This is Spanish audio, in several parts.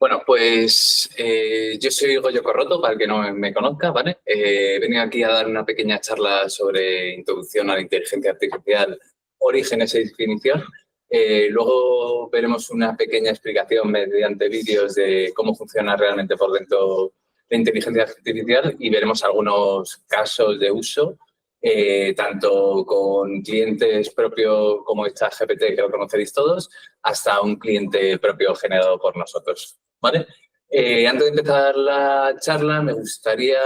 Bueno, pues yo soy Goyo Corroto, para el que no me conozca, ¿vale? He venido aquí a dar una pequeña charla sobre introducción a la inteligencia artificial, orígenes y definición. Luego veremos una pequeña explicación mediante vídeos de cómo funciona realmente por dentro la inteligencia artificial y veremos algunos casos de uso, tanto con clientes propios como ChatGPT, que lo conoceréis todos, hasta un cliente propio generado por nosotros. ¿Vale? Antes de empezar la charla, me gustaría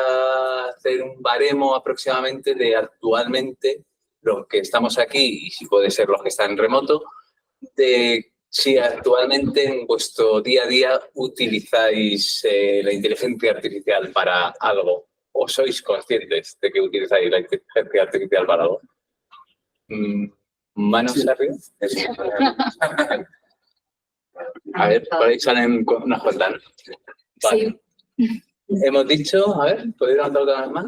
hacer un baremo aproximadamente de actualmente los que estamos aquí y si puede ser los que están en remoto, de si actualmente en vuestro día a día utilizáis la inteligencia artificial para algo o sois conscientes de que utilizáis la inteligencia artificial para algo. ¿Manos arriba? A ver, por ahí salen unas cuantas. Vale. Sí. Hemos dicho, a ver, ¿podéis levantar otra vez más?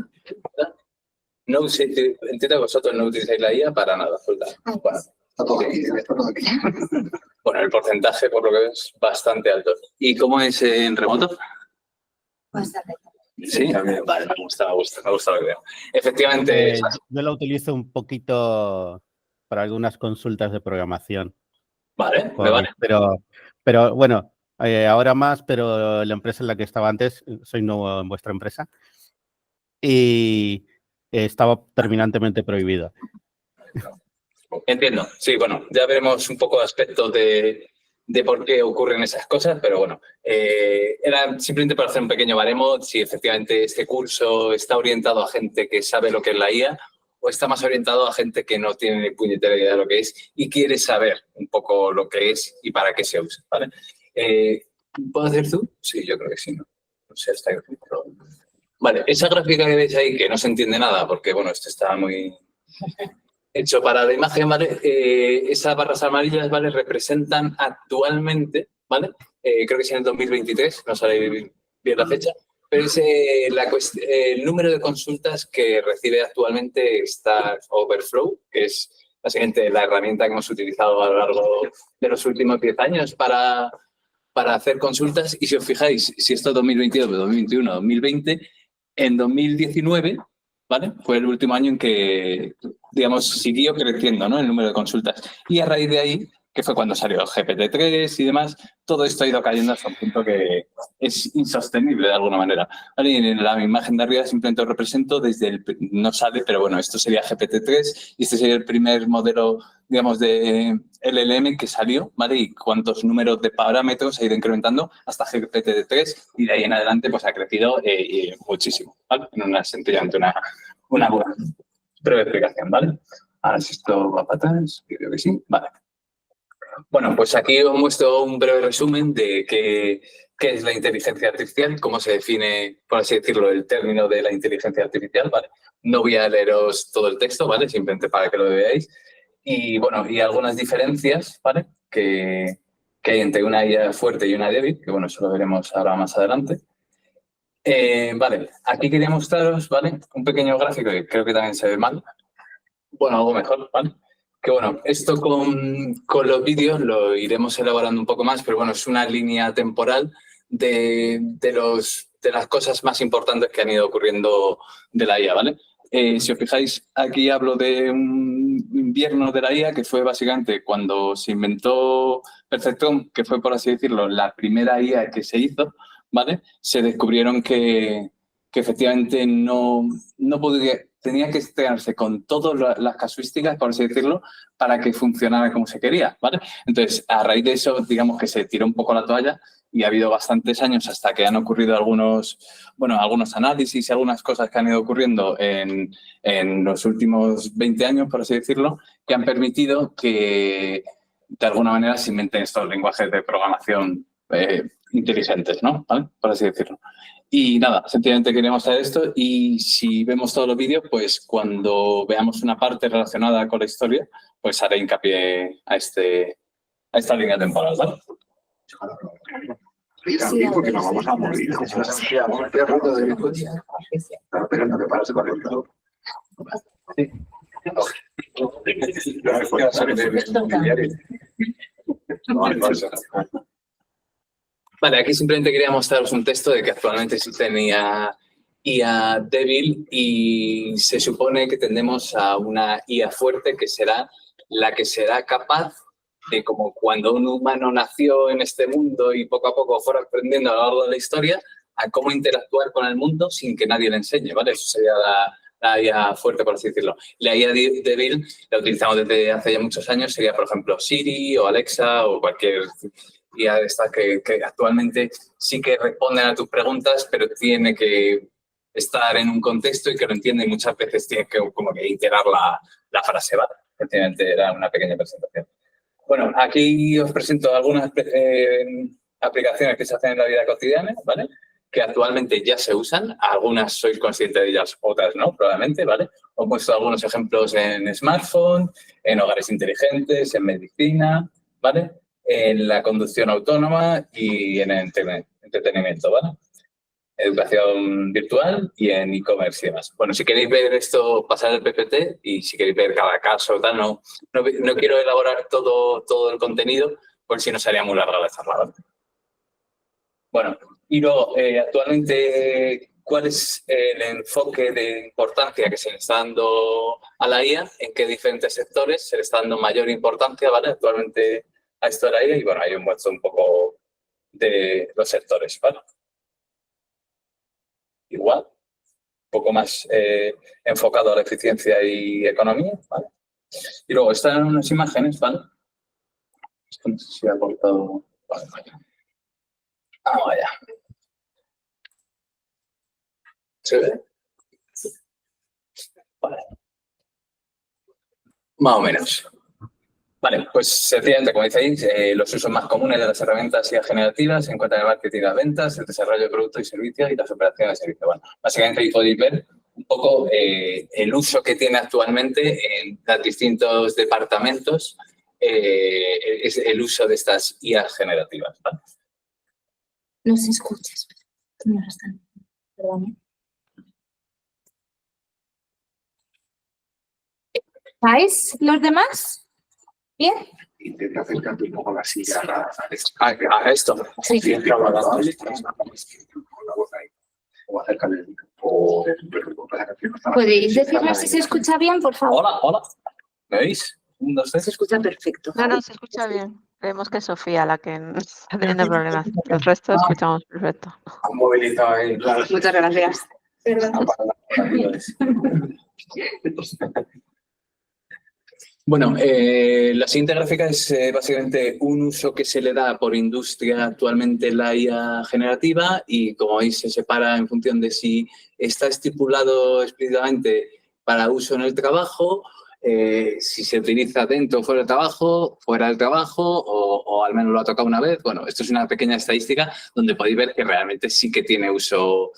No entiendo que vosotros no utilizáis la IA para nada. Bueno, está todo aquí. Bueno, el porcentaje, por lo que veo, es bastante alto. ¿Y cómo es en remoto? Bastante. Sí, vale, me gusta lo que veo. Efectivamente. Yo la utilizo un poquito para algunas consultas de programación. Vale, me vale. Pero bueno, ahora más, pero la empresa en la que estaba antes, soy nuevo en vuestra empresa, y estaba terminantemente prohibido. Entiendo. Sí, bueno, ya veremos un poco aspectos de por qué ocurren esas cosas, pero bueno, era simplemente para hacer un pequeño baremo si efectivamente este curso está orientado a gente que sabe lo que es la IA o está más orientado a gente que no tiene ni puñetera idea de lo que es y quiere saber un poco lo que es y para qué se usa, ¿vale? ¿Puedo hacer zoom? Sí, yo creo que sí, ¿no? No sé, está ahí. Vale, esa gráfica que veis ahí, que no se entiende nada, porque, bueno, esto está muy hecho para la imagen, ¿vale? Esas barras amarillas, ¿vale? Representan actualmente, ¿vale? Creo que es en el 2023, no sale bien la fecha, pero es el número de consultas que recibe actualmente Stack Overflow, que es básicamente la herramienta que hemos utilizado a lo largo de los últimos 10 años para hacer consultas. Y si os fijáis, si esto es 2022, 2021, 2020, en 2019, ¿vale? Fue el último año en que, digamos, siguió creciendo, ¿no? El número de consultas. Y a raíz de ahí, que fue cuando salió GPT-3 y demás, todo esto ha ido cayendo hasta un punto que es insostenible de alguna manera. ¿Vale? Y en la imagen de arriba simplemente os represento desde no sale, pero bueno, esto sería GPT-3 y este sería el primer modelo, digamos, de LLM que salió, ¿vale? Y cuántos números de parámetros ha ido incrementando hasta GPT-3 y de ahí en adelante pues ha crecido muchísimo, ¿vale? Sencillamente una breve explicación, ¿vale? Ahora si esto va para atrás, creo que sí, vale. Bueno, pues aquí os muestro un breve resumen de qué es la inteligencia artificial, cómo se define, por así decirlo, el término de la inteligencia artificial, ¿vale? No voy a leeros todo el texto, ¿vale? Simplemente para que lo veáis. Y, bueno, y algunas diferencias, ¿vale? Que hay entre una IA fuerte y una débil, que, bueno, eso lo veremos ahora más adelante. Vale, aquí quería mostraros, ¿vale? Un pequeño gráfico que creo que también se ve mal. Bueno, algo mejor, ¿vale? Que bueno, esto con los vídeos lo iremos elaborando un poco más, pero bueno, es una línea temporal de las cosas más importantes que han ido ocurriendo de la IA, ¿vale? Si os fijáis, aquí hablo de un invierno de la IA que fue básicamente cuando se inventó Perfectron, que fue, por así decirlo, la primera IA que se hizo, ¿vale? Se descubrieron que efectivamente no podía, tenía que estrenarse con todas las casuísticas, por así decirlo, para que funcionara como se quería, ¿vale? Entonces, a raíz de eso, digamos que se tiró un poco la toalla y ha habido bastantes años hasta que han ocurrido algunos análisis y algunas cosas que han ido ocurriendo en los últimos 20 años, por así decirlo, que han permitido que, de alguna manera, se inventen estos lenguajes de programación inteligentes, ¿no? ¿Vale? Por así decirlo. Y nada, sencillamente queríamos hacer esto y si vemos todos los vídeos, pues cuando veamos una parte relacionada con la historia, pues haré hincapié a esta línea temporal, ¿vale? Sí, porque nos vamos a morir. Pero no te paras con esto. Sí. Vale, aquí simplemente quería mostraros un texto de que actualmente existen IA débil y se supone que tendemos a una IA fuerte que será la que será capaz de, como cuando un humano nació en este mundo y poco a poco fuera aprendiendo a lo largo de la historia, a cómo interactuar con el mundo sin que nadie le enseñe, ¿vale? Eso sería la IA fuerte, por así decirlo. La IA débil la utilizamos desde hace ya muchos años, sería, por ejemplo, Siri o Alexa o cualquier IA de esta que actualmente sí que responden a tus preguntas, pero tiene que estar en un contexto y que lo entiende y muchas veces tiene que como que iterar la frase, ¿vale? Efectivamente, era una pequeña presentación. Bueno, aquí os presento algunas aplicaciones que se hacen en la vida cotidiana, ¿vale? Que actualmente ya se usan. Algunas sois conscientes de ellas, otras no, probablemente, ¿vale? Os muestro algunos ejemplos en smartphone, en hogares inteligentes, en medicina, ¿vale? En la conducción autónoma y en el entretenimiento, ¿vale? Educación virtual y en e-commerce y demás. Bueno, si queréis ver esto, pasar el PPT y si queréis ver cada caso, tal, no quiero elaborar todo el contenido, por si no sería muy larga la charla, ¿vale? Bueno, y luego, actualmente, ¿cuál es el enfoque de importancia que se le está dando a la IA? ¿En qué diferentes sectores se le está dando mayor importancia, ¿vale? Actualmente a esto de la IA y, bueno, hay un muestro un poco de los sectores, ¿vale? Igual, un poco más enfocado a la eficiencia y economía, ¿vale? Y luego están unas imágenes, ¿vale? No sé si ha cortado. Vale, vale. Ah, vaya. ¿Se ve? Vale. Más o menos. Vale, pues sencillamente, como decéis, los usos más comunes de las herramientas IA generativas se encuentran en el marketing y las ventas, el desarrollo de productos y servicios y las operaciones de servicio. Bueno, básicamente ahí podéis ver un poco el uso que tiene actualmente en los distintos departamentos es el uso de estas IA generativas, ¿vale? No se escucha. No están. Perdón. ¿Estáis los demás? ¿Bien? Intenta acercarte un poco la silla A esto. Sí. Siempre habla con la voz ahí. O acércale el micro. ¿Podéis decirnos si se escucha bien, por favor? Hola, hola. ¿Me veis? Un, dos, tres. Se escucha perfecto. No, se escucha bien. Creemos que es Sofía la que está teniendo problemas. El resto escuchamos perfecto. Han movilizado ahí. Muchas gracias. Bueno, la siguiente gráfica es básicamente un uso que se le da por industria actualmente en la IA generativa y, como veis, se separa en función de si está estipulado explícitamente para uso en el trabajo, si se utiliza dentro o fuera del trabajo o al menos lo ha tocado una vez. Bueno, esto es una pequeña estadística donde podéis ver que realmente sí que tiene uso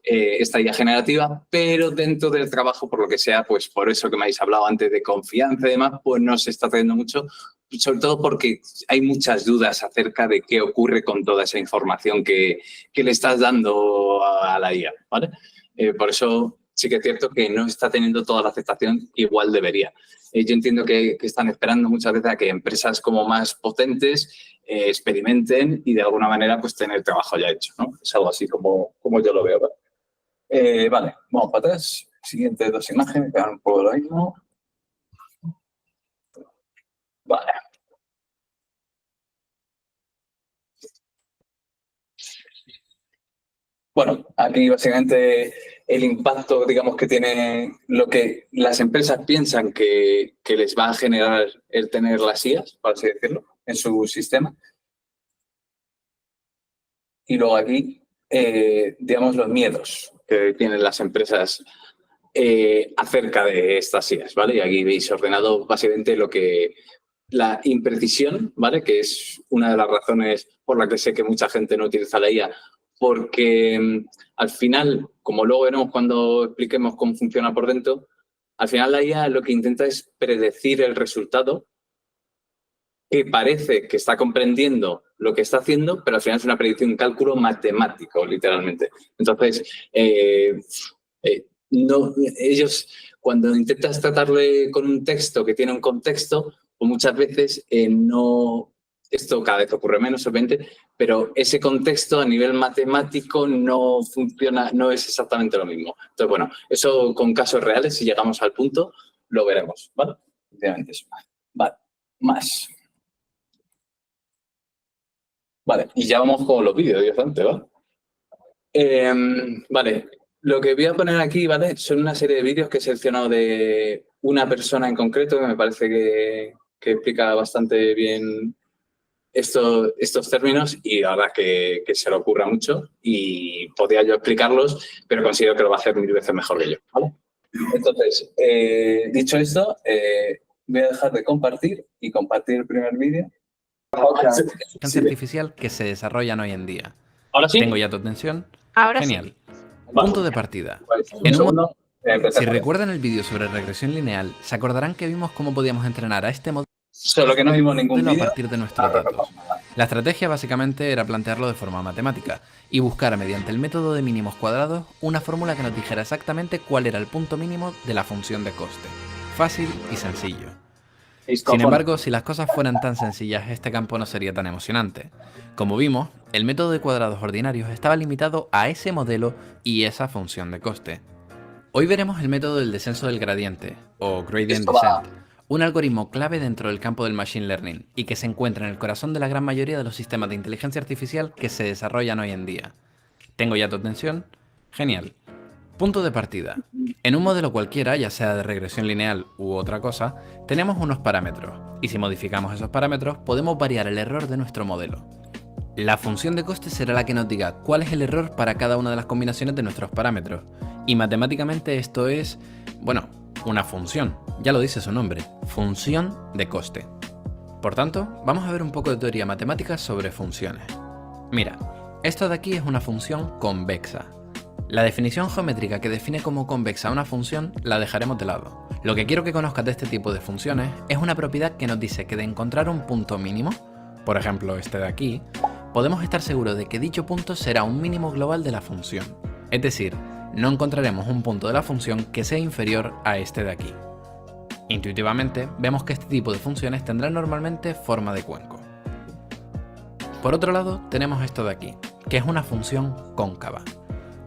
esta IA generativa, pero dentro del trabajo, por lo que sea, pues por eso que me habéis hablado antes de confianza y demás, pues no se está trayendo mucho, sobre todo porque hay muchas dudas acerca de qué ocurre con toda esa información que le estás dando a la IA, ¿vale? Por eso sí que es cierto que no está teniendo toda la aceptación que igual debería. Yo entiendo que están esperando muchas veces a que empresas como más potentes experimenten y de alguna manera pues tener trabajo ya hecho, ¿no? Es algo así como yo lo veo, ¿vale? Vale, vamos para atrás. Siguientes dos imágenes, que hagan un poco lo mismo. Vale. Bueno, aquí básicamente el impacto, digamos, que tiene lo que las empresas piensan que les va a generar el tener las IAs, por así decirlo, en su sistema. Y luego aquí, digamos, los miedos que tienen las empresas acerca de estas IAs, ¿vale? Y aquí veis ordenado básicamente la imprecisión, ¿vale? Que es una de las razones por la que sé que mucha gente no utiliza la IA, porque al final, como luego veremos cuando expliquemos cómo funciona por dentro, al final la IA lo que intenta es predecir el resultado, que parece que está comprendiendo lo que está haciendo, pero al final es una predicción, un cálculo matemático, literalmente. Entonces, ellos, cuando intentas tratarle con un texto que tiene un contexto, pues muchas veces no Esto cada vez ocurre menos, obviamente, pero ese contexto a nivel matemático no funciona, no es exactamente lo mismo. Entonces, bueno, eso con casos reales, si llegamos al punto, lo veremos, ¿vale? Efectivamente eso. Vale, más. Vale, y ya vamos con los vídeos directamente, ¿vale? Vale, lo que voy a poner aquí, ¿vale? Son una serie de vídeos que he seleccionado de una persona en concreto que me parece que explica bastante bien estos términos y la verdad que se le ocurra mucho y podría yo explicarlos, pero considero que lo va a hacer 1000 veces mejor que yo, ¿vale? Entonces, dicho esto, voy a dejar de compartir y compartir el primer vídeo. Inteligencia artificial que se desarrollan hoy en día. ¿Ahora sí? Tengo ya tu atención. Ahora Genial. Vale. Punto de partida. Pues, un En un segundo, empezar. Si recuerdan el vídeo sobre regresión lineal, se acordarán que vimos cómo podíamos entrenar a este modelo Solo que no vimos ningún a vídeo. partir de nuestros datos. La estrategia básicamente era plantearlo de forma matemática y buscar mediante el método de mínimos cuadrados una fórmula que nos dijera exactamente cuál era el punto mínimo de la función de coste. Fácil y sencillo. Sin embargo, si las cosas fueran tan sencillas, este campo no sería tan emocionante. Como vimos, el método de cuadrados ordinarios estaba limitado a ese modelo y esa función de coste. Hoy veremos el método del descenso del gradiente, o gradient descent, un algoritmo clave dentro del campo del machine learning y que se encuentra en el corazón de la gran mayoría de los sistemas de inteligencia artificial que se desarrollan hoy en día. ¿Tengo ya tu atención? Genial. Punto de partida. En un modelo cualquiera, ya sea de regresión lineal u otra cosa, tenemos unos parámetros, y si modificamos esos parámetros, podemos variar el error de nuestro modelo. La función de coste será la que nos diga cuál es el error para cada una de las combinaciones de nuestros parámetros, y matemáticamente esto es, bueno, una función, ya lo dice su nombre, función de coste. Por tanto, vamos a ver un poco de teoría matemática sobre funciones. Mira, esto de aquí es una función convexa. La definición geométrica que define como convexa una función la dejaremos de lado. Lo que quiero que conozcas de este tipo de funciones es una propiedad que nos dice que de encontrar un punto mínimo, por ejemplo este de aquí, podemos estar seguros de que dicho punto será un mínimo global de la función. Es decir, no encontraremos un punto de la función que sea inferior a este de aquí. Intuitivamente, vemos que este tipo de funciones tendrán normalmente forma de cuenco. Por otro lado, tenemos esto de aquí, que es una función cóncava.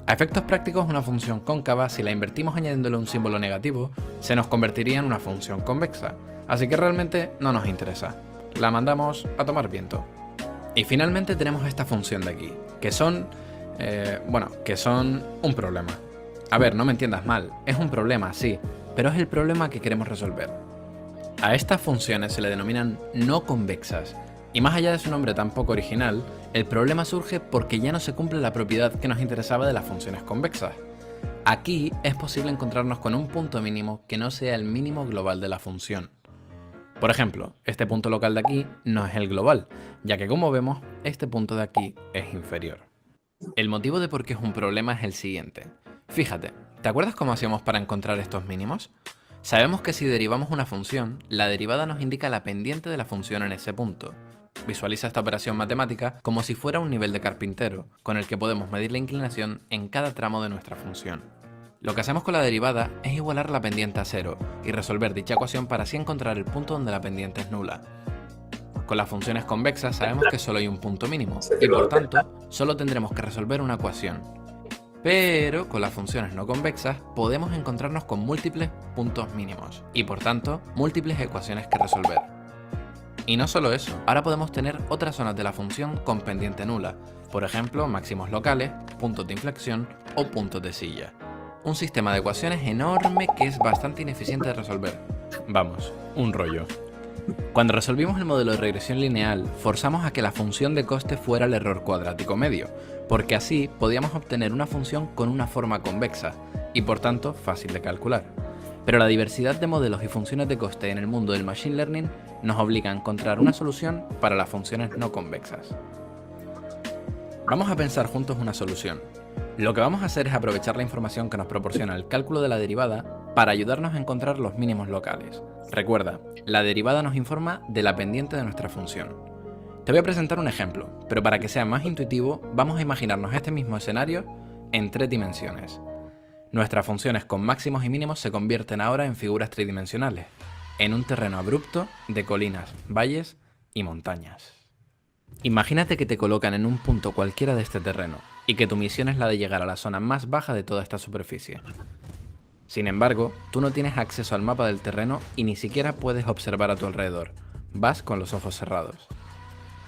A efectos prácticos, una función cóncava, si la invertimos añadiéndole un símbolo negativo, se nos convertiría en una función convexa, así que realmente no nos interesa. La mandamos a tomar viento. Y finalmente tenemos esta función de aquí, que son un problema. A ver, no me entiendas mal, es un problema, sí, pero es el problema que queremos resolver. A estas funciones se le denominan no convexas, y más allá de su nombre tan poco original, el problema surge porque ya no se cumple la propiedad que nos interesaba de las funciones convexas. Aquí es posible encontrarnos con un punto mínimo que no sea el mínimo global de la función. Por ejemplo, este punto local de aquí no es el global, ya que como vemos, este punto de aquí es inferior. El motivo de por qué es un problema es el siguiente. Fíjate, ¿te acuerdas cómo hacíamos para encontrar estos mínimos? Sabemos que si derivamos una función, la derivada nos indica la pendiente de la función en ese punto. Visualiza esta operación matemática como si fuera un nivel de carpintero, con el que podemos medir la inclinación en cada tramo de nuestra función. Lo que hacemos con la derivada es igualar la pendiente a 0 y resolver dicha ecuación para así encontrar el punto donde la pendiente es nula. Con las funciones convexas sabemos que solo hay un punto mínimo y por tanto solo tendremos que resolver una ecuación. Pero con las funciones no convexas podemos encontrarnos con múltiples puntos mínimos y por tanto múltiples ecuaciones que resolver. Y no solo eso, ahora podemos tener otras zonas de la función con pendiente nula, por ejemplo máximos locales, puntos de inflexión o puntos de silla. Un sistema de ecuaciones enorme que es bastante ineficiente de resolver. Vamos, un rollo. Cuando resolvimos el modelo de regresión lineal, forzamos a que la función de coste fuera el error cuadrático medio, porque así podíamos obtener una función con una forma convexa, y por tanto fácil de calcular. Pero la diversidad de modelos y funciones de coste en el mundo del machine learning nos obliga a encontrar una solución para las funciones no convexas. Vamos a pensar juntos una solución. Lo que vamos a hacer es aprovechar la información que nos proporciona el cálculo de la derivada para ayudarnos a encontrar los mínimos locales. Recuerda, la derivada nos informa de la pendiente de nuestra función. Te voy a presentar un ejemplo, pero para que sea más intuitivo, vamos a imaginarnos este mismo escenario en 3 dimensiones. Nuestras funciones con máximos y mínimos se convierten ahora en figuras tridimensionales, en un terreno abrupto de colinas, valles y montañas. Imagínate que te colocan en un punto cualquiera de este terreno y que tu misión es la de llegar a la zona más baja de toda esta superficie. Sin embargo, tú no tienes acceso al mapa del terreno y ni siquiera puedes observar a tu alrededor. Vas con los ojos cerrados.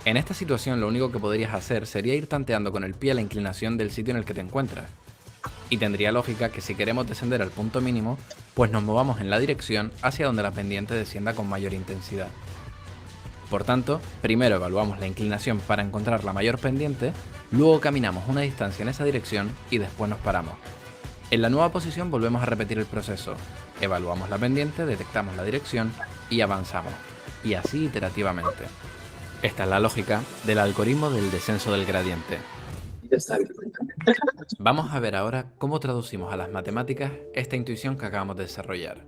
En esta situación lo único que podrías hacer sería ir tanteando con el pie la inclinación del sitio en el que te encuentras. Y tendría lógica que si queremos descender al punto mínimo, pues nos movamos en la dirección hacia donde la pendiente descienda con mayor intensidad. Por tanto, primero evaluamos la inclinación para encontrar la mayor pendiente, luego caminamos una distancia en esa dirección y después nos paramos. En la nueva posición volvemos a repetir el proceso. Evaluamos la pendiente, detectamos la dirección y avanzamos. Y así iterativamente. Esta es la lógica del algoritmo del descenso del gradiente. Ya está. Vamos a ver ahora cómo traducimos a las matemáticas esta intuición que acabamos de desarrollar.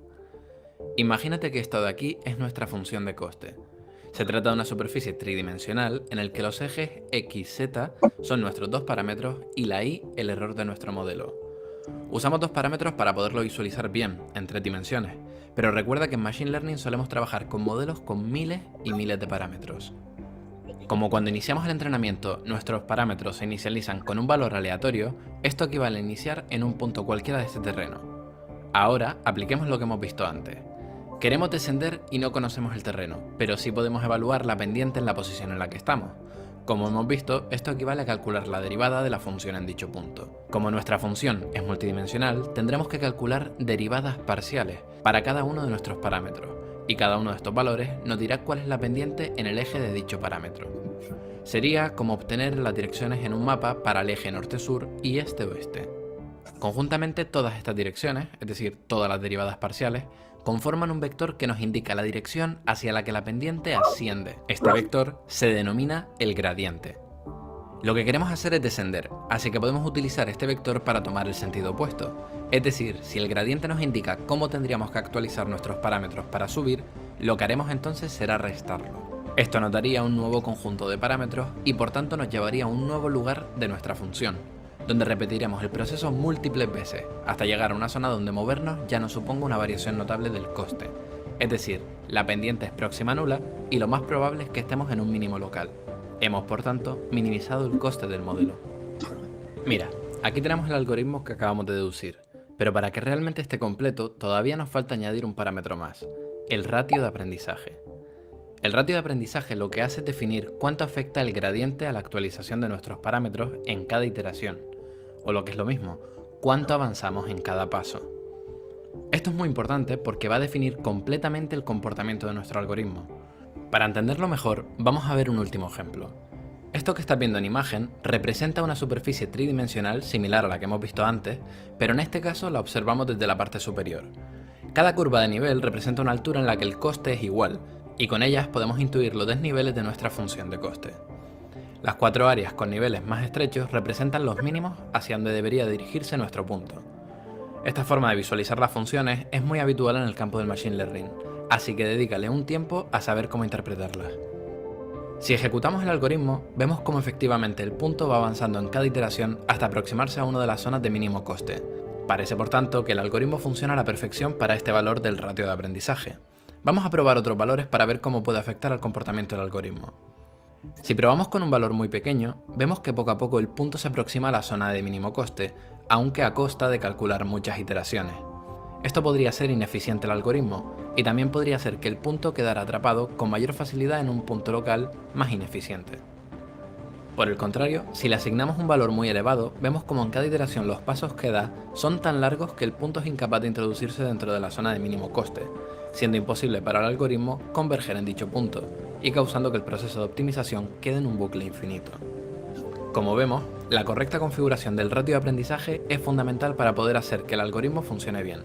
Imagínate que esto de aquí es nuestra función de coste. Se trata de una superficie tridimensional en el que los ejes X, Z son nuestros dos parámetros y la Y el error de nuestro modelo. Usamos dos parámetros para poderlo visualizar bien, en 3 dimensiones, pero recuerda que en Machine Learning solemos trabajar con modelos con miles y miles de parámetros. Como cuando iniciamos el entrenamiento, nuestros parámetros se inicializan con un valor aleatorio, esto equivale a iniciar en un punto cualquiera de este terreno. Ahora, apliquemos lo que hemos visto antes. Queremos descender y no conocemos el terreno, pero sí podemos evaluar la pendiente en la posición en la que estamos. Como hemos visto, esto equivale a calcular la derivada de la función en dicho punto. Como nuestra función es multidimensional, tendremos que calcular derivadas parciales para cada uno de nuestros parámetros, y cada uno de estos valores nos dirá cuál es la pendiente en el eje de dicho parámetro. Sería como obtener las direcciones en un mapa para el eje norte-sur y este-oeste. Conjuntamente todas estas direcciones, es decir, todas las derivadas parciales, conforman un vector que nos indica la dirección hacia la que la pendiente asciende. Este vector se denomina el gradiente. Lo que queremos hacer es descender, así que podemos utilizar este vector para tomar el sentido opuesto. Es decir, si el gradiente nos indica cómo tendríamos que actualizar nuestros parámetros para subir, lo que haremos entonces será restarlo. Esto nos daría un nuevo conjunto de parámetros y por tanto nos llevaría a un nuevo lugar de nuestra función, donde repetiremos el proceso múltiples veces, hasta llegar a una zona donde movernos ya no suponga una variación notable del coste. Es decir, la pendiente es próxima a nula y lo más probable es que estemos en un mínimo local. Hemos, por tanto, minimizado el coste del modelo. Mira, aquí tenemos el algoritmo que acabamos de deducir, pero para que realmente esté completo todavía nos falta añadir un parámetro más, el ratio de aprendizaje. El ratio de aprendizaje lo que hace es definir cuánto afecta el gradiente a la actualización de nuestros parámetros en cada iteración, o lo que es lo mismo, cuánto avanzamos en cada paso. Esto es muy importante porque va a definir completamente el comportamiento de nuestro algoritmo. Para entenderlo mejor, vamos a ver un último ejemplo. Esto que estás viendo en imagen representa una superficie tridimensional similar a la que hemos visto antes, pero en este caso la observamos desde la parte superior. Cada curva de nivel representa una altura en la que el coste es igual, y con ellas podemos intuir los desniveles de nuestra función de coste. Las 4 áreas con niveles más estrechos representan los mínimos hacia donde debería dirigirse nuestro punto. Esta forma de visualizar las funciones es muy habitual en el campo del Machine Learning, así que dedícale un tiempo a saber cómo interpretarlas. Si ejecutamos el algoritmo, vemos cómo efectivamente el punto va avanzando en cada iteración hasta aproximarse a una de las zonas de mínimo coste. Parece por tanto que el algoritmo funciona a la perfección para este valor del ratio de aprendizaje. Vamos a probar otros valores para ver cómo puede afectar al comportamiento del algoritmo. Si probamos con un valor muy pequeño, vemos que poco a poco el punto se aproxima a la zona de mínimo coste, aunque a costa de calcular muchas iteraciones. Esto podría ser ineficiente el algoritmo, y también podría hacer que el punto quedara atrapado con mayor facilidad en un punto local más ineficiente. Por el contrario, si le asignamos un valor muy elevado, vemos como en cada iteración los pasos que da son tan largos que el punto es incapaz de introducirse dentro de la zona de mínimo coste, siendo imposible para el algoritmo converger en dicho punto, y causando que el proceso de optimización quede en un bucle infinito. Como vemos, la correcta configuración del ratio de aprendizaje es fundamental para poder hacer que el algoritmo funcione bien.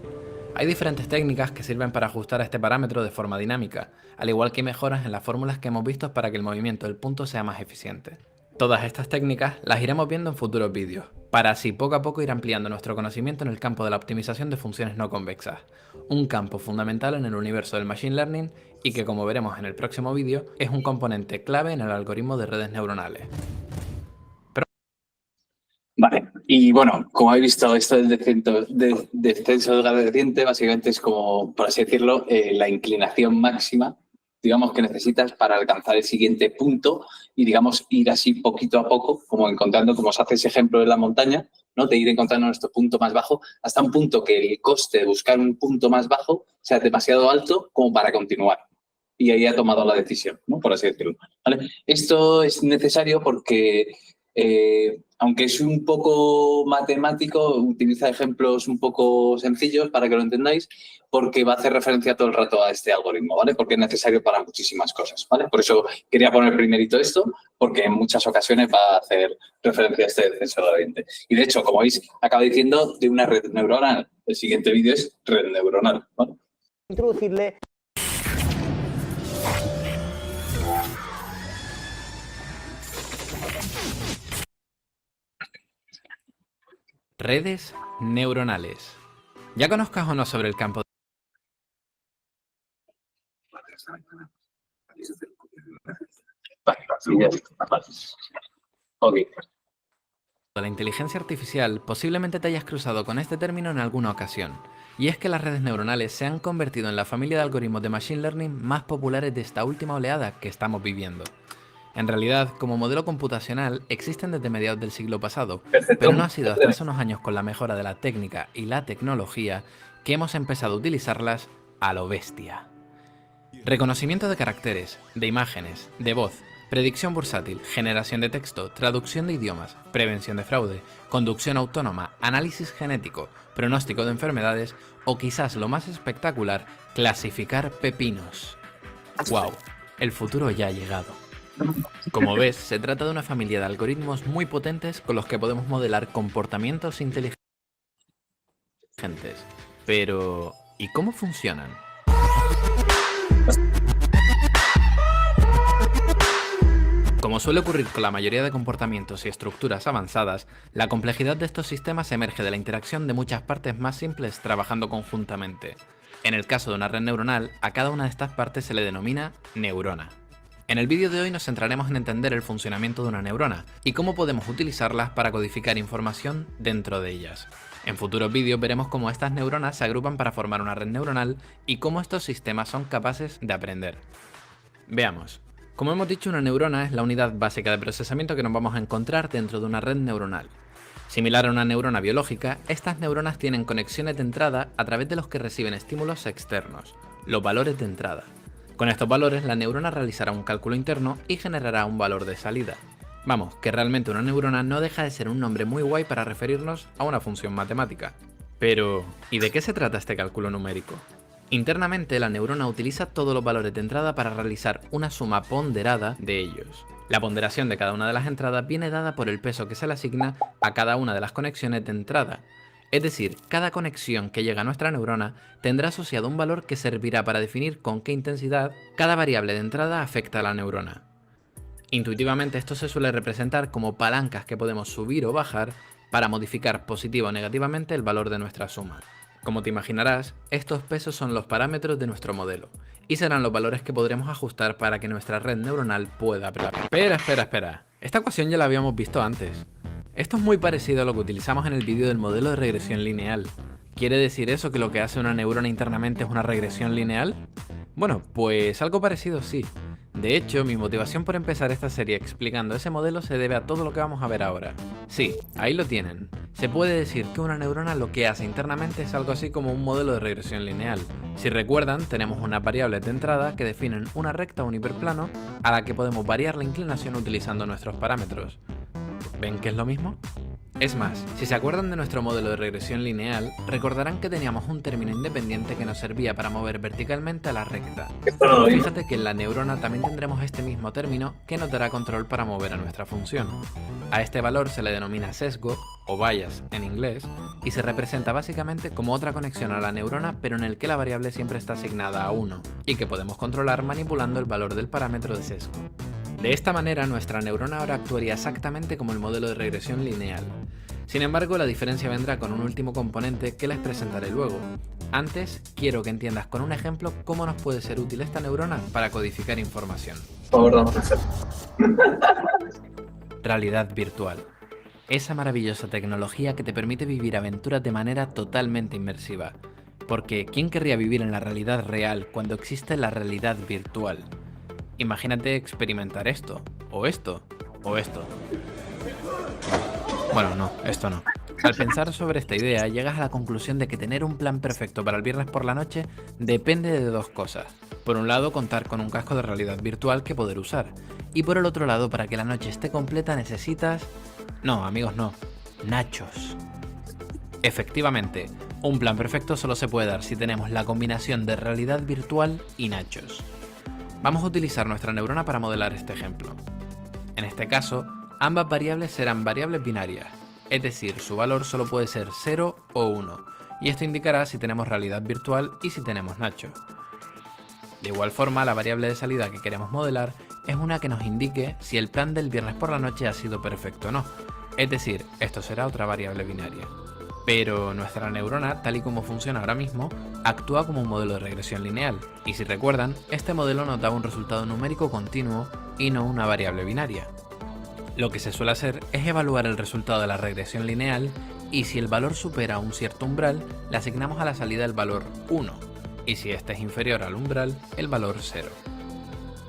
Hay diferentes técnicas que sirven para ajustar a este parámetro de forma dinámica, al igual que mejoras en las fórmulas que hemos visto para que el movimiento del punto sea más eficiente. Todas estas técnicas las iremos viendo en futuros vídeos, para así poco a poco ir ampliando nuestro conocimiento en el campo de la optimización de funciones no convexas, un campo fundamental en el universo del Machine Learning y que, como veremos en el próximo vídeo, es un componente clave en el algoritmo de redes neuronales. Vale, y bueno, como habéis visto, esto del descenso del gradiente básicamente es como, por así decirlo, la inclinación máxima digamos, que necesitas para alcanzar el siguiente punto y, digamos, ir así poquito a poco, como encontrando, como os hace ese ejemplo de la montaña, ¿no? De ir encontrando nuestro punto más bajo hasta un punto que el coste de buscar un punto más bajo sea demasiado alto como para continuar. Y ahí ha tomado la decisión, ¿no? Por así decirlo. ¿Vale? Esto es necesario porque, aunque es un poco matemático, utiliza ejemplos un poco sencillos para que lo entendáis, porque va a hacer referencia todo el rato a este algoritmo, ¿vale? Porque es necesario para muchísimas cosas, ¿vale? Por eso quería poner primerito esto, porque en muchas ocasiones va a hacer referencia a este descenso gradiente. Y de hecho, como veis, acaba diciendo de una red neuronal. El siguiente vídeo es red neuronal, ¿vale? Introducirle. Redes neuronales. Ya conozcas o no sobre el campo de la inteligencia artificial, posiblemente te hayas cruzado con este término en alguna ocasión. Y es que las redes neuronales se han convertido en la familia de algoritmos de Machine Learning más populares de esta última oleada que estamos viviendo. En realidad, como modelo computacional, existen desde mediados del siglo pasado, pero no ha sido hasta hace unos años con la mejora de la técnica y la tecnología que hemos empezado a utilizarlas a lo bestia. Reconocimiento de caracteres, de imágenes, de voz, predicción bursátil, generación de texto, traducción de idiomas, prevención de fraude, conducción autónoma, análisis genético, pronóstico de enfermedades o quizás lo más espectacular, clasificar pepinos. ¡Wow! El futuro ya ha llegado. Como ves, se trata de una familia de algoritmos muy potentes con los que podemos modelar comportamientos inteligentes. Pero, ¿y cómo funcionan? Como suele ocurrir con la mayoría de comportamientos y estructuras avanzadas, la complejidad de estos sistemas emerge de la interacción de muchas partes más simples trabajando conjuntamente. En el caso de una red neuronal, a cada una de estas partes se le denomina neurona. En el vídeo de hoy nos centraremos en entender el funcionamiento de una neurona y cómo podemos utilizarlas para codificar información dentro de ellas. En futuros vídeos veremos cómo estas neuronas se agrupan para formar una red neuronal y cómo estos sistemas son capaces de aprender. Veamos. Como hemos dicho, una neurona es la unidad básica de procesamiento que nos vamos a encontrar dentro de una red neuronal. Similar a una neurona biológica, estas neuronas tienen conexiones de entrada a través de los que reciben estímulos externos, los valores de entrada. Con estos valores, la neurona realizará un cálculo interno y generará un valor de salida. Vamos, que realmente una neurona no deja de ser un nombre muy guay para referirnos a una función matemática. Pero, ¿y de qué se trata este cálculo numérico? Internamente, la neurona utiliza todos los valores de entrada para realizar una suma ponderada de ellos. La ponderación de cada una de las entradas viene dada por el peso que se le asigna a cada una de las conexiones de entrada. Es decir, cada conexión que llega a nuestra neurona tendrá asociado un valor que servirá para definir con qué intensidad cada variable de entrada afecta a la neurona. Intuitivamente esto se suele representar como palancas que podemos subir o bajar para modificar positiva o negativamente el valor de nuestra suma. Como te imaginarás, estos pesos son los parámetros de nuestro modelo y serán los valores que podremos ajustar para que nuestra red neuronal pueda aprender. Espera. Esta ecuación ya la habíamos visto antes. Esto es muy parecido a lo que utilizamos en el vídeo del modelo de regresión lineal. ¿Quiere decir eso que lo que hace una neurona internamente es una regresión lineal? Bueno, pues algo parecido sí. De hecho, mi motivación por empezar esta serie explicando ese modelo se debe a todo lo que vamos a ver ahora. Sí, ahí lo tienen. Se puede decir que una neurona lo que hace internamente es algo así como un modelo de regresión lineal. Si recuerdan, tenemos unas variables de entrada que definen una recta o un hiperplano a la que podemos variar la inclinación utilizando nuestros parámetros. ¿Ven que es lo mismo? Es más, si se acuerdan de nuestro modelo de regresión lineal, recordarán que teníamos un término independiente que nos servía para mover verticalmente a la recta. Fíjate que en la neurona también tendremos este mismo término que nos dará control para mover a nuestra función. A este valor se le denomina sesgo, o bias en inglés, y se representa básicamente como otra conexión a la neurona pero en el que la variable siempre está asignada a 1, y que podemos controlar manipulando el valor del parámetro de sesgo. De esta manera, nuestra neurona ahora actuaría exactamente como el modelo de regresión lineal. Sin embargo, la diferencia vendrá con un último componente que les presentaré luego. Antes, quiero que entiendas con un ejemplo cómo nos puede ser útil esta neurona para codificar información. Por favor, vamos a hacer. Realidad virtual. Esa maravillosa tecnología que te permite vivir aventuras de manera totalmente inmersiva. Porque ¿quién querría vivir en la realidad real cuando existe la realidad virtual? Imagínate experimentar esto, o esto, o esto. Bueno, no, esto no. Al pensar sobre esta idea, llegas a la conclusión de que tener un plan perfecto para el viernes por la noche depende de dos cosas. Por un lado, contar con un casco de realidad virtual que poder usar. Y por el otro lado, para que la noche esté completa necesitas... No, amigos, no. Nachos. Efectivamente, un plan perfecto solo se puede dar si tenemos la combinación de realidad virtual y nachos. Vamos a utilizar nuestra neurona para modelar este ejemplo. En este caso, ambas variables serán variables binarias, es decir, su valor solo puede ser 0 o 1, y esto indicará si tenemos realidad virtual y si tenemos nachos. De igual forma, la variable de salida que queremos modelar es una que nos indique si el plan del viernes por la noche ha sido perfecto o no, es decir, esto será otra variable binaria. Pero nuestra neurona, tal y como funciona ahora mismo, actúa como un modelo de regresión lineal, y si recuerdan, este modelo nos da un resultado numérico continuo y no una variable binaria. Lo que se suele hacer es evaluar el resultado de la regresión lineal y si el valor supera un cierto umbral, le asignamos a la salida el valor 1, y si este es inferior al umbral, el valor 0.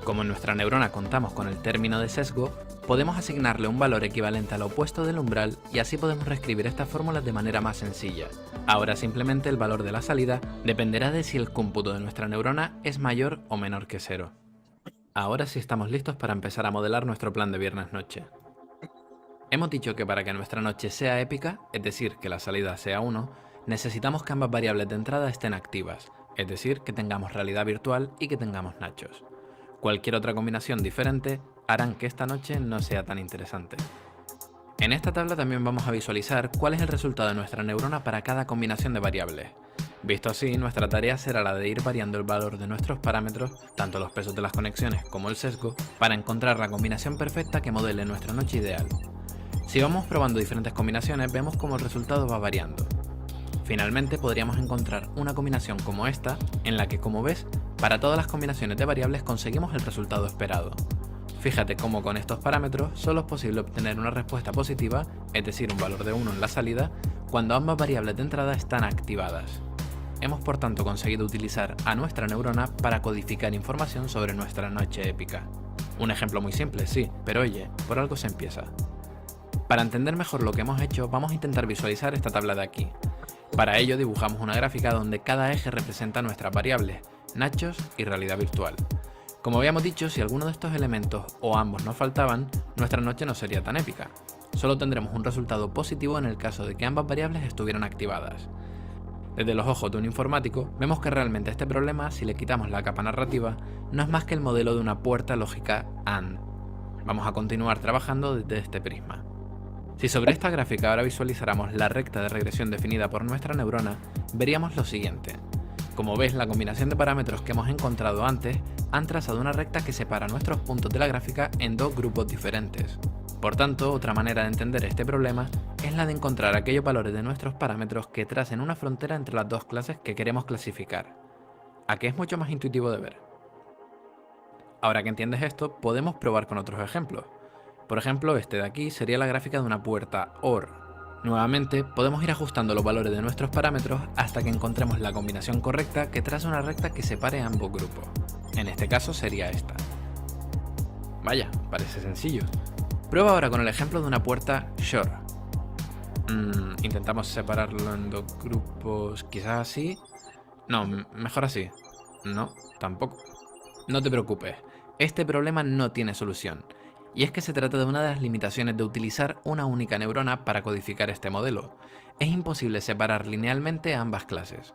Como en nuestra neurona contamos con el término de sesgo, podemos asignarle un valor equivalente al opuesto del umbral y así podemos reescribir estas fórmulas de manera más sencilla. Ahora simplemente el valor de la salida dependerá de si el cómputo de nuestra neurona es mayor o menor que 0. Ahora sí estamos listos para empezar a modelar nuestro plan de viernes noche. Hemos dicho que para que nuestra noche sea épica, es decir, que la salida sea 1, necesitamos que ambas variables de entrada estén activas, es decir, que tengamos realidad virtual y que tengamos nachos. Cualquier otra combinación diferente harán que esta noche no sea tan interesante. En esta tabla también vamos a visualizar cuál es el resultado de nuestra neurona para cada combinación de variables. Visto así, nuestra tarea será la de ir variando el valor de nuestros parámetros, tanto los pesos de las conexiones como el sesgo, para encontrar la combinación perfecta que modele nuestra noche ideal. Si vamos probando diferentes combinaciones, vemos cómo el resultado va variando. Finalmente podríamos encontrar una combinación como esta, en la que, como ves, para todas las combinaciones de variables conseguimos el resultado esperado. Fíjate cómo con estos parámetros solo es posible obtener una respuesta positiva, es decir, un valor de 1 en la salida, cuando ambas variables de entrada están activadas. Hemos por tanto conseguido utilizar a nuestra neurona para codificar información sobre nuestra noche épica. Un ejemplo muy simple, sí, pero oye, por algo se empieza. Para entender mejor lo que hemos hecho, vamos a intentar visualizar esta tabla de aquí. Para ello dibujamos una gráfica donde cada eje representa nuestras variables, nachos y realidad virtual. Como habíamos dicho, si alguno de estos elementos o ambos nos faltaban, nuestra noche no sería tan épica. Solo tendremos un resultado positivo en el caso de que ambas variables estuvieran activadas. Desde los ojos de un informático, vemos que realmente este problema, si le quitamos la capa narrativa, no es más que el modelo de una puerta lógica AND. Vamos a continuar trabajando desde este prisma. Si sobre esta gráfica ahora visualizáramos la recta de regresión definida por nuestra neurona, veríamos lo siguiente. Como ves, la combinación de parámetros que hemos encontrado antes han trazado una recta que separa nuestros puntos de la gráfica en dos grupos diferentes. Por tanto, otra manera de entender este problema es la de encontrar aquellos valores de nuestros parámetros que tracen una frontera entre las dos clases que queremos clasificar. ¿A qué es mucho más intuitivo de ver? Ahora que entiendes esto, podemos probar con otros ejemplos. Por ejemplo, este de aquí sería la gráfica de una puerta OR. Nuevamente, podemos ir ajustando los valores de nuestros parámetros hasta que encontremos la combinación correcta que traza una recta que separe ambos grupos. En este caso sería esta. Vaya, parece sencillo. Prueba ahora con el ejemplo de una puerta SHOR. Intentamos separarlo en dos grupos, quizás así. No, mejor así. No, tampoco. No te preocupes, este problema no tiene solución. Y es que se trata de una de las limitaciones de utilizar una única neurona para codificar este modelo. Es imposible separar linealmente ambas clases.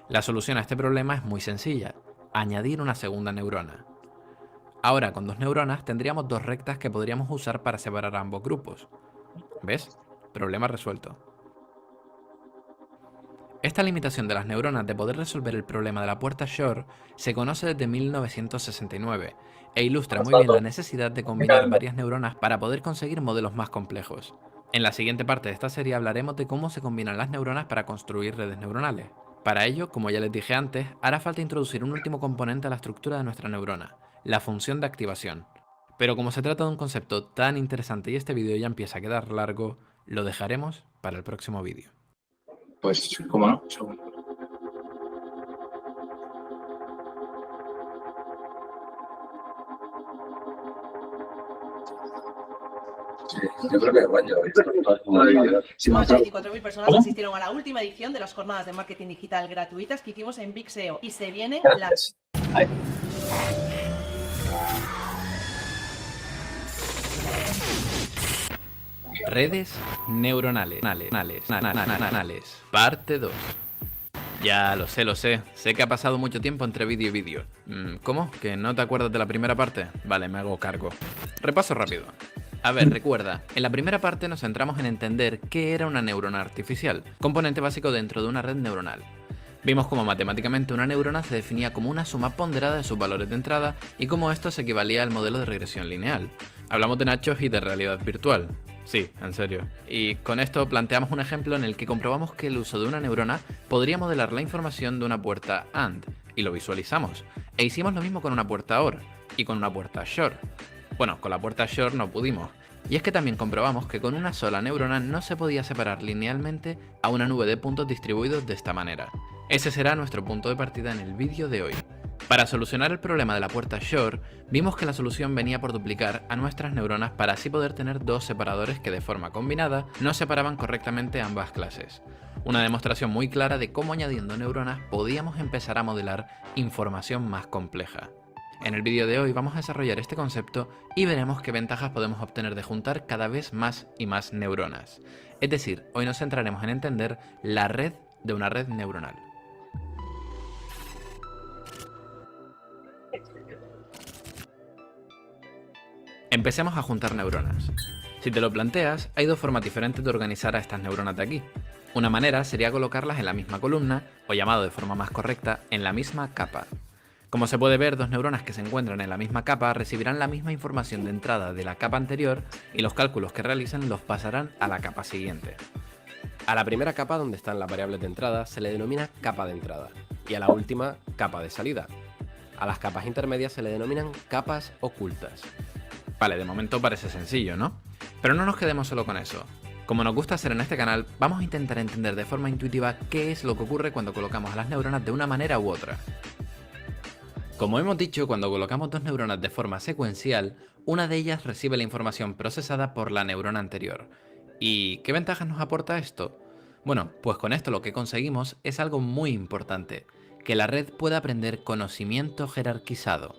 La solución a este problema es muy sencilla, añadir una segunda neurona. Ahora con dos neuronas tendríamos dos rectas que podríamos usar para separar a ambos grupos. ¿Ves? Problema resuelto. Esta limitación de las neuronas de poder resolver el problema de la puerta SHOR se conoce desde 1969 e ilustra muy bien la necesidad de combinar varias neuronas para poder conseguir modelos más complejos. En la siguiente parte de esta serie hablaremos de cómo se combinan las neuronas para construir redes neuronales. Para ello, como ya les dije antes, hará falta introducir un último componente a la estructura de nuestra neurona, la función de activación. Pero como se trata de un concepto tan interesante y este vídeo ya empieza a quedar largo, lo dejaremos para el próximo vídeo. Pues, ¿cómo no? Yo creo que el baño. Más de 24.000 personas asistieron a la última edición de las jornadas de marketing digital gratuitas que hicimos en Big SEO y se vienen las... Ahí. Redes neuronales. Parte 2. Ya lo sé. Sé que ha pasado mucho tiempo entre vídeo y vídeo. ¿Cómo? ¿Que no te acuerdas de la primera parte? Vale, me hago cargo. Repaso rápido. A ver, recuerda, en la primera parte nos centramos en entender qué era una neurona artificial, componente básico dentro de una red neuronal. Vimos cómo matemáticamente una neurona se definía como una suma ponderada de sus valores de entrada y cómo esto se equivalía al modelo de regresión lineal. Hablamos de nachos y de realidad virtual. Sí, en serio. Y con esto planteamos un ejemplo en el que comprobamos que el uso de una neurona podría modelar la información de una puerta AND, y lo visualizamos. E hicimos lo mismo con una puerta OR y con una puerta SHOR. Bueno, con la puerta SHOR no pudimos. Y es que también comprobamos que con una sola neurona no se podía separar linealmente a una nube de puntos distribuidos de esta manera. Ese será nuestro punto de partida en el vídeo de hoy. Para solucionar el problema de la puerta SHOR, vimos que la solución venía por duplicar a nuestras neuronas para así poder tener dos separadores que de forma combinada no separaban correctamente ambas clases. Una demostración muy clara de cómo añadiendo neuronas podíamos empezar a modelar información más compleja. En el vídeo de hoy vamos a desarrollar este concepto y veremos qué ventajas podemos obtener de juntar cada vez más y más neuronas. Es decir, hoy nos centraremos en entender la red de una red neuronal. Empecemos a juntar neuronas. Si te lo planteas, hay dos formas diferentes de organizar a estas neuronas de aquí. Una manera sería colocarlas en la misma columna, o llamado de forma más correcta, en la misma capa. Como se puede ver, dos neuronas que se encuentran en la misma capa recibirán la misma información de entrada de la capa anterior y los cálculos que realicen los pasarán a la capa siguiente. A la primera capa, donde están las variables de entrada, se le denomina capa de entrada, y a la última, capa de salida. A las capas intermedias se le denominan capas ocultas. Vale, de momento parece sencillo, ¿no? Pero no nos quedemos solo con eso. Como nos gusta hacer en este canal, vamos a intentar entender de forma intuitiva qué es lo que ocurre cuando colocamos a las neuronas de una manera u otra. Como hemos dicho, cuando colocamos dos neuronas de forma secuencial, una de ellas recibe la información procesada por la neurona anterior. ¿Y qué ventajas nos aporta esto? Bueno, pues con esto lo que conseguimos es algo muy importante, que la red pueda aprender conocimiento jerarquizado.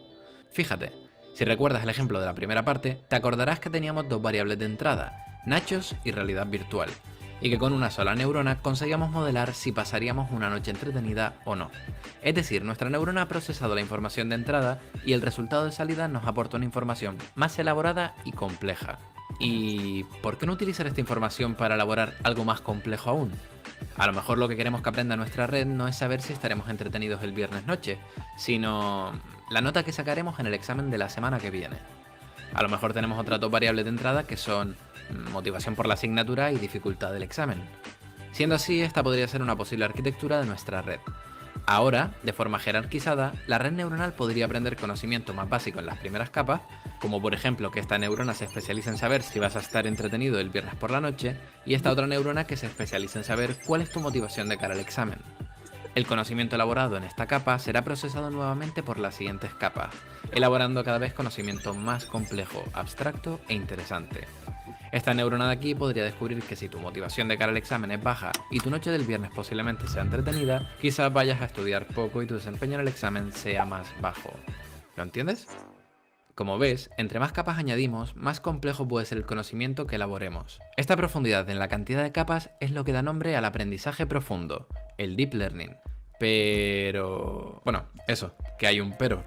Fíjate, si recuerdas el ejemplo de la primera parte, te acordarás que teníamos dos variables de entrada, nachos y realidad virtual, y que con una sola neurona conseguíamos modelar si pasaríamos una noche entretenida o no. Es decir, nuestra neurona ha procesado la información de entrada y el resultado de salida nos aporta una información más elaborada y compleja. ¿Y por qué no utilizar esta información para elaborar algo más complejo aún? A lo mejor lo que queremos que aprenda nuestra red no es saber si estaremos entretenidos el viernes noche, sino la nota que sacaremos en el examen de la semana que viene. A lo mejor tenemos otras dos variables de entrada que son motivación por la asignatura y dificultad del examen. Siendo así, esta podría ser una posible arquitectura de nuestra red. Ahora, de forma jerarquizada, la red neuronal podría aprender conocimiento más básico en las primeras capas, como por ejemplo que esta neurona se especializa en saber si vas a estar entretenido el viernes por la noche, y esta otra neurona que se especializa en saber cuál es tu motivación de cara al examen. El conocimiento elaborado en esta capa será procesado nuevamente por las siguientes capas, elaborando cada vez conocimiento más complejo, abstracto e interesante. Esta neurona de aquí podría descubrir que si tu motivación de cara al examen es baja y tu noche del viernes posiblemente sea entretenida, quizás vayas a estudiar poco y tu desempeño en el examen sea más bajo. ¿Lo entiendes? Como ves, entre más capas añadimos, más complejo puede ser el conocimiento que elaboremos. Esta profundidad en la cantidad de capas es lo que da nombre al aprendizaje profundo, el deep learning. Pero... bueno, eso, que hay un pero.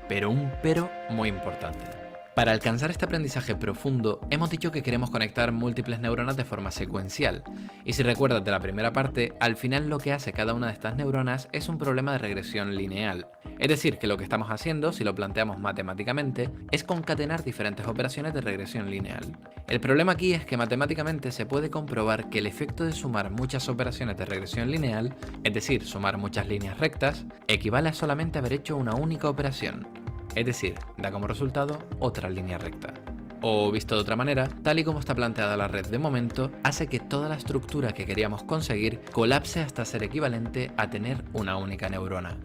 Pero un pero muy importante. Para alcanzar este aprendizaje profundo, hemos dicho que queremos conectar múltiples neuronas de forma secuencial. Y si recuerdas de la primera parte, al final lo que hace cada una de estas neuronas es un problema de regresión lineal. Es decir, que lo que estamos haciendo, si lo planteamos matemáticamente, es concatenar diferentes operaciones de regresión lineal. El problema aquí es que matemáticamente se puede comprobar que el efecto de sumar muchas operaciones de regresión lineal, es decir, sumar muchas líneas rectas, equivale a solamente haber hecho una única operación. Es decir, da como resultado otra línea recta. O visto de otra manera, tal y como está planteada la red de momento, hace que toda la estructura que queríamos conseguir colapse hasta ser equivalente a tener una única neurona.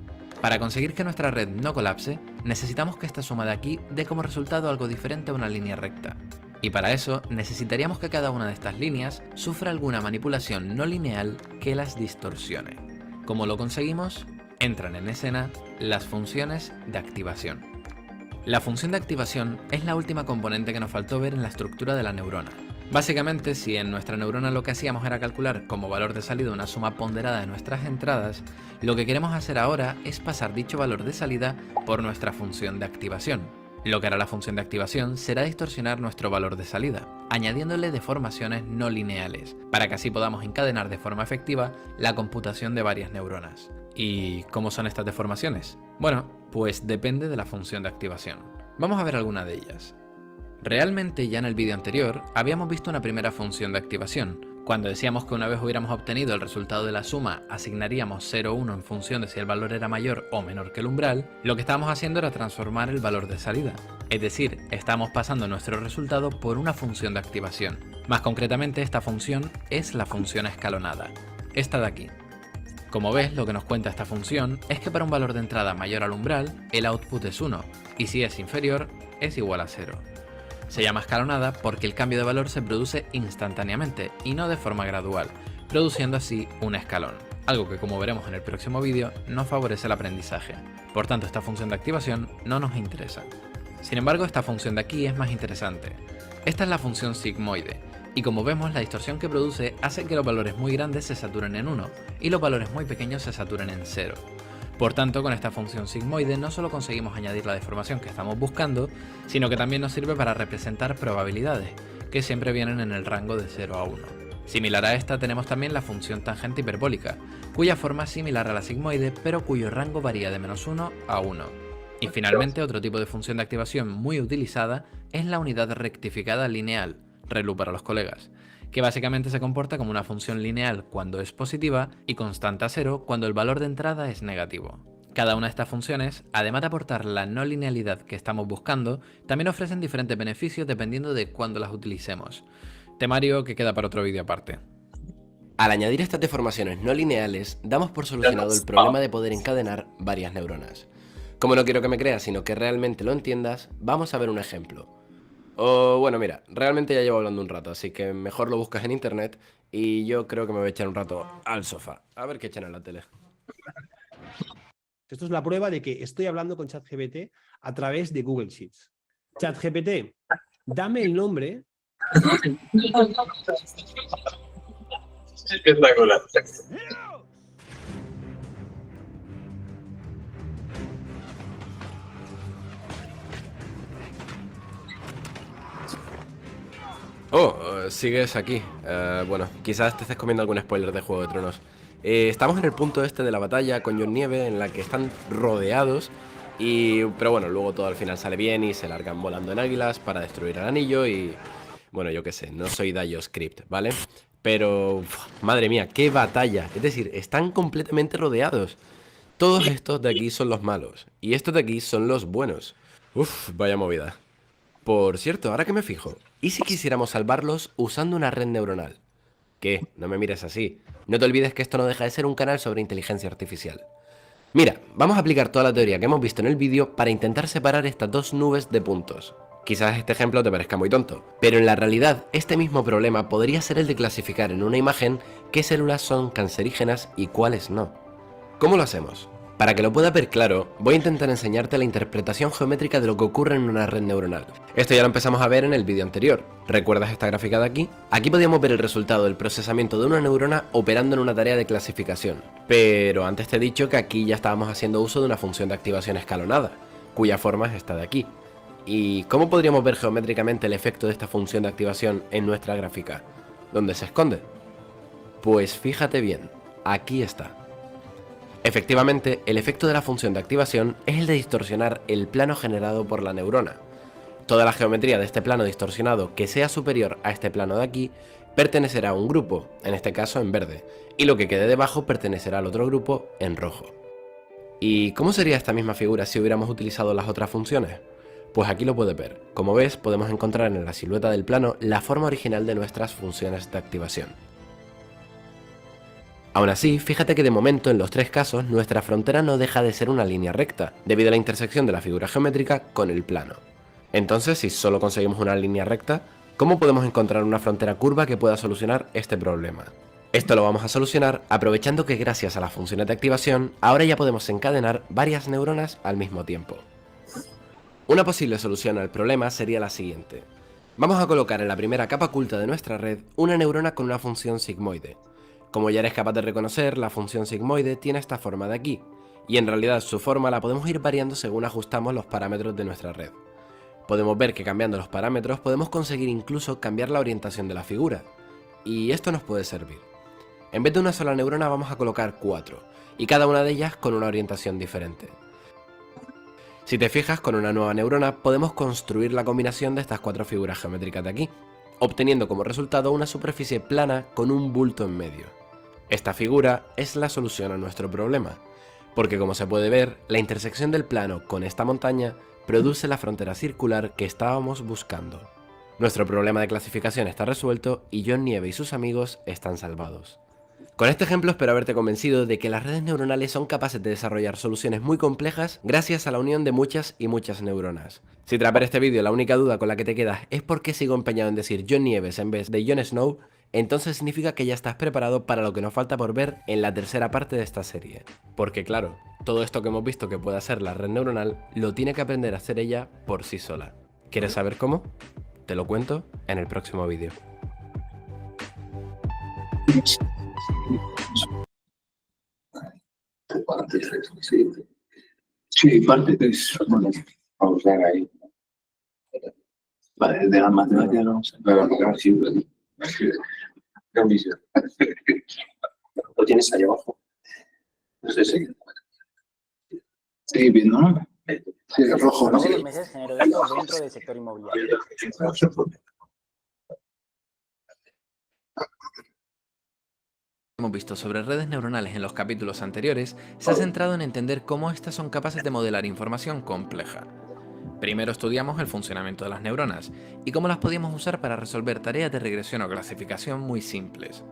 Para conseguir que nuestra red no colapse, necesitamos que esta suma de aquí dé como resultado algo diferente a una línea recta. Y para eso necesitaríamos que cada una de estas líneas sufra alguna manipulación no lineal que las distorsione. ¿Cómo lo conseguimos? Entran en escena las funciones de activación. La función de activación es la última componente que nos faltó ver en la estructura de la neurona. Básicamente, si en nuestra neurona lo que hacíamos era calcular como valor de salida una suma ponderada de nuestras entradas, lo que queremos hacer ahora es pasar dicho valor de salida por nuestra función de activación. Lo que hará la función de activación será distorsionar nuestro valor de salida, añadiéndole deformaciones no lineales, para que así podamos encadenar de forma efectiva la computación de varias neuronas. ¿Y cómo son estas deformaciones? Bueno, pues depende de la función de activación. Vamos a ver alguna de ellas. Realmente ya en el vídeo anterior habíamos visto una primera función de activación. Cuando decíamos que una vez hubiéramos obtenido el resultado de la suma, asignaríamos 0 o 1 en función de si el valor era mayor o menor que el umbral, lo que estábamos haciendo era transformar el valor de salida. Es decir, estamos pasando nuestro resultado por una función de activación. Más concretamente, esta función es la función escalonada, esta de aquí. Como ves, lo que nos cuenta esta función es que para un valor de entrada mayor al umbral, el output es 1, y si es inferior, es igual a 0. Se llama escalonada porque el cambio de valor se produce instantáneamente y no de forma gradual, produciendo así un escalón, algo que, como veremos en el próximo vídeo, no favorece el aprendizaje. Por tanto, esta función de activación no nos interesa. Sin embargo, esta función de aquí es más interesante. Esta es la función sigmoide, y como vemos, la distorsión que produce hace que los valores muy grandes se saturen en 1 y los valores muy pequeños se saturen en 0. Por tanto, con esta función sigmoide no solo conseguimos añadir la deformación que estamos buscando, sino que también nos sirve para representar probabilidades, que siempre vienen en el rango de 0 a 1. Similar a esta tenemos también la función tangente hiperbólica, cuya forma es similar a la sigmoide, pero cuyo rango varía de -1 a 1. Y finalmente, otro tipo de función de activación muy utilizada es la unidad rectificada lineal, ReLU para los colegas, que básicamente se comporta como una función lineal cuando es positiva y constante a 0 cuando el valor de entrada es negativo. Cada una de estas funciones, además de aportar la no linealidad que estamos buscando, también ofrecen diferentes beneficios dependiendo de cuándo las utilicemos. Temario que queda para otro vídeo aparte. Al añadir estas deformaciones no lineales, damos por solucionado el problema de poder encadenar varias neuronas. Como no quiero que me creas, sino que realmente lo entiendas, vamos a ver un ejemplo. O bueno, mira, realmente ya llevo hablando un rato, así que mejor lo buscas en internet y yo creo que me voy a echar un rato al sofá. A ver qué echan en la tele. Esto es la prueba de que estoy hablando con ChatGPT a través de Google Sheets. ChatGPT, dame el nombre. Espectacular. Sigues aquí. Bueno, quizás te estés comiendo algún spoiler de Juego de Tronos. Estamos en el punto este de la batalla con Jon Nieve, en la que están rodeados. Pero bueno, luego todo al final sale bien y se largan volando en águilas para destruir el anillo y... Bueno, yo qué sé, no soy Dayo Script, ¿vale? Pero... madre mía, qué batalla. Es decir, están completamente rodeados. Todos estos de aquí son los malos y estos de aquí son los buenos. Uf, vaya movida. Por cierto, ahora que me fijo, ¿y si quisiéramos salvarlos usando una red neuronal? ¿Qué? No me mires así. No te olvides que esto no deja de ser un canal sobre inteligencia artificial. Mira, vamos a aplicar toda la teoría que hemos visto en el vídeo para intentar separar estas dos nubes de puntos. Quizás este ejemplo te parezca muy tonto, pero en la realidad este mismo problema podría ser el de clasificar en una imagen qué células son cancerígenas y cuáles no. ¿Cómo lo hacemos? Para que lo puedas ver claro, voy a intentar enseñarte la interpretación geométrica de lo que ocurre en una red neuronal. Esto ya lo empezamos a ver en el vídeo anterior. ¿Recuerdas esta gráfica de aquí? Aquí podíamos ver el resultado del procesamiento de una neurona operando en una tarea de clasificación. Pero antes te he dicho que aquí ya estábamos haciendo uso de una función de activación escalonada, cuya forma es esta de aquí. ¿Y cómo podríamos ver geométricamente el efecto de esta función de activación en nuestra gráfica? ¿Dónde se esconde? Pues fíjate bien, aquí está. Efectivamente, el efecto de la función de activación es el de distorsionar el plano generado por la neurona. Toda la geometría de este plano distorsionado que sea superior a este plano de aquí pertenecerá a un grupo, en este caso en verde, y lo que quede debajo pertenecerá al otro grupo en rojo. ¿Y cómo sería esta misma figura si hubiéramos utilizado las otras funciones? Pues aquí lo puedes ver. Como ves, podemos encontrar en la silueta del plano la forma original de nuestras funciones de activación. Aún así, fíjate que de momento en los tres casos nuestra frontera no deja de ser una línea recta, debido a la intersección de la figura geométrica con el plano. Entonces, si solo conseguimos una línea recta, ¿Cómo podemos encontrar una frontera curva que pueda solucionar este problema? Esto lo vamos a solucionar aprovechando que gracias a las funciones de activación, ahora ya podemos encadenar varias neuronas al mismo tiempo. Una posible solución al problema sería la siguiente. Vamos a colocar en la primera capa oculta de nuestra red una neurona con una función sigmoide. Como ya eres capaz de reconocer, la función sigmoide tiene esta forma de aquí, y en realidad su forma la podemos ir variando según ajustamos los parámetros de nuestra red. Podemos ver que cambiando los parámetros podemos conseguir incluso cambiar la orientación de la figura, y esto nos puede servir. En vez de una sola neurona vamos a colocar 4, y cada una de ellas con una orientación diferente. Si te fijas, con una nueva neurona podemos construir la combinación de estas 4 figuras geométricas de aquí, obteniendo como resultado una superficie plana con un bulto en medio. Esta figura es la solución a nuestro problema, porque como se puede ver, la intersección del plano con esta montaña produce la frontera circular que estábamos buscando. Nuestro problema de clasificación está resuelto y John Nieve y sus amigos están salvados. Con este ejemplo espero haberte convencido de que las redes neuronales son capaces de desarrollar soluciones muy complejas gracias a la unión de muchas y muchas neuronas. Si tras ver este vídeo la única duda con la que te quedas es por qué sigo empeñado en decir John Nieves en vez de Jon Snow, entonces significa que ya estás preparado para lo que nos falta por ver en la tercera parte de esta serie. Porque claro, todo esto que hemos visto que puede hacer la red neuronal lo tiene que aprender a hacer ella por sí sola. ¿Quieres saber cómo? Te lo cuento en el próximo vídeo. Sí, parte de eso. Bueno, vamos a ver ahí. Vale, de las matemáticas vamos a ver. Sí, lo tienes ahí abajo. No sé si. Sí, viendo, ¿no? Sí, el rojo, ¿no? Todos los meses genero esto dentro del sector inmobiliario. Hemos visto sobre redes neuronales en los capítulos anteriores, se ha centrado en entender cómo estas son capaces de modelar información compleja. Primero estudiamos el funcionamiento de las neuronas y cómo las podíamos usar para resolver tareas de regresión o clasificación muy simples.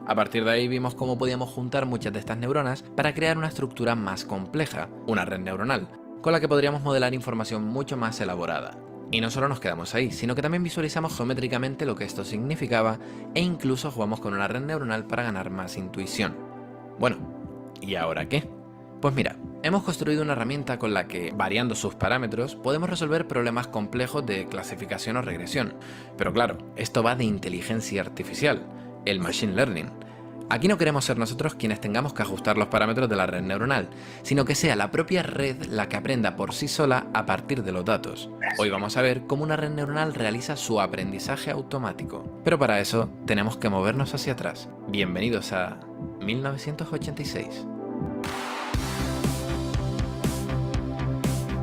A partir de ahí vimos cómo podíamos juntar muchas de estas neuronas para crear una estructura más compleja, una red neuronal, con la que podríamos modelar información mucho más elaborada. Y no solo nos quedamos ahí, sino que también visualizamos geométricamente lo que esto significaba e incluso jugamos con una red neuronal para ganar más intuición. Bueno, ¿y ahora qué? Pues mira, hemos construido una herramienta con la que, variando sus parámetros, podemos resolver problemas complejos de clasificación o regresión. Pero claro, esto va de inteligencia artificial, el machine learning. Aquí no queremos ser nosotros quienes tengamos que ajustar los parámetros de la red neuronal, sino que sea la propia red la que aprenda por sí sola a partir de los datos. Hoy vamos a ver cómo una red neuronal realiza su aprendizaje automático. Pero para eso tenemos que movernos hacia atrás. Bienvenidos a 1986.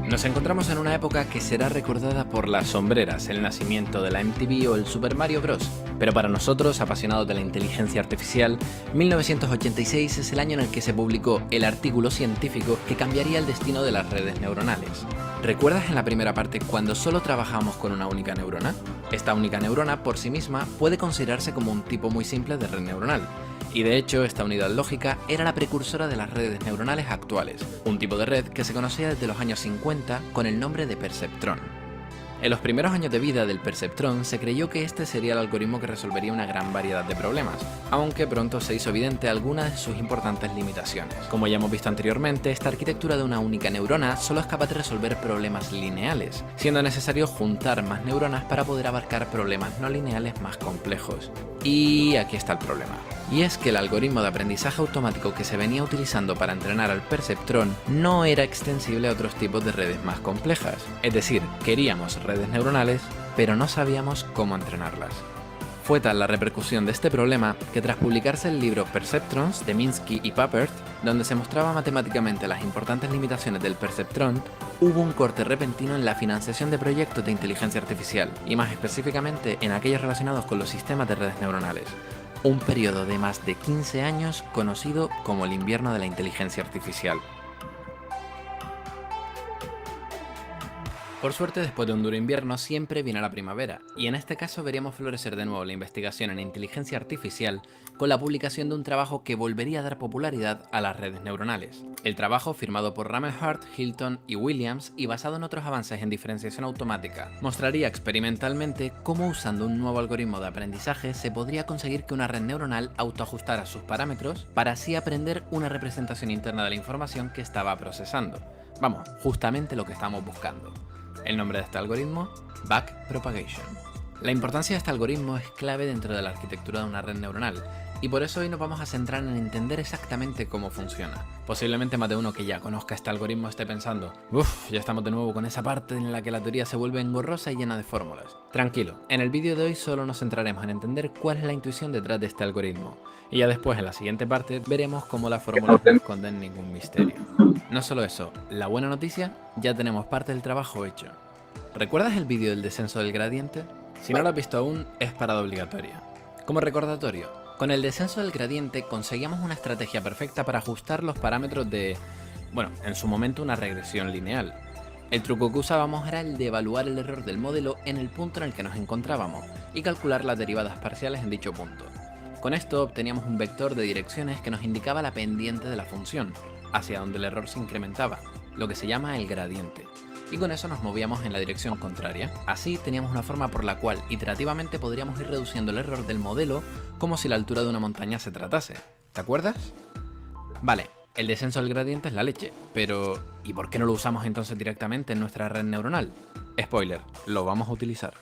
Nos encontramos en una época que será recordada por las sombreras, el nacimiento de la MTV o el Super Mario Bros. Pero para nosotros, apasionados de la inteligencia artificial, 1986 es el año en el que se publicó el artículo científico que cambiaría el destino de las redes neuronales. ¿Recuerdas en la primera parte cuando solo trabajamos con una única neurona? Esta única neurona por sí misma puede considerarse como un tipo muy simple de red neuronal. Y de hecho, esta unidad lógica era la precursora de las redes neuronales actuales, un tipo de red que se conocía desde los años 50 con el nombre de perceptrón. En los primeros años de vida del perceptrón se creyó que este sería el algoritmo que resolvería una gran variedad de problemas, aunque pronto se hizo evidente algunas de sus importantes limitaciones. Como ya hemos visto anteriormente, esta arquitectura de una única neurona solo es capaz de resolver problemas lineales, siendo necesario juntar más neuronas para poder abarcar problemas no lineales más complejos. Y aquí está el problema. Y es que el algoritmo de aprendizaje automático que se venía utilizando para entrenar al perceptrón no era extensible a otros tipos de redes más complejas. Es decir, queríamos redes neuronales, pero no sabíamos cómo entrenarlas. Fue tal la repercusión de este problema que tras publicarse el libro Perceptrons de Minsky y Papert, donde se mostraba matemáticamente las importantes limitaciones del perceptrón, hubo un corte repentino en la financiación de proyectos de inteligencia artificial, y más específicamente en aquellos relacionados con los sistemas de redes neuronales. Un periodo de más de 15 años conocido como el invierno de la inteligencia artificial. Por suerte, después de un duro invierno siempre viene la primavera, y en este caso veríamos florecer de nuevo la investigación en inteligencia artificial con la publicación de un trabajo que volvería a dar popularidad a las redes neuronales. El trabajo, firmado por Rammelhart, Hilton y Williams y basado en otros avances en diferenciación automática, mostraría experimentalmente cómo usando un nuevo algoritmo de aprendizaje se podría conseguir que una red neuronal autoajustara sus parámetros para así aprender una representación interna de la información que estaba procesando. Vamos, justamente lo que estamos buscando. El nombre de este algoritmo, Backpropagation. La importancia de este algoritmo es clave dentro de la arquitectura de una red neuronal, y por eso hoy nos vamos a centrar en entender exactamente cómo funciona. Posiblemente más de uno que ya conozca este algoritmo esté pensando, uff, ya estamos de nuevo con esa parte en la que la teoría se vuelve engorrosa y llena de fórmulas. Tranquilo, en el vídeo de hoy solo nos centraremos en entender cuál es la intuición detrás de este algoritmo, y ya después en la siguiente parte veremos cómo las fórmulas no esconden ningún misterio. No solo eso, la buena noticia, ya tenemos parte del trabajo hecho. ¿Recuerdas el vídeo del descenso del gradiente? Si no lo has visto aún, es parada obligatoria. Como recordatorio, con el descenso del gradiente conseguíamos una estrategia perfecta para ajustar los parámetros de, bueno, en su momento una regresión lineal. El truco que usábamos era el de evaluar el error del modelo en el punto en el que nos encontrábamos y calcular las derivadas parciales en dicho punto. Con esto obteníamos un vector de direcciones que nos indicaba la pendiente de la función, hacia donde el error se incrementaba, lo que se llama el gradiente. Y con eso nos movíamos en la dirección contraria. Así teníamos una forma por la cual iterativamente podríamos ir reduciendo el error del modelo como si la altura de una montaña se tratase. ¿Te acuerdas? Vale, el descenso del gradiente es la leche, pero ¿y por qué no lo usamos entonces directamente en nuestra red neuronal? Spoiler, lo vamos a utilizar.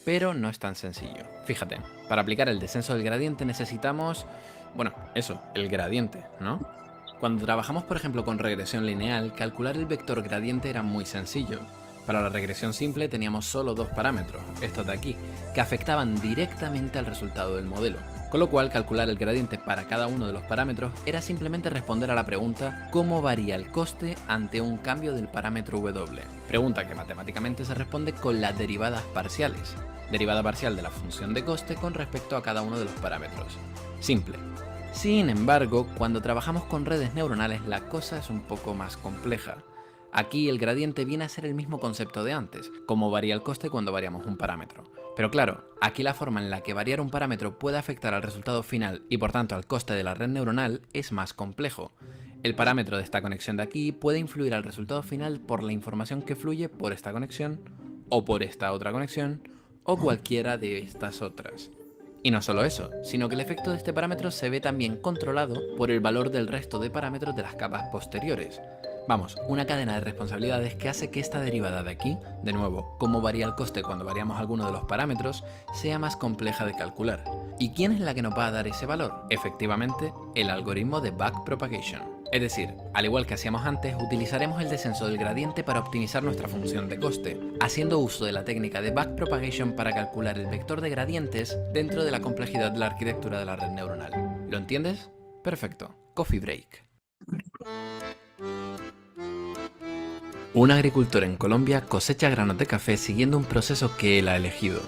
Pero no es tan sencillo. Fíjate, para aplicar el descenso del gradiente necesitamos, bueno, eso, el gradiente, ¿no? Cuando trabajamos, por ejemplo, con regresión lineal, calcular el vector gradiente era muy sencillo. Para la regresión simple teníamos solo dos parámetros, estos de aquí, que afectaban directamente al resultado del modelo. Con lo cual, calcular el gradiente para cada uno de los parámetros era simplemente responder a la pregunta ¿cómo varía el coste ante un cambio del parámetro W? Pregunta que matemáticamente se responde con las derivadas parciales. Derivada parcial de la función de coste con respecto a cada uno de los parámetros. Simple. Sin embargo, cuando trabajamos con redes neuronales la cosa es un poco más compleja. Aquí el gradiente viene a ser el mismo concepto de antes, cómo varía el coste cuando variamos un parámetro. Pero claro, aquí la forma en la que variar un parámetro puede afectar al resultado final y por tanto al coste de la red neuronal es más complejo. El parámetro de esta conexión de aquí puede influir al resultado final por la información que fluye por esta conexión, o por esta otra conexión, o cualquiera de estas otras. Y no solo eso, sino que el efecto de este parámetro se ve también controlado por el valor del resto de parámetros de las capas posteriores. Vamos, una cadena de responsabilidades que hace que esta derivada de aquí, de nuevo, cómo varía el coste cuando variamos alguno de los parámetros, sea más compleja de calcular. ¿Y quién es la que nos va a dar ese valor? Efectivamente, el algoritmo de backpropagation. Es decir, al igual que hacíamos antes, utilizaremos el descenso del gradiente para optimizar nuestra función de coste, haciendo uso de la técnica de backpropagation para calcular el vector de gradientes dentro de la complejidad de la arquitectura de la red neuronal. ¿Lo entiendes? Perfecto. Coffee break. Un agricultor en Colombia cosecha granos de café siguiendo un proceso que él ha elegido.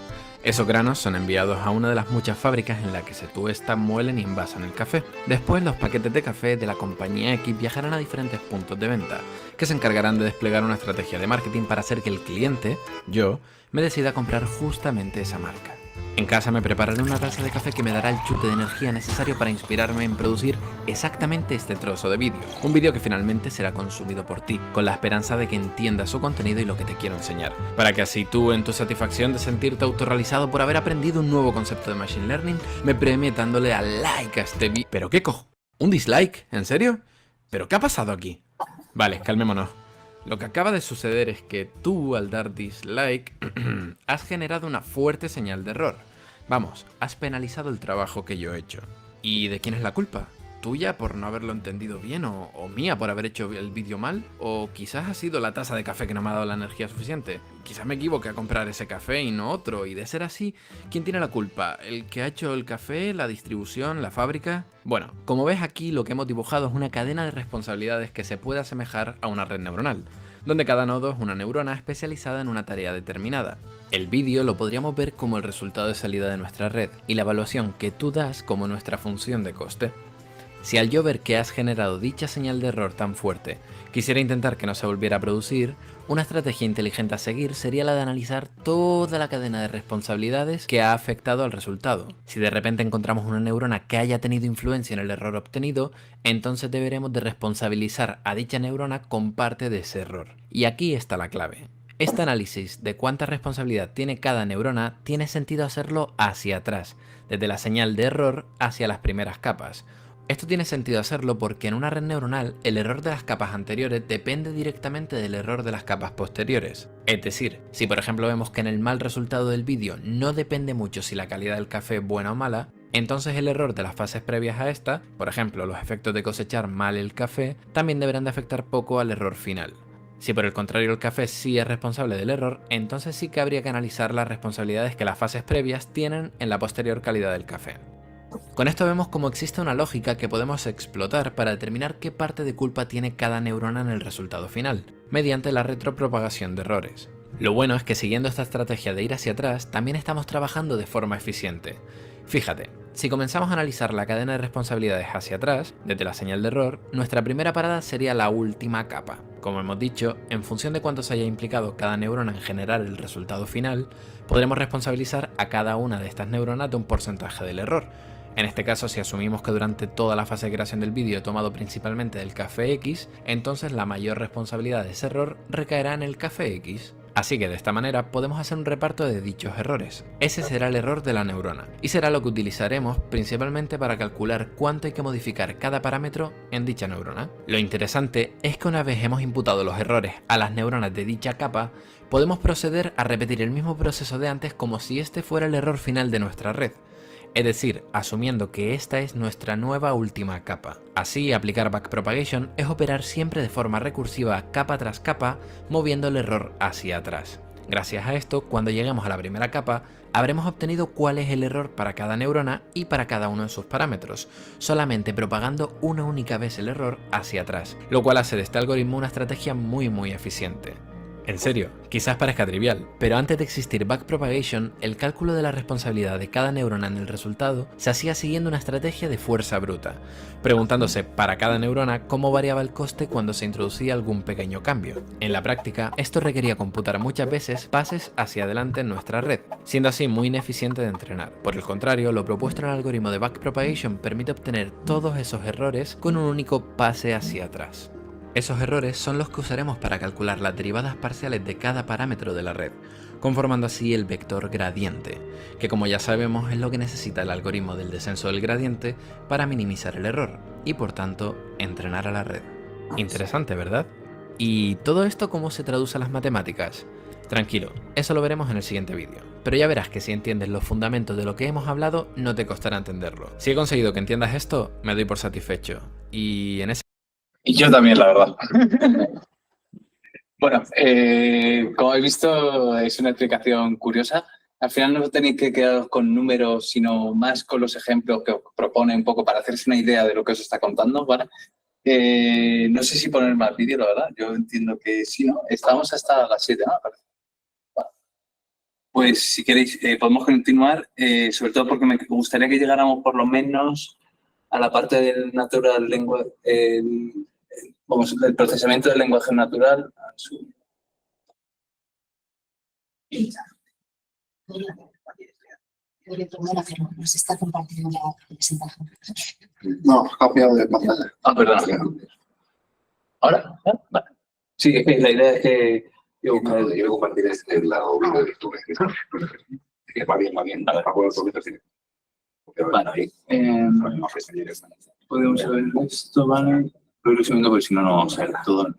Esos granos son enviados a una de las muchas fábricas en la que se tuestan, muelen y envasan el café. Después los paquetes de café de la compañía X viajarán a diferentes puntos de venta, que se encargarán de desplegar una estrategia de marketing para hacer que el cliente, yo, me decida comprar justamente esa marca. En casa me prepararé una taza de café que me dará el chute de energía necesario para inspirarme en producir exactamente este trozo de vídeo. Un vídeo que finalmente será consumido por ti, con la esperanza de que entiendas su contenido y lo que te quiero enseñar. Para que así tú, en tu satisfacción de sentirte autorrealizado por haber aprendido un nuevo concepto de Machine Learning, me premies dándole al like a este vídeo. ¿Pero qué cojo? ¿Un dislike? ¿En serio? ¿Pero qué ha pasado aquí? Vale, calmémonos. Lo que acaba de suceder es que tú, al dar dislike, has generado una fuerte señal de error. Vamos, has penalizado el trabajo que yo he hecho. ¿Y de quién es la culpa? ¿Tuya por no haberlo entendido bien o mía por haber hecho el vídeo mal? ¿O quizás ha sido la taza de café que no me ha dado la energía suficiente? Quizás me equivoqué a comprar ese café y no otro, y de ser así, ¿quién tiene la culpa? ¿El que ha hecho el café, la distribución, la fábrica? Bueno, como ves aquí lo que hemos dibujado es una cadena de responsabilidades que se puede asemejar a una red neuronal, donde cada nodo es una neurona especializada en una tarea determinada. El vídeo lo podríamos ver como el resultado de salida de nuestra red, y la evaluación que tú das como nuestra función de coste. Si al yo ver que has generado dicha señal de error tan fuerte, quisiera intentar que no se volviera a producir, una estrategia inteligente a seguir sería la de analizar toda la cadena de responsabilidades que ha afectado al resultado. Si de repente encontramos una neurona que haya tenido influencia en el error obtenido, entonces deberemos de responsabilizar a dicha neurona con parte de ese error. Y aquí está la clave. Este análisis de cuánta responsabilidad tiene cada neurona tiene sentido hacerlo hacia atrás, desde la señal de error hacia las primeras capas. Esto tiene sentido hacerlo porque en una red neuronal el error de las capas anteriores depende directamente del error de las capas posteriores. Es decir, si por ejemplo vemos que en el mal resultado del vídeo no depende mucho si la calidad del café es buena o mala, entonces el error de las fases previas a esta, por ejemplo los efectos de cosechar mal el café, también deberán de afectar poco al error final. Si por el contrario el café sí es responsable del error, entonces sí que habría que analizar las responsabilidades que las fases previas tienen en la posterior calidad del café. Con esto vemos cómo existe una lógica que podemos explotar para determinar qué parte de culpa tiene cada neurona en el resultado final, mediante la retropropagación de errores. Lo bueno es que siguiendo esta estrategia de ir hacia atrás, también estamos trabajando de forma eficiente. Fíjate, si comenzamos a analizar la cadena de responsabilidades hacia atrás, desde la señal de error, nuestra primera parada sería la última capa. Como hemos dicho, en función de cuánto se haya implicado cada neurona en generar el resultado final, podremos responsabilizar a cada una de estas neuronas de un porcentaje del error. En este caso, si asumimos que durante toda la fase de creación del vídeo he tomado principalmente del café X, entonces la mayor responsabilidad de ese error recaerá en el café X. Así que de esta manera podemos hacer un reparto de dichos errores. Ese será el error de la neurona, y será lo que utilizaremos principalmente para calcular cuánto hay que modificar cada parámetro en dicha neurona. Lo interesante es que una vez hemos imputado los errores a las neuronas de dicha capa, podemos proceder a repetir el mismo proceso de antes como si este fuera el error final de nuestra red. Es decir, asumiendo que esta es nuestra nueva última capa. Así, aplicar backpropagation es operar siempre de forma recursiva capa tras capa, moviendo el error hacia atrás. Gracias a esto, cuando lleguemos a la primera capa, habremos obtenido cuál es el error para cada neurona y para cada uno de sus parámetros, solamente propagando una única vez el error hacia atrás, lo cual hace de este algoritmo una estrategia muy eficiente. En serio, quizás parezca trivial, pero antes de existir backpropagation, el cálculo de la responsabilidad de cada neurona en el resultado se hacía siguiendo una estrategia de fuerza bruta, preguntándose para cada neurona cómo variaba el coste cuando se introducía algún pequeño cambio. En la práctica, esto requería computar muchas veces pases hacia adelante en nuestra red, siendo así muy ineficiente de entrenar. Por el contrario, lo propuesto en el algoritmo de backpropagation permite obtener todos esos errores con un único pase hacia atrás. Esos errores son los que usaremos para calcular las derivadas parciales de cada parámetro de la red, conformando así el vector gradiente, que como ya sabemos es lo que necesita el algoritmo del descenso del gradiente para minimizar el error y por tanto entrenar a la red. Interesante, ¿verdad? ¿Y todo esto cómo se traduce a las matemáticas? Tranquilo, eso lo veremos en el siguiente vídeo, pero ya verás que si entiendes los fundamentos de lo que hemos hablado no te costará entenderlo. Si he conseguido que entiendas esto, me doy por satisfecho, y en ese... Y yo también, la verdad. Bueno, como habéis visto, es una explicación curiosa. Al final no tenéis que quedaros con números, sino más con los ejemplos que os propone un poco para hacerse una idea de lo que os está contando, ¿vale? No sé si poner más vídeo, la verdad. Yo entiendo que sí, ¿no? Estamos hasta las 7, ¿no? Vale. Pues si queréis, podemos continuar, sobre todo porque me gustaría que llegáramos por lo menos a la parte del natural language, el procesamiento del lenguaje natural. Nos está compartiendo la presentación. No, cambiado de pantalla. Ah, perdón. ¿Ahora? Vale. Sí, la idea es que Yo voy a compartir el lado de lectura. Que va bien. Para poder solicitar. Vale. Podemos ver esto, ¿vale? Lo iré subiendo porque si no, no vamos a ver todo.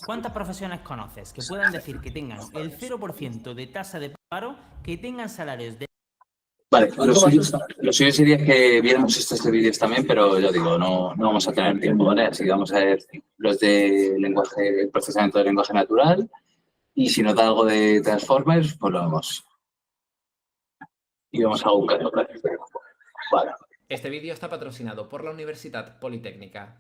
¿Cuántas profesiones conoces que puedan decir que tengan el 0% de tasa de paro, que tengan salarios de... Vale, lo suyo sería que viéramos estos vídeos también, pero yo digo, no vamos a tener tiempo, ¿vale? Así que vamos a ver los de lenguaje, procesamiento de lenguaje natural, y si nos da algo de Transformers, pues lo vemos. Y vamos a buscar otra vez. Vale. Este vídeo está patrocinado por la Universitat Politécnica.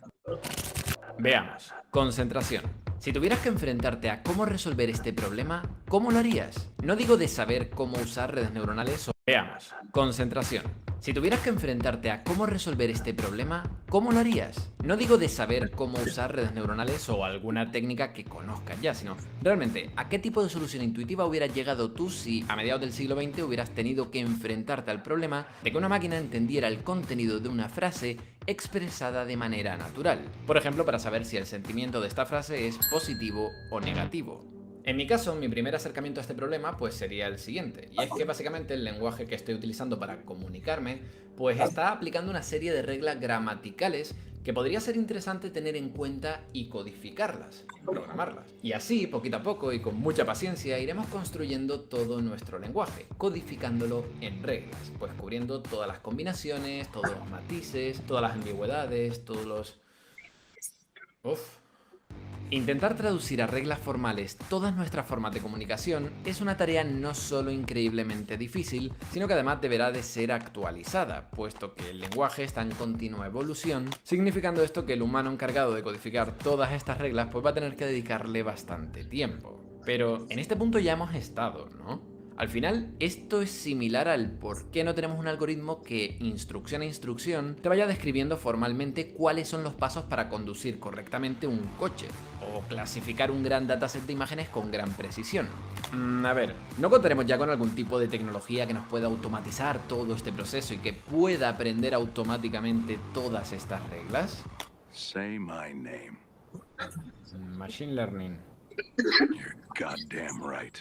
Veamos. Concentración. Si tuvieras que enfrentarte a cómo resolver este problema, ¿cómo lo harías? No digo de saber cómo usar redes neuronales o... Veamos. Concentración. Si tuvieras que enfrentarte a cómo resolver este problema, ¿cómo lo harías? No digo de saber cómo usar redes neuronales o alguna técnica que conozcas ya, sino realmente, ¿a qué tipo de solución intuitiva hubieras llegado tú si a mediados del siglo XX hubieras tenido que enfrentarte al problema de que una máquina entendiera el contenido de una frase expresada de manera natural? Por ejemplo, para saber si el sentimiento de esta frase es positivo o negativo. En mi caso, mi primer acercamiento a este problema pues sería el siguiente, y es que básicamente el lenguaje que estoy utilizando para comunicarme pues está aplicando una serie de reglas gramaticales que podría ser interesante tener en cuenta y codificarlas, programarlas. Y así, poquito a poco y con mucha paciencia, iremos construyendo todo nuestro lenguaje, codificándolo en reglas, pues cubriendo todas las combinaciones, todos los matices, todas las ambigüedades, todos los... Intentar traducir a reglas formales todas nuestras formas de comunicación es una tarea no solo increíblemente difícil, sino que además deberá de ser actualizada, puesto que el lenguaje está en continua evolución, significando esto que el humano encargado de codificar todas estas reglas pues va a tener que dedicarle bastante tiempo. Pero en este punto ya hemos estado, ¿no? Al final, esto es similar al por qué no tenemos un algoritmo que, instrucción a instrucción, te vaya describiendo formalmente cuáles son los pasos para conducir correctamente un coche, o clasificar un gran dataset de imágenes con gran precisión. A ver, ¿no contaremos ya con algún tipo de tecnología que nos pueda automatizar todo este proceso y que pueda aprender automáticamente todas estas reglas? Say my name. Machine Learning. You're goddamn right.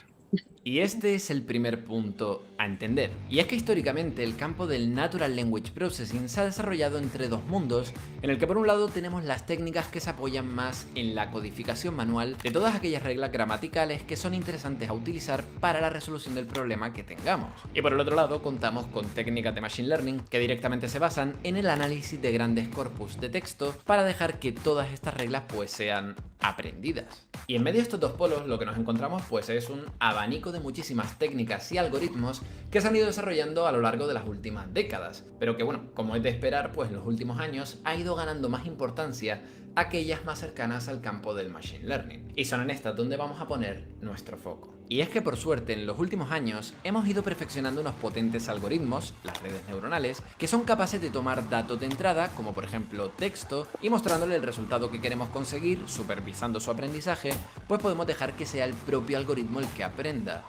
Y este es el primer punto a entender. Y es que históricamente el campo del Natural Language Processing se ha desarrollado entre dos mundos, en el que por un lado tenemos las técnicas que se apoyan más en la codificación manual de todas aquellas reglas gramaticales que son interesantes a utilizar para la resolución del problema que tengamos. Y por el otro lado contamos con técnicas de Machine Learning que directamente se basan en el análisis de grandes corpus de texto para dejar que todas estas reglas pues sean aprendidas. Y en medio de estos dos polos lo que nos encontramos pues es un abanico de muchísimas técnicas y algoritmos que se han ido desarrollando a lo largo de las últimas décadas, pero que bueno, como es de esperar, pues en los últimos años ha ido ganando más importancia aquellas más cercanas al campo del Machine Learning. Y son en estas donde vamos a poner nuestro foco. Y es que por suerte en los últimos años hemos ido perfeccionando unos potentes algoritmos, las redes neuronales, que son capaces de tomar datos de entrada, como por ejemplo texto, y mostrándole el resultado que queremos conseguir, supervisando su aprendizaje, pues podemos dejar que sea el propio algoritmo el que aprenda.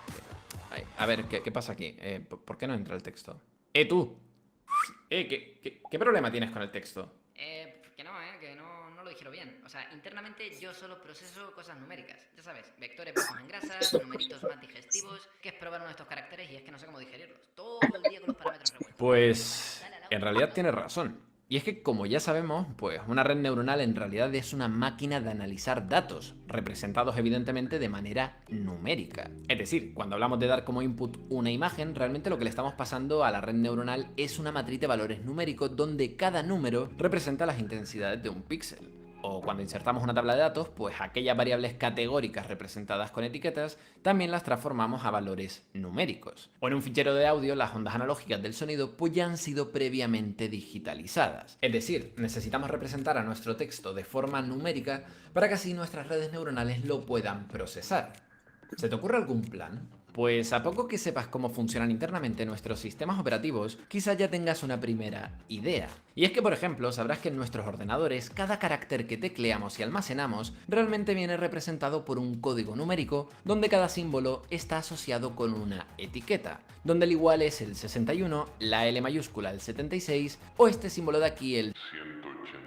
A ver, ¿qué pasa aquí? ¿Por qué no entra el texto? ¡Tú! ¿Qué problema tienes con el texto? Que no lo dijeron bien. O sea, internamente yo solo proceso cosas numéricas. Ya sabes, vectores bajos en grasa, numeritos más digestivos, que es probar uno de estos caracteres y es que no sé cómo digerirlos. Todo el día con los parámetros revueltos. Pues en realidad tienes razón. Y es que, como ya sabemos, pues una red neuronal en realidad es una máquina de analizar datos, representados evidentemente de manera numérica. Es decir, cuando hablamos de dar como input una imagen, realmente lo que le estamos pasando a la red neuronal es una matriz de valores numéricos donde cada número representa las intensidades de un píxel. O cuando insertamos una tabla de datos, pues aquellas variables categóricas representadas con etiquetas también las transformamos a valores numéricos. O en un fichero de audio, las ondas analógicas del sonido pues ya han sido previamente digitalizadas. Es decir, necesitamos representar a nuestro texto de forma numérica para que así nuestras redes neuronales lo puedan procesar. ¿Se te ocurre algún plan? Pues a poco que sepas cómo funcionan internamente nuestros sistemas operativos, quizás ya tengas una primera idea. Y es que, por ejemplo, sabrás que en nuestros ordenadores, cada carácter que tecleamos y almacenamos realmente viene representado por un código numérico, donde cada símbolo está asociado con una etiqueta, donde el igual es el 61, la L mayúscula el 76, o este símbolo de aquí el 185.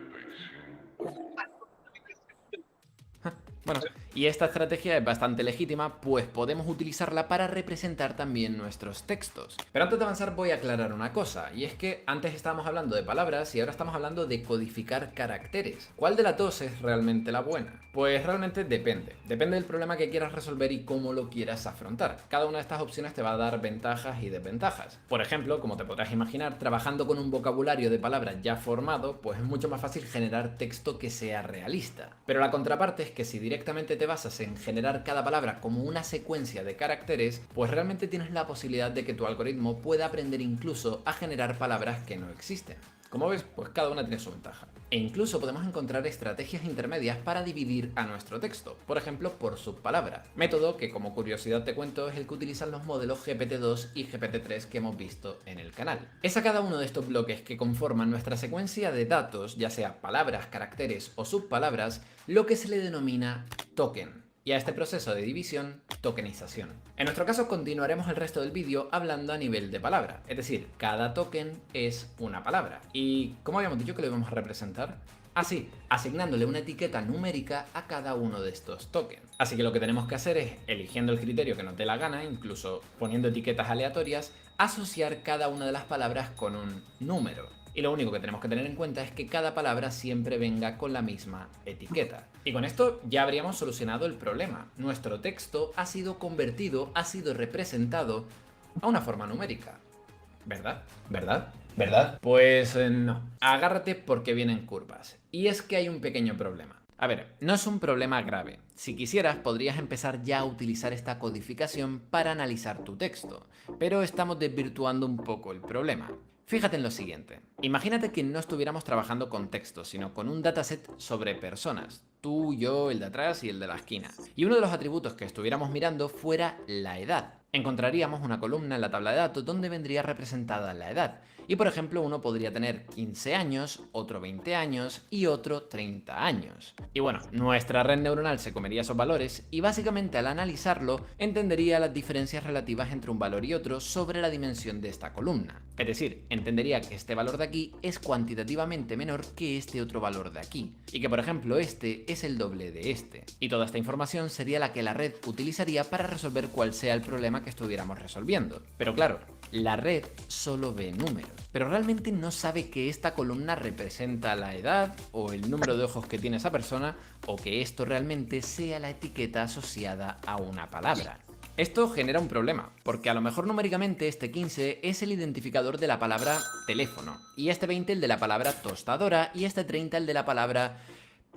Bueno, y esta estrategia es bastante legítima, pues podemos utilizarla para representar también nuestros textos. Pero antes de avanzar voy a aclarar una cosa, y es que antes estábamos hablando de palabras y ahora estamos hablando de codificar caracteres. ¿Cuál de las dos es realmente la buena? Pues realmente depende. Depende del problema que quieras resolver y cómo lo quieras afrontar. Cada una de estas opciones te va a dar ventajas y desventajas. Por ejemplo, como te podrás imaginar, trabajando con un vocabulario de palabras ya formado, pues es mucho más fácil generar texto que sea realista. Pero la contraparte es que si directamente te basas en generar cada palabra como una secuencia de caracteres, pues realmente tienes la posibilidad de que tu algoritmo pueda aprender incluso a generar palabras que no existen. Como ves, pues cada una tiene su ventaja. E incluso podemos encontrar estrategias intermedias para dividir a nuestro texto, por ejemplo por subpalabra, método que como curiosidad te cuento es el que utilizan los modelos GPT-2 y GPT-3 que hemos visto en el canal. Es a cada uno de estos bloques que conforman nuestra secuencia de datos, ya sea palabras, caracteres o subpalabras, lo que se le denomina token. Y a este proceso de división, tokenización. En nuestro caso continuaremos el resto del vídeo hablando a nivel de palabra, es decir, cada token es una palabra. ¿Y cómo habíamos dicho que lo íbamos a representar? Así, asignándole una etiqueta numérica a cada uno de estos tokens. Así que lo que tenemos que hacer es, eligiendo el criterio que nos dé la gana, incluso poniendo etiquetas aleatorias, asociar cada una de las palabras con un número. Y lo único que tenemos que tener en cuenta es que cada palabra siempre venga con la misma etiqueta. Y con esto ya habríamos solucionado el problema. Nuestro texto ha sido convertido, ha sido representado a una forma numérica. ¿Verdad? ¿Verdad? ¿Verdad? Pues no. Agárrate porque vienen curvas. Y es que hay un pequeño problema. A ver, no es un problema grave. Si quisieras, podrías empezar ya a utilizar esta codificación para analizar tu texto. Pero estamos desvirtuando un poco el problema. Fíjate en lo siguiente. Imagínate que no estuviéramos trabajando con texto, sino con un dataset sobre personas. Tú, yo, el de atrás y el de la esquina. Y uno de los atributos que estuviéramos mirando fuera la edad. Encontraríamos una columna en la tabla de datos donde vendría representada la edad. Y por ejemplo, uno podría tener 15 años, otro 20 años y otro 30 años. Y bueno, nuestra red neuronal se comería esos valores y básicamente al analizarlo entendería las diferencias relativas entre un valor y otro sobre la dimensión de esta columna. Es decir, entendería que este valor de aquí es cuantitativamente menor que este otro valor de aquí. Y que por ejemplo este es el doble de este. Y toda esta información sería la que la red utilizaría para resolver cuál sea el problema que estuviéramos resolviendo. Pero claro, la red solo ve números, pero realmente no sabe que esta columna representa la edad o el número de ojos que tiene esa persona o que esto realmente sea la etiqueta asociada a una palabra. Esto genera un problema, porque a lo mejor numéricamente este 15 es el identificador de la palabra teléfono, y este 20 el de la palabra tostadora, y este 30 el de la palabra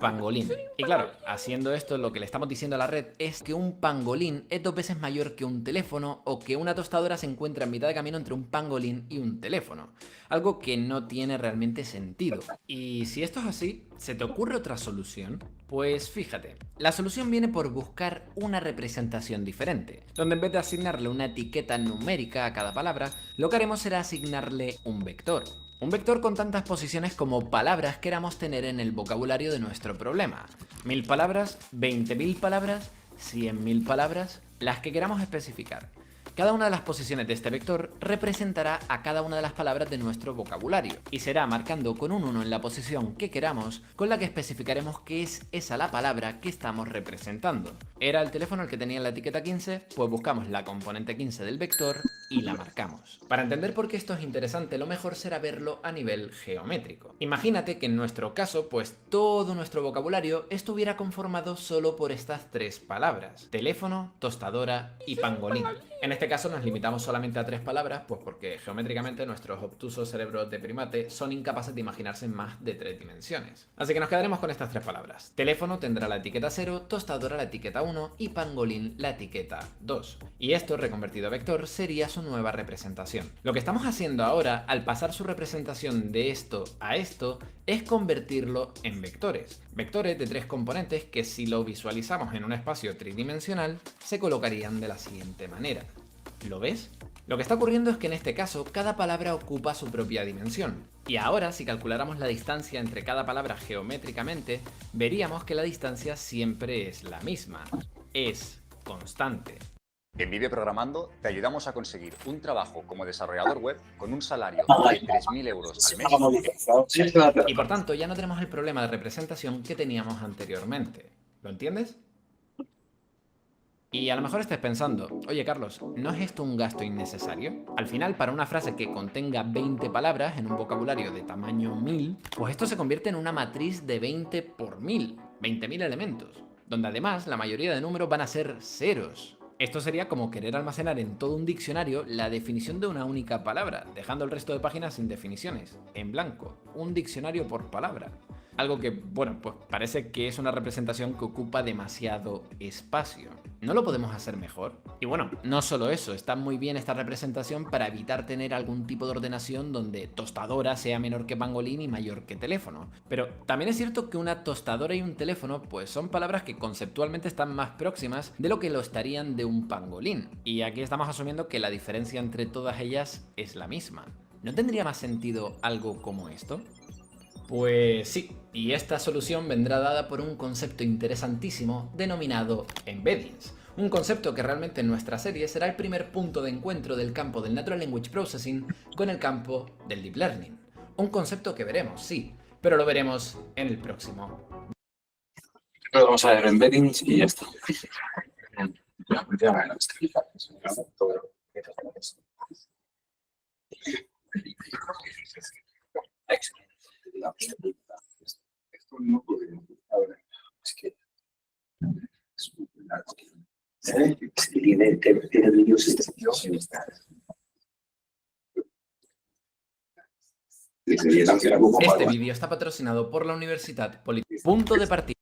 pangolín. Y claro, haciendo esto lo que le estamos diciendo a la red es que un pangolín es 2 veces mayor que un teléfono o que una tostadora se encuentra en mitad de camino entre un pangolín y un teléfono. Algo que no tiene realmente sentido. Y si esto es así, ¿se te ocurre otra solución? Pues fíjate, la solución viene por buscar una representación diferente, donde en vez de asignarle una etiqueta numérica a cada palabra, lo que haremos será asignarle un vector. Un vector con tantas posiciones como palabras queramos tener en el vocabulario de nuestro problema. 1000 palabras, 20.000 palabras, 100.000 palabras, las que queramos especificar. Cada una de las posiciones de este vector representará a cada una de las palabras de nuestro vocabulario y será marcando con un 1 en la posición que queramos con la que especificaremos qué es esa la palabra que estamos representando. ¿Era el teléfono el que tenía la etiqueta 15? Pues buscamos la componente 15 del vector y la marcamos. Para entender por qué esto es interesante, lo mejor será verlo a nivel geométrico. Imagínate que en nuestro caso, pues todo nuestro vocabulario estuviera conformado solo por estas 3 palabras: teléfono, tostadora y pangolín. En este caso nos limitamos solamente a 3 palabras, pues porque geométricamente nuestros obtusos cerebros de primate son incapaces de imaginarse en más de 3 dimensiones. Así que nos quedaremos con estas 3 palabras. Teléfono tendrá la etiqueta 0, tostadora la etiqueta 1 y pangolín la etiqueta 2. Y esto, reconvertido a vector, sería su nueva representación. Lo que estamos haciendo ahora, al pasar su representación de esto a esto, es convertirlo en vectores. Vectores de 3 componentes que, si lo visualizamos en un espacio tridimensional, se colocarían de la siguiente manera. ¿Lo ves? Lo que está ocurriendo es que en este caso cada palabra ocupa su propia dimensión. Y ahora, si calculáramos la distancia entre cada palabra geométricamente, veríamos que la distancia siempre es la misma. Es constante. En Vive Programando te ayudamos a conseguir un trabajo como desarrollador web con un salario de 3.000 euros al mes. Y por tanto ya no tenemos el problema de representación que teníamos anteriormente. ¿Lo entiendes? Y a lo mejor estés pensando, oye Carlos, ¿no es esto un gasto innecesario? Al final, para una frase que contenga 20 palabras en un vocabulario de tamaño 1000, pues esto se convierte en una matriz de 20 por 1000, 20.000 elementos, donde además la mayoría de números van a ser ceros. Esto sería como querer almacenar en todo un diccionario la definición de una única palabra, dejando el resto de páginas sin definiciones, en blanco, un diccionario por palabra. algo que, bueno, pues parece que es una representación que ocupa demasiado espacio. ¿No lo podemos hacer mejor? Y bueno, no solo eso, está muy bien esta representación para evitar tener algún tipo de ordenación donde tostadora sea menor que pangolín y mayor que teléfono. Pero también es cierto que una tostadora y un teléfono pues son palabras que conceptualmente están más próximas de lo que lo estarían de un pangolín. Y aquí estamos asumiendo que la diferencia entre todas ellas es la misma. ¿No tendría más sentido algo como esto? Pues sí, y esta solución vendrá dada por un concepto interesantísimo denominado embeddings. Un concepto que realmente en nuestra serie será el primer punto de encuentro del campo del Natural Language Processing con el campo del Deep Learning. Un concepto que veremos, sí, pero lo veremos en el próximo. Pero vamos a ver embeddings y ya está. Esto no podemos. Ahora, es que Este vídeo está patrocinado por la Universidad Politécnica. Punto de partida.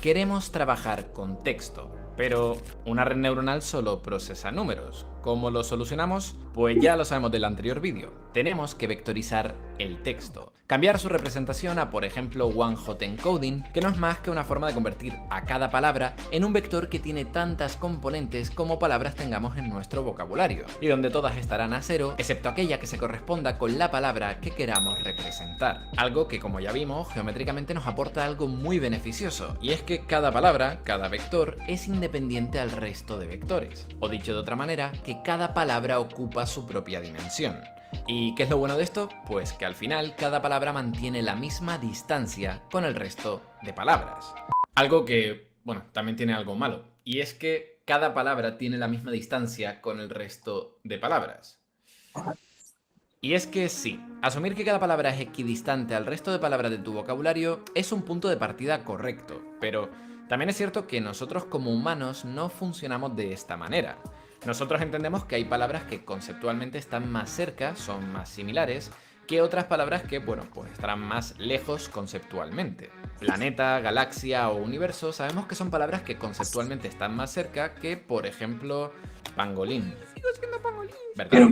Queremos trabajar con texto, pero una red neuronal solo procesa números. ¿Cómo lo solucionamos? Pues ya lo sabemos del anterior vídeo. Tenemos que vectorizar el texto. Cambiar su representación a, por ejemplo, one-hot encoding, que no es más que una forma de convertir a cada palabra en un vector que tiene tantas componentes como palabras tengamos en nuestro vocabulario, y donde todas estarán a cero, excepto aquella que se corresponda con la palabra que queramos representar. Algo que, como ya vimos, geométricamente nos aporta algo muy beneficioso, y es que cada palabra, cada vector, es independiente al resto de vectores. O dicho de otra manera, que cada palabra ocupa su propia dimensión. ¿Y qué es lo bueno de esto? Pues que al final cada palabra mantiene la misma distancia con el resto de palabras. Algo que, bueno, también tiene algo malo, y es que cada palabra tiene la misma distancia con el resto de palabras. Y es que sí, asumir que cada palabra es equidistante al resto de palabras de tu vocabulario es un punto de partida correcto, pero también es cierto que nosotros como humanos no funcionamos de esta manera. Nosotros entendemos que hay palabras que conceptualmente están más cerca, son más similares, que otras palabras que, bueno, pues estarán más lejos conceptualmente. Planeta, galaxia o universo sabemos que son palabras que conceptualmente están más cerca que, por ejemplo, pangolín. Sigo siendo pangolín. ¿Verdad?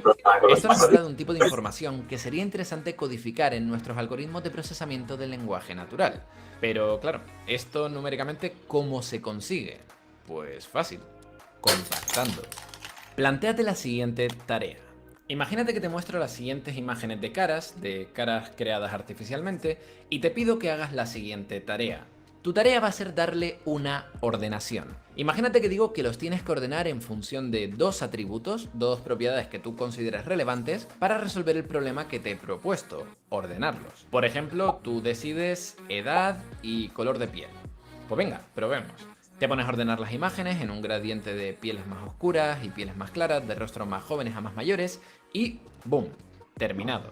Esto nos habla de un tipo de información que sería interesante codificar en nuestros algoritmos de procesamiento del lenguaje natural. Pero claro, esto numéricamente, ¿cómo se consigue? Pues fácil, compactando. Plantéate la siguiente tarea. Imagínate que te muestro las siguientes imágenes de caras creadas artificialmente, y te pido que hagas la siguiente tarea. Tu tarea va a ser darle una ordenación. Imagínate que digo que los tienes que ordenar en función de dos atributos, dos propiedades que tú consideres relevantes para resolver el problema que te he propuesto, ordenarlos. Por ejemplo, tú decides edad y color de piel. Pues venga, probemos. Te pones a ordenar las imágenes en un gradiente de pieles más oscuras y pieles más claras, de rostros más jóvenes a más mayores, y ¡boom! Terminado.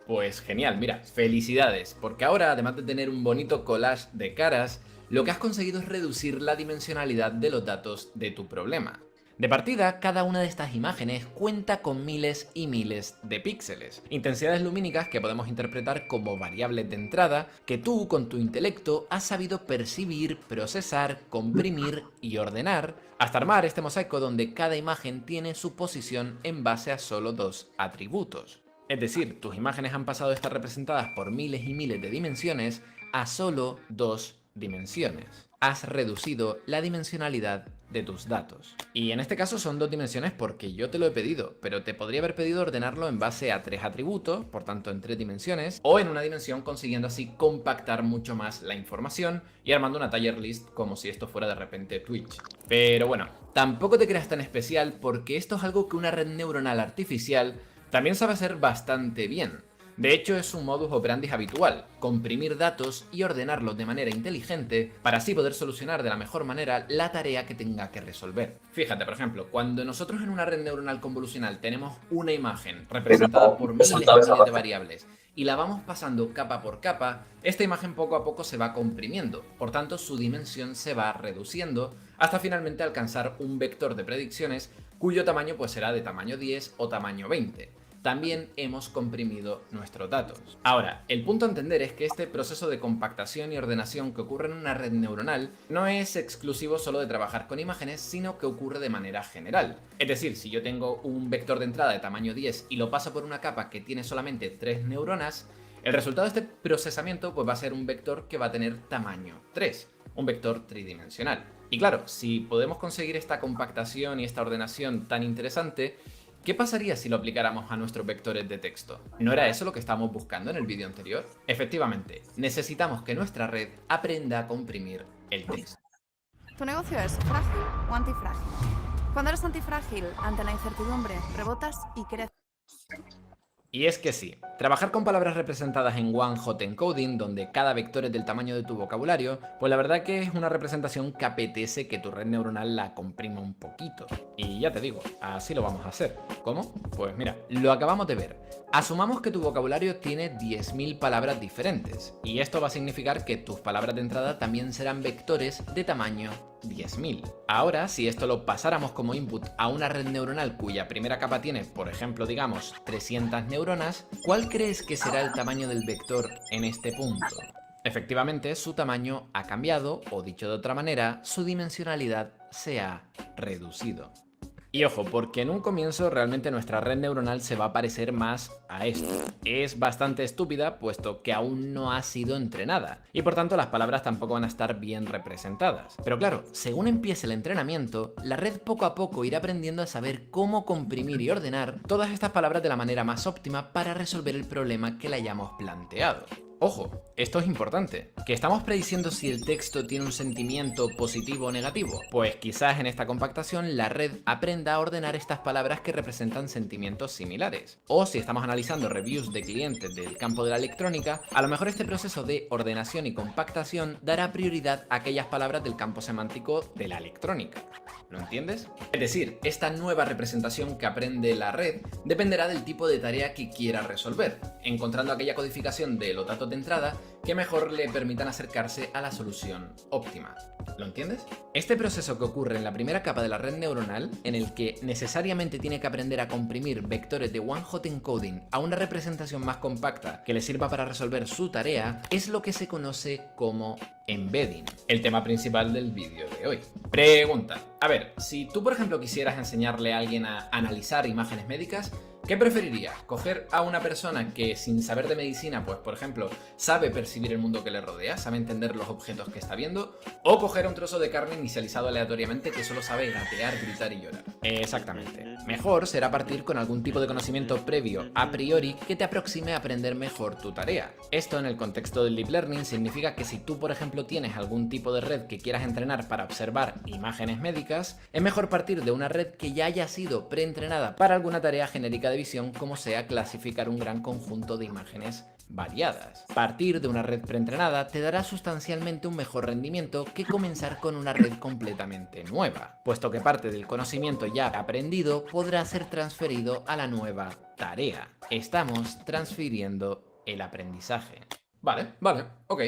Pues genial, mira, felicidades, porque ahora, además de tener un bonito collage de caras, lo que has conseguido es reducir la dimensionalidad de los datos de tu problema. De partida, cada una de estas imágenes cuenta con miles y miles de píxeles, intensidades lumínicas que podemos interpretar como variables de entrada que tú, con tu intelecto, has sabido percibir, procesar, comprimir y ordenar, hasta armar este mosaico donde cada imagen tiene su posición en base a solo dos atributos. Es decir, tus imágenes han pasado de estar representadas por miles y miles de dimensiones a solo dos dimensiones. Has reducido la dimensionalidad de tus datos. Y en este caso son dos dimensiones porque yo te lo he pedido, pero te podría haber pedido ordenarlo en base a tres atributos, por tanto en tres dimensiones, o en una dimensión, consiguiendo así compactar mucho más la información y armando una tier list como si esto fuera de repente Twitch. Pero bueno, tampoco te creas tan especial porque esto es algo que una red neuronal artificial también sabe hacer bastante bien. De hecho, es un modus operandi habitual, comprimir datos y ordenarlos de manera inteligente para así poder solucionar de la mejor manera la tarea que tenga que resolver. Fíjate, por ejemplo, cuando nosotros en una red neuronal convolucional tenemos una imagen representada por miles y miles de variables y la vamos pasando capa por capa, esta imagen poco a poco se va comprimiendo, por tanto su dimensión se va reduciendo hasta finalmente alcanzar un vector de predicciones cuyo tamaño pues será de tamaño 10 o tamaño 20. también hemos comprimido nuestros datos. Ahora, el punto a entender es que este proceso de compactación y ordenación que ocurre en una red neuronal no es exclusivo solo de trabajar con imágenes, sino que ocurre de manera general. Es decir, si yo tengo un vector de entrada de tamaño 10 y lo paso por una capa que tiene solamente 3 neuronas, el resultado de este procesamiento pues va a ser un vector que va a tener tamaño 3, un vector tridimensional. Y claro, si podemos conseguir esta compactación y esta ordenación tan interesante, ¿qué pasaría si lo aplicáramos a nuestros vectores de texto? ¿No era eso lo que estábamos buscando en el vídeo anterior? Efectivamente, necesitamos que nuestra red aprenda a comprimir el texto. ¿Tu negocio es frágil o antifrágil? Cuando eres antifrágil ante la incertidumbre, rebotas y creces. Y es que sí, trabajar con palabras representadas en One Hot Encoding, donde cada vector es del tamaño de tu vocabulario, pues la verdad que es una representación que apetece que tu red neuronal la comprima un poquito. Y ya te digo, así lo vamos a hacer. ¿Cómo? Pues mira, lo acabamos de ver. Asumamos que tu vocabulario tiene 10.000 palabras diferentes, y esto va a significar que tus palabras de entrada también serán vectores de tamaño 10.000. Ahora, si esto lo pasáramos como input a una red neuronal cuya primera capa tiene, por ejemplo, digamos, 300 neuronas, ¿cuál crees que será el tamaño del vector en este punto? Efectivamente, su tamaño ha cambiado, o dicho de otra manera, su dimensionalidad se ha reducido. Y ojo, porque en un comienzo realmente nuestra red neuronal se va a parecer más a esto. Es bastante estúpida, puesto que aún no ha sido entrenada, y por tanto las palabras tampoco van a estar bien representadas. Pero claro, según empiece el entrenamiento, la red poco a poco irá aprendiendo a saber cómo comprimir y ordenar todas estas palabras de la manera más óptima para resolver el problema que le hayamos planteado. Ojo, esto es importante, que estamos prediciendo si el texto tiene un sentimiento positivo o negativo. Pues quizás en esta compactación la red aprenda a ordenar estas palabras que representan sentimientos similares. O si estamos analizando reviews de clientes del campo de la electrónica, a lo mejor este proceso de ordenación y compactación dará prioridad a aquellas palabras del campo semántico de la electrónica. ¿Lo entiendes? Es decir, esta nueva representación que aprende la red dependerá del tipo de tarea que quiera resolver, encontrando aquella codificación de los datos de entrada que mejor le permitan acercarse a la solución óptima. ¿Lo entiendes? Este proceso que ocurre en la primera capa de la red neuronal, en el que necesariamente tiene que aprender a comprimir vectores de One Hot Encoding a una representación más compacta que le sirva para resolver su tarea, es lo que se conoce como embedding, el tema principal del vídeo de hoy. Pregunta: a ver, si tú por ejemplo quisieras enseñarle a alguien a analizar imágenes médicas, ¿qué preferirías? ¿Coger a una persona que sin saber de medicina, pues por ejemplo, sabe percibir el mundo que le rodea, sabe entender los objetos que está viendo? ¿O coger un trozo de carne inicializado aleatoriamente que solo sabe gatear, gritar y llorar? Exactamente. Mejor será partir con algún tipo de conocimiento previo a priori que te aproxime a aprender mejor tu tarea. Esto en el contexto del Deep Learning significa que si tú por ejemplo tienes algún tipo de red que quieras entrenar para observar imágenes médicas, es mejor partir de una red que ya haya sido preentrenada para alguna tarea genérica de visión, como sea clasificar un gran conjunto de imágenes variadas. Partir de una red preentrenada te dará sustancialmente un mejor rendimiento que comenzar con una red completamente nueva, puesto que parte del conocimiento ya aprendido podrá ser transferido a la nueva tarea. Estamos transfiriendo el aprendizaje. Vale, ok.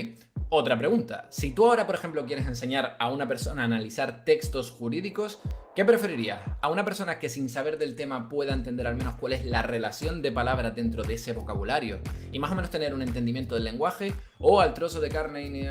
Otra pregunta: si tú ahora por ejemplo quieres enseñar a una persona a analizar textos jurídicos, ¿qué preferirías? ¿A una persona que sin saber del tema pueda entender al menos cuál es la relación de palabras dentro de ese vocabulario y más o menos tener un entendimiento del lenguaje? ¿O al trozo de carne y...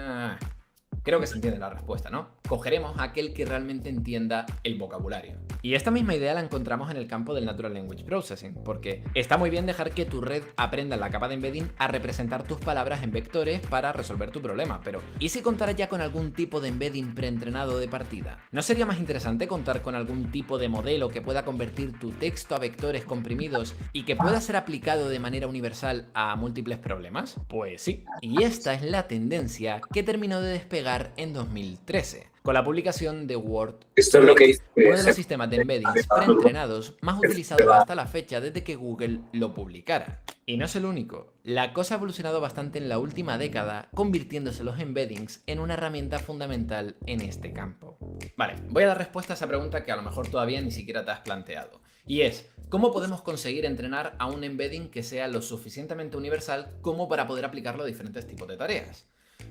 Creo que se entiende la respuesta, ¿no? Cogeremos a aquel que realmente entienda el vocabulario. Y esta misma idea la encontramos en el campo del Natural Language Processing, porque está muy bien dejar que tu red aprenda en la capa de embedding a representar tus palabras en vectores para resolver tu problema, pero ¿y si contara ya con algún tipo de embedding preentrenado de partida? ¿No sería más interesante contar con algún tipo de modelo que pueda convertir tu texto a vectores comprimidos y que pueda ser aplicado de manera universal a múltiples problemas? Pues sí, y esta es la tendencia que terminó de despegar en 2013, con la publicación de Word. Esto es lo que dice. Uno de los sistemas de embeddings preentrenados más utilizados hasta la fecha desde que Google lo publicara. Y no es el único. La cosa ha evolucionado bastante en la última década, convirtiéndose los embeddings en una herramienta fundamental en este campo. Vale, voy a dar respuesta a esa pregunta que a lo mejor todavía ni siquiera te has planteado. Y es: ¿cómo podemos conseguir entrenar a un embedding que sea lo suficientemente universal como para poder aplicarlo a diferentes tipos de tareas?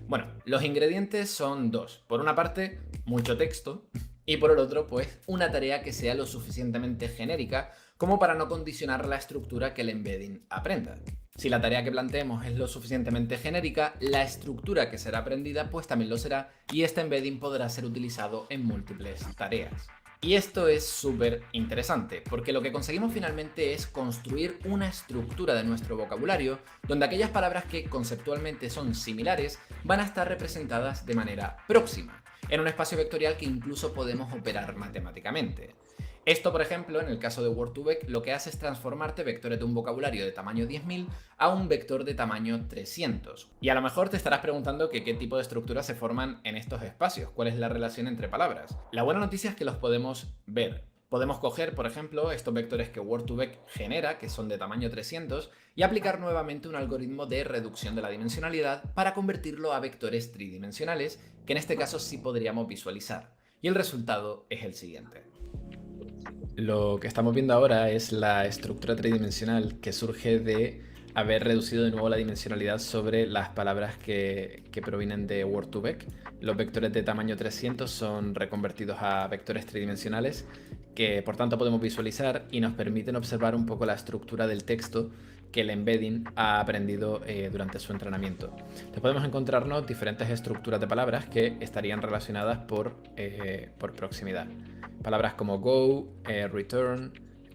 Bueno, los ingredientes son dos. Por una parte, mucho texto, Y por el otro, pues una tarea que sea lo suficientemente genérica como para no condicionar la estructura que el embedding aprenda. Si la tarea que planteemos es lo suficientemente genérica, la estructura que será aprendida pues también lo será y este embedding podrá ser utilizado en múltiples tareas. Y esto es súper interesante, porque lo que conseguimos finalmente es construir una estructura de nuestro vocabulario donde aquellas palabras que conceptualmente son similares van a estar representadas de manera próxima, en un espacio vectorial que incluso podemos operar matemáticamente. Esto, por ejemplo, en el caso de Word2Vec, lo que hace es transformarte vectores de un vocabulario de tamaño 10.000 a un vector de tamaño 300. Y a lo mejor te estarás preguntando que qué tipo de estructuras se forman en estos espacios, cuál es la relación entre palabras. La buena noticia es que los podemos ver. Podemos coger, por ejemplo, estos vectores que Word2Vec genera, que son de tamaño 300, y aplicar nuevamente un algoritmo de reducción de la dimensionalidad para convertirlo a vectores tridimensionales, que en este caso sí podríamos visualizar. Y el resultado es el siguiente. Lo que estamos viendo ahora es la estructura tridimensional que surge de haber reducido de nuevo la dimensionalidad sobre las palabras que provienen de Word2Vec. Los vectores de tamaño 300 son reconvertidos a vectores tridimensionales que por tanto podemos visualizar y nos permiten observar un poco la estructura del texto que el embedding ha aprendido durante su entrenamiento. Entonces podemos encontrarnos diferentes estructuras de palabras que estarían relacionadas por proximidad. Palabras como go, return,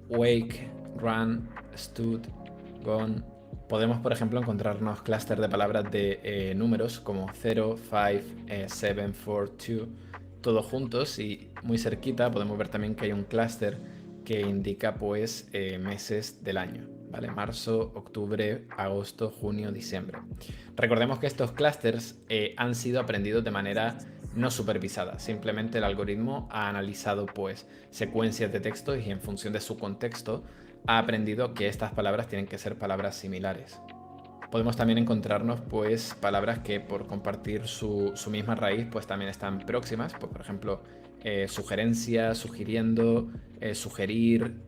wake, run, stood, gone. Podemos, por ejemplo, encontrarnos clúster de palabras de números como 0, 5, 7, 4, 2, todos juntos y muy cerquita podemos ver también que hay un clúster que indica pues meses del año, ¿vale? Marzo, octubre, agosto, junio, diciembre. Recordemos que estos clústeres han sido aprendidos de manera no supervisada, simplemente el algoritmo ha analizado pues secuencias de textos y en función de su contexto ha aprendido que estas palabras tienen que ser palabras similares. Podemos también encontrarnos pues palabras que por compartir su misma raíz pues también están próximas, pues, por ejemplo sugerencia, sugiriendo, sugerir,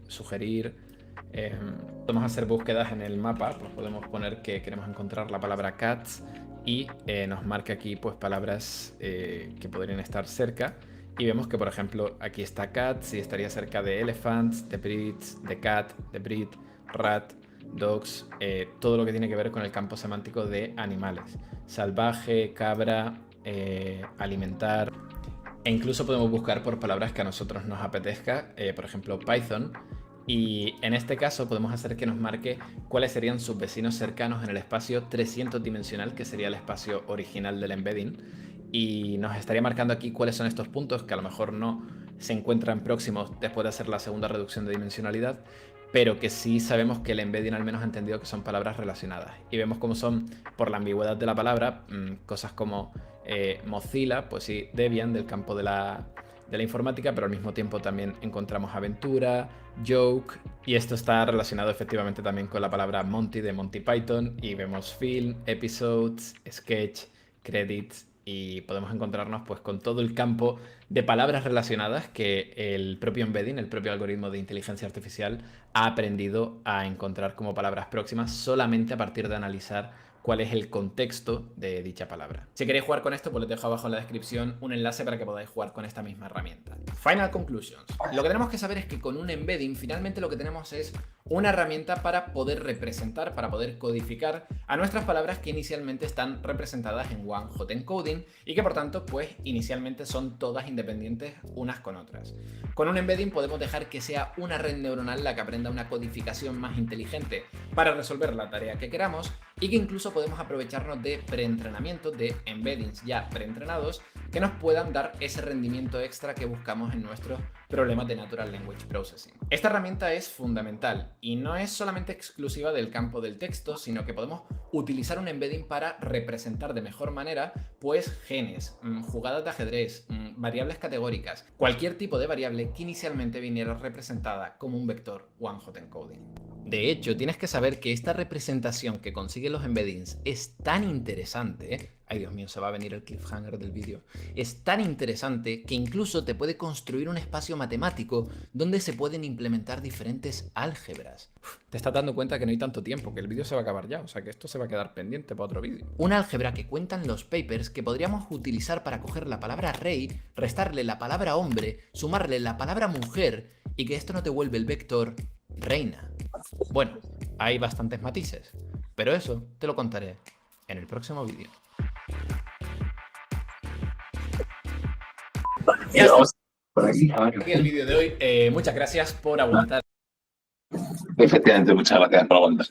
podemos hacer búsquedas en el mapa, pues podemos poner que queremos encontrar la palabra cats y nos marca aquí pues palabras que podrían estar cerca y vemos que por ejemplo aquí está cats y estaría cerca de elephants, de breeds, de cat, de breed, rat, dogs, todo lo que tiene que ver con el campo semántico de animales, salvaje, cabra, alimentar, e incluso podemos buscar por palabras que a nosotros nos apetezca, por ejemplo Python. Y en este caso podemos hacer que nos marque cuáles serían sus vecinos cercanos en el espacio 300 dimensional, que sería el espacio original del embedding. Y nos estaría marcando aquí cuáles son estos puntos que a lo mejor no se encuentran próximos después de hacer la segunda reducción de dimensionalidad, pero que sí sabemos que el embedding al menos ha entendido que son palabras relacionadas. Y vemos cómo son, por la ambigüedad de la palabra, cosas como Mozilla, pues sí, Debian del campo de la informática, pero al mismo tiempo también encontramos aventura, joke, y esto está relacionado efectivamente también con la palabra Monty de Monty Python, y vemos film, episodes, sketch, credits, y podemos encontrarnos pues con todo el campo de palabras relacionadas que el propio embedding, el propio algoritmo de inteligencia artificial ha aprendido a encontrar como palabras próximas solamente a partir de analizar cuál es el contexto de dicha palabra. Si queréis jugar con esto, pues les dejo abajo en la descripción un enlace para que podáis jugar con esta misma herramienta. Final conclusions. Lo que tenemos que saber es que con un embedding finalmente lo que tenemos es una herramienta para poder representar, para poder codificar a nuestras palabras que inicialmente están representadas en One Hot Encoding y que por tanto pues inicialmente son todas independientes unas con otras. Con un embedding podemos dejar que sea una red neuronal la que aprenda una codificación más inteligente para resolver la tarea que queramos y que incluso podemos aprovecharnos de preentrenamiento, de embeddings ya preentrenados que nos puedan dar ese rendimiento extra que buscamos en nuestros problemas de Natural Language Processing. Esta herramienta es fundamental y no es solamente exclusiva del campo del texto, sino que podemos utilizar un embedding para representar de mejor manera pues genes, jugadas de ajedrez, variables categóricas, cualquier tipo de variable que inicialmente viniera representada como un vector One Hot Encoding. De hecho, tienes que saber que esta representación que consiguen los embeddings es tan interesante Ay, Dios mío, se va a venir el cliffhanger del vídeo. Es tan interesante que incluso te puede construir un espacio matemático donde se pueden implementar diferentes álgebras. Te estás dando cuenta que no hay tanto tiempo, que el vídeo se va a acabar ya, o sea que esto se va a quedar pendiente para otro vídeo. Una álgebra que cuentan los papers que podríamos utilizar para coger la palabra rey, restarle la palabra hombre, sumarle la palabra mujer y que esto no te vuelve el vector reina. Bueno, hay bastantes matices, pero eso te lo contaré en el próximo vídeo. Ya estamos por aquí el vídeo de hoy. Muchas gracias por aguantar. Efectivamente, muchas gracias por aguantar.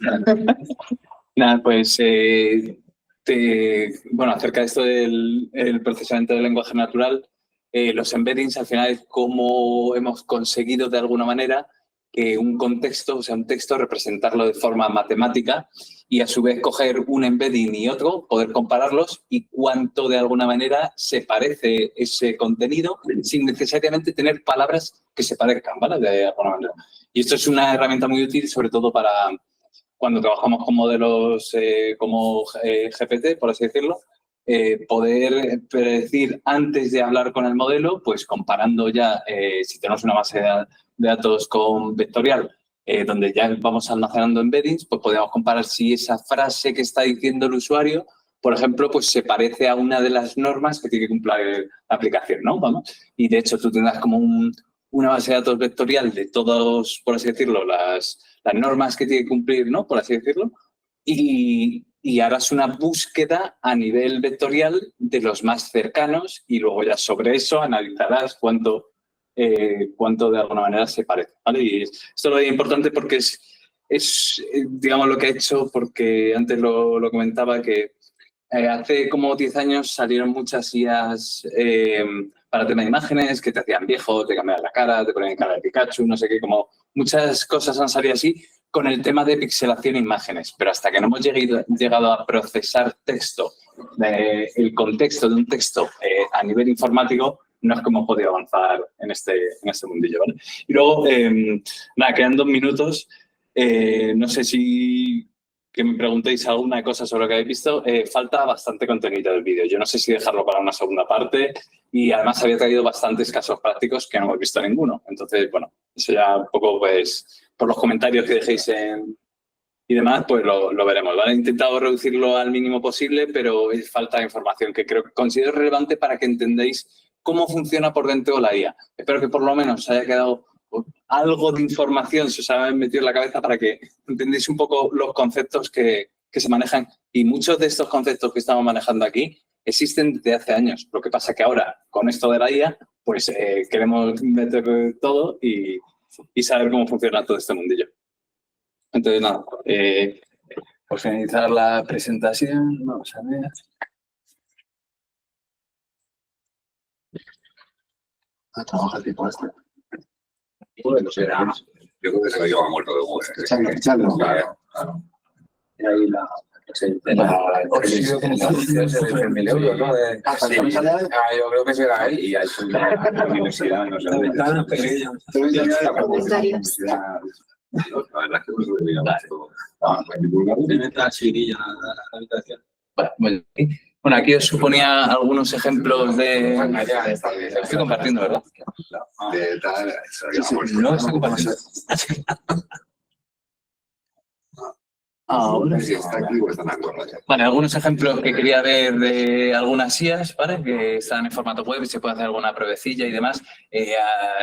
Nada, pues bueno, acerca de esto del procesamiento del lenguaje natural, los embeddings al final es cómo hemos conseguido de alguna manera que un contexto, o sea, un texto, representarlo de forma matemática y a su vez coger un embedding y otro, poder compararlos y cuánto de alguna manera se parece ese contenido sin necesariamente tener palabras que se parezcan, ¿vale? De alguna manera. Y esto es una herramienta muy útil, sobre todo para cuando trabajamos con modelos como GPT, por así decirlo, poder predecir antes de hablar con el modelo, pues comparando ya, si tenemos una base de datos con vectorial, donde ya vamos almacenando embeddings, pues podemos comparar si esa frase que está diciendo el usuario, por ejemplo, pues se parece a una de las normas que tiene que cumplir la aplicación, ¿no? Vamos. Y de hecho tú tendrás como una base de datos vectorial de todos, por así decirlo, las normas que tiene que cumplir, ¿no? Por así decirlo. Y harás una búsqueda a nivel vectorial de los más cercanos y luego ya sobre eso analizarás cuánto de alguna manera se parece, ¿vale? Y esto es importante porque es digamos, lo que ha hecho, porque antes lo comentaba, que hace como 10 años salieron muchas IAs para tema de imágenes que te hacían viejo, te cambiaban la cara, te ponían cara de Pikachu, no sé qué, como muchas cosas han salido así con el tema de pixelación de imágenes, pero hasta que no hemos llegado a procesar texto, el contexto de un texto a nivel informático, no es como hemos podido avanzar en este mundillo, ¿vale? Y luego, nada, quedan 2 minutos. No sé si que me preguntéis alguna cosa sobre lo que habéis visto. Falta bastante contenido del vídeo. Yo no sé si dejarlo para una segunda parte y además había traído bastantes casos prácticos que no hemos visto ninguno. Entonces, bueno, eso ya un poco, pues, por los comentarios que dejéis y demás, pues lo veremos, ¿vale? He intentado reducirlo al mínimo posible, pero es falta de información que considero relevante para que entendáis cómo funciona por dentro la IA. Espero que por lo menos os haya quedado algo de información, se os haya metido en la cabeza para que entendáis un poco los conceptos que se manejan. Y muchos de estos conceptos que estamos manejando aquí existen desde hace años. Lo que pasa que ahora, con esto de la IA, pues queremos meter todo y saber cómo funciona todo este mundillo. Entonces, nada, por finalizar la presentación, vamos a ver. Trabaja tipo este. Bueno, será. Yo creo que se lo lleva muerto de Google. Echarlo. Claro. Y ahí la... Yo creo que será él y ha hecho la universidad, no sé dónde. Comentarios. La verdad es que no se olvida mucho. La chirilla, la habitación. Bueno, aquí os suponía algunos ejemplos de... Estoy compartiendo, ¿verdad? No estoy compartiendo. Ahora sí. Vale, algunos ejemplos que quería ver de algunas IAs, ¿vale? Que están en formato web y se puede hacer alguna pruebecilla y demás.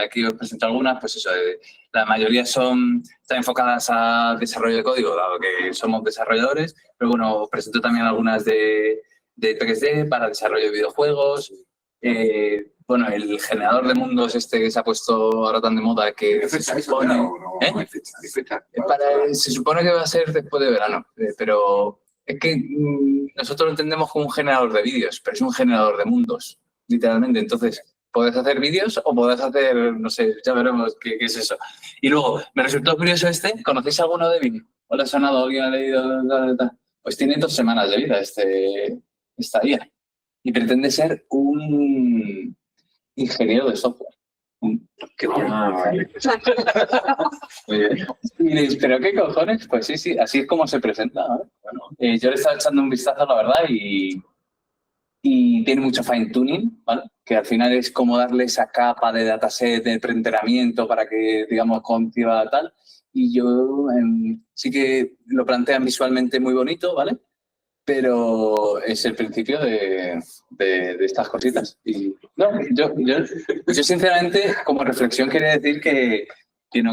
Aquí os presento algunas, pues eso, la mayoría están enfocadas a desarrollo de código, dado que somos desarrolladores, pero bueno, os presento también algunas de 3D para desarrollo de videojuegos. Bueno, el generador de mundos que se ha puesto ahora tan de moda que se supone... se supone que va a ser después de verano, pero es que nosotros lo entendemos como un generador de vídeos, pero es un generador de mundos, literalmente. Entonces, podés hacer vídeos o podés hacer, no sé, ya veremos qué es eso. Y luego, me resultó curioso ¿conocéis alguno de Bing? ¿O le ha sonado? ¿Alguien ha leído? Pues tiene 2 semanas de vida esta IA y pretende ser un ingeniero de software. Qué bueno. Muy bien. Y diréis, ¿pero qué cojones? Pues sí, así es como se presenta, ¿eh? Bueno, yo le estaba echando un vistazo, la verdad, y y tiene mucho fine tuning, ¿vale? Que al final es como darle esa capa de dataset de preentrenamiento para que, digamos, conciba tal. Y yo sí que lo plantean visualmente muy bonito, ¿vale? Pero es el principio de estas cositas. Y no, yo sinceramente, como reflexión, quería decir que yo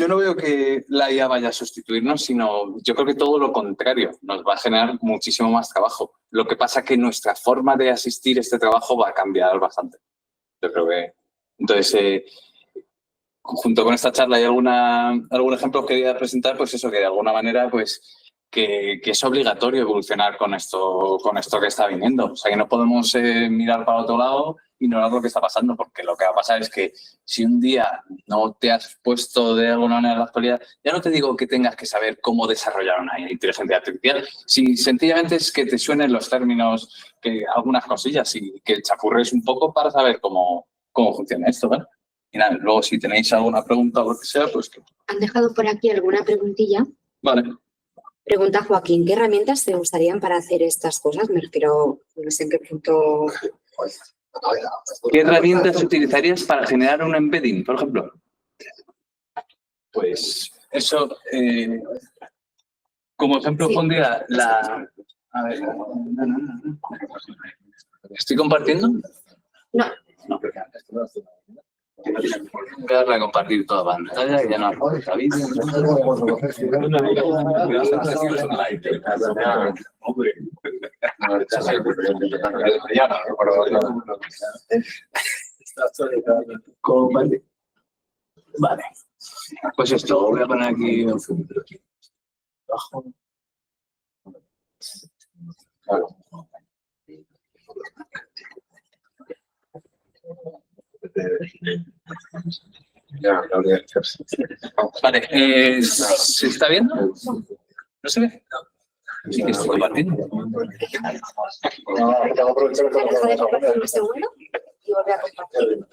no veo que la IA vaya a sustituirnos, sino yo creo que todo lo contrario, nos va a generar muchísimo más trabajo. Lo que pasa es que nuestra forma de asistir a este trabajo va a cambiar bastante. Yo creo que... Entonces, junto con esta charla y algún ejemplo que quería presentar, pues eso, que de alguna manera, pues que es obligatorio evolucionar con esto que está viniendo. O sea, que no podemos mirar para otro lado y ignorar lo que está pasando, porque lo que va a pasar es que si un día no te has puesto de alguna manera en la actualidad, ya no te digo que tengas que saber cómo desarrollar una inteligencia artificial, si sencillamente es que te suenen los términos, que algunas cosillas y que chapurres un poco para saber cómo funciona esto, ¿vale? Y nada, luego si tenéis alguna pregunta o lo que sea, pues... Han dejado por aquí alguna preguntilla. Vale. Pregunta Joaquín, ¿qué herramientas te gustarían para hacer estas cosas? Me refiero, no sé en qué punto... ¿Qué herramientas utilizarías para generar un embedding, por ejemplo? Pues eso, como ejemplo pondría la... A ver, ¿estoy compartiendo? No. Voy a darle a compartir toda pantalla y ya no arroja vídeo. Vale. Pues esto, voy a poner aquí abajo. Vale, ¿se está viendo? ¿No se ve? Sí que estoy compartiendo. Deja de compartir un segundo y volver a compartir.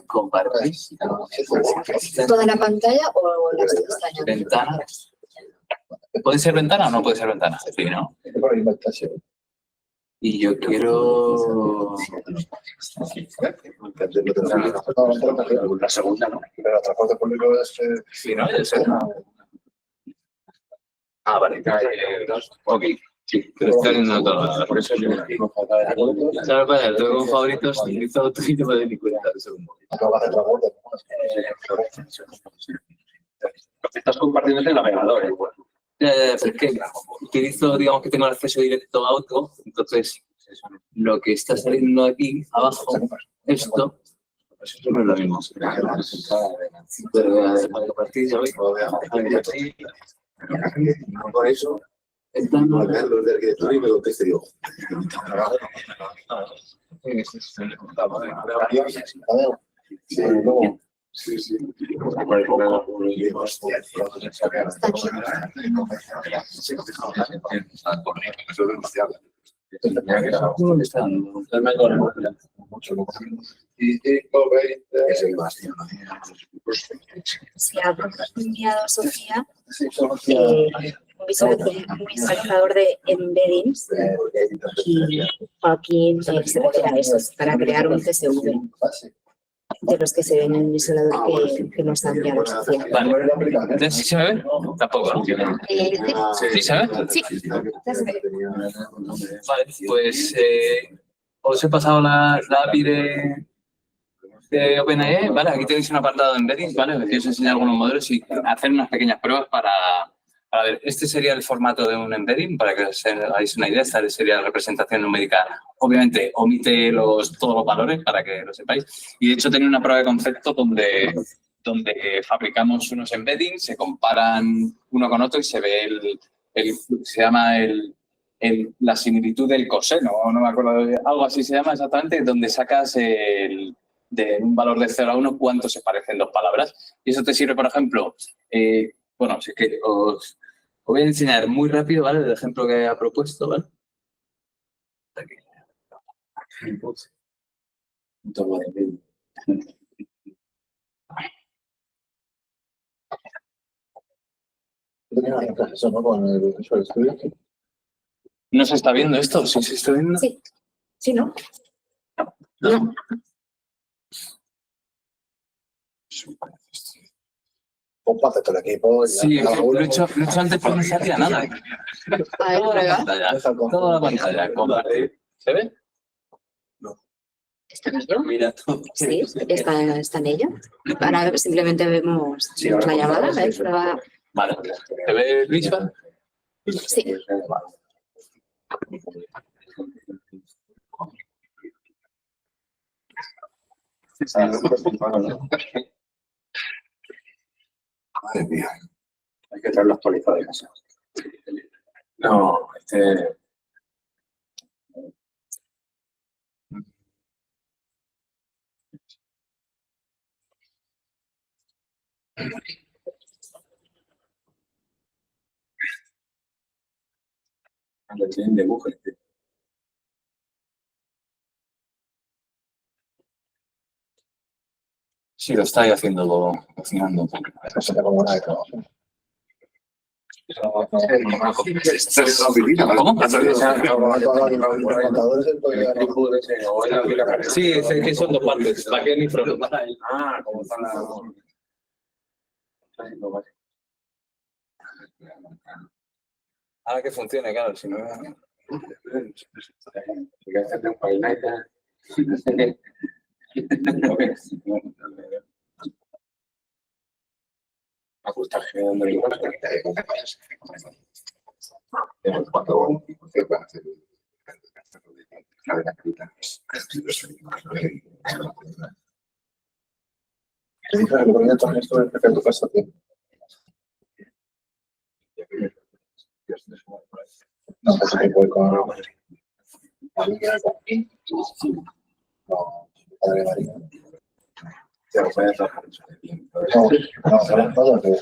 ¿Compartís? ¿Toda la pantalla o las pestañas? Ventanas. ¿Puede ser ventana o no puede ser ventana? Sí, ¿no? Y yo quiero... La segunda, ¿no? Pero el transporte público es... Sí, ¿no? Ah, vale. Ok. Sí, pero está en todo. Por eso yo... ¿Sabes cuál es? Tengo favoritos, utilizo otro y no me doy ni cuenta de segundo. Estás compartiendo el navegador, igual. Es que utilizo, digamos que tengo el acceso directo a Auto, entonces lo que está saliendo aquí abajo, esto, pues eso no es lo mismo. Pero a partir de hoy, por eso, Carlos de arquitectura y me conteste yo. Sí, sí. Se ha enviado Sofía un visualizador de embeddings y Joaquín se refiere a eso, para crear un CSV de los que se ven en el visualizador que nos ha enviado Sofía. Vale. ¿Entonces sí se me ve? Tampoco. ¿Sí se ve? Sí, ya se ve. Vale, pues os he pasado la API de OpenAI, ¿vale? Aquí tenéis un apartado de embedding, ¿vale? Os enseñar algunos modelos y hacer unas pequeñas pruebas para ver, este sería el formato de un embedding, para que os hagáis una idea. Esta sería la representación numérica. Obviamente, omite todos los valores para que lo sepáis. Y de hecho, tenía una prueba de concepto donde fabricamos unos embeddings, se comparan uno con otro y se ve se llama la similitud del coseno, no me acuerdo, algo así se llama exactamente, donde sacas de un valor de 0 a 1 cuánto se parecen dos palabras. Y eso te sirve, por ejemplo, bueno, si es que os voy a enseñar muy rápido, ¿vale? El ejemplo que ha propuesto, ¿vale? Aquí. Eso, ¿no? Con el Visual Studio. ¿No se está viendo esto? ¿Sí se está viendo? Sí. Sí, ¿no? No. Comparte todo el equipo. Sí, lo he hecho antes, pero no se hacía nada. A ver, Toda la prueba. pantalla. Toda la pantalla. Compartir. ¿Se ve? ¿Está en ello? Mira tú. Sí, está en ello. Ahora simplemente vemos la llamada. A ver, prueba. Vale. ¿Se ve el visual? Sí. Madre mía. Hay que traerlo actualizado de casa. No, Le tienen de mujer. Sí, lo está ahí haciendo, cocinando. Eso será como una de trabajo. Sí, es que son dos partes, backend y front. Ah, como están las... Ahora que funcione, claro, si no... Ajustaje de ¿Qué dices? ¿Le ponía también esto del jefe de tu casa, tío? No, pues hay que ir con... No, Padre María. Se lo puede trabajar. No, serán todos de...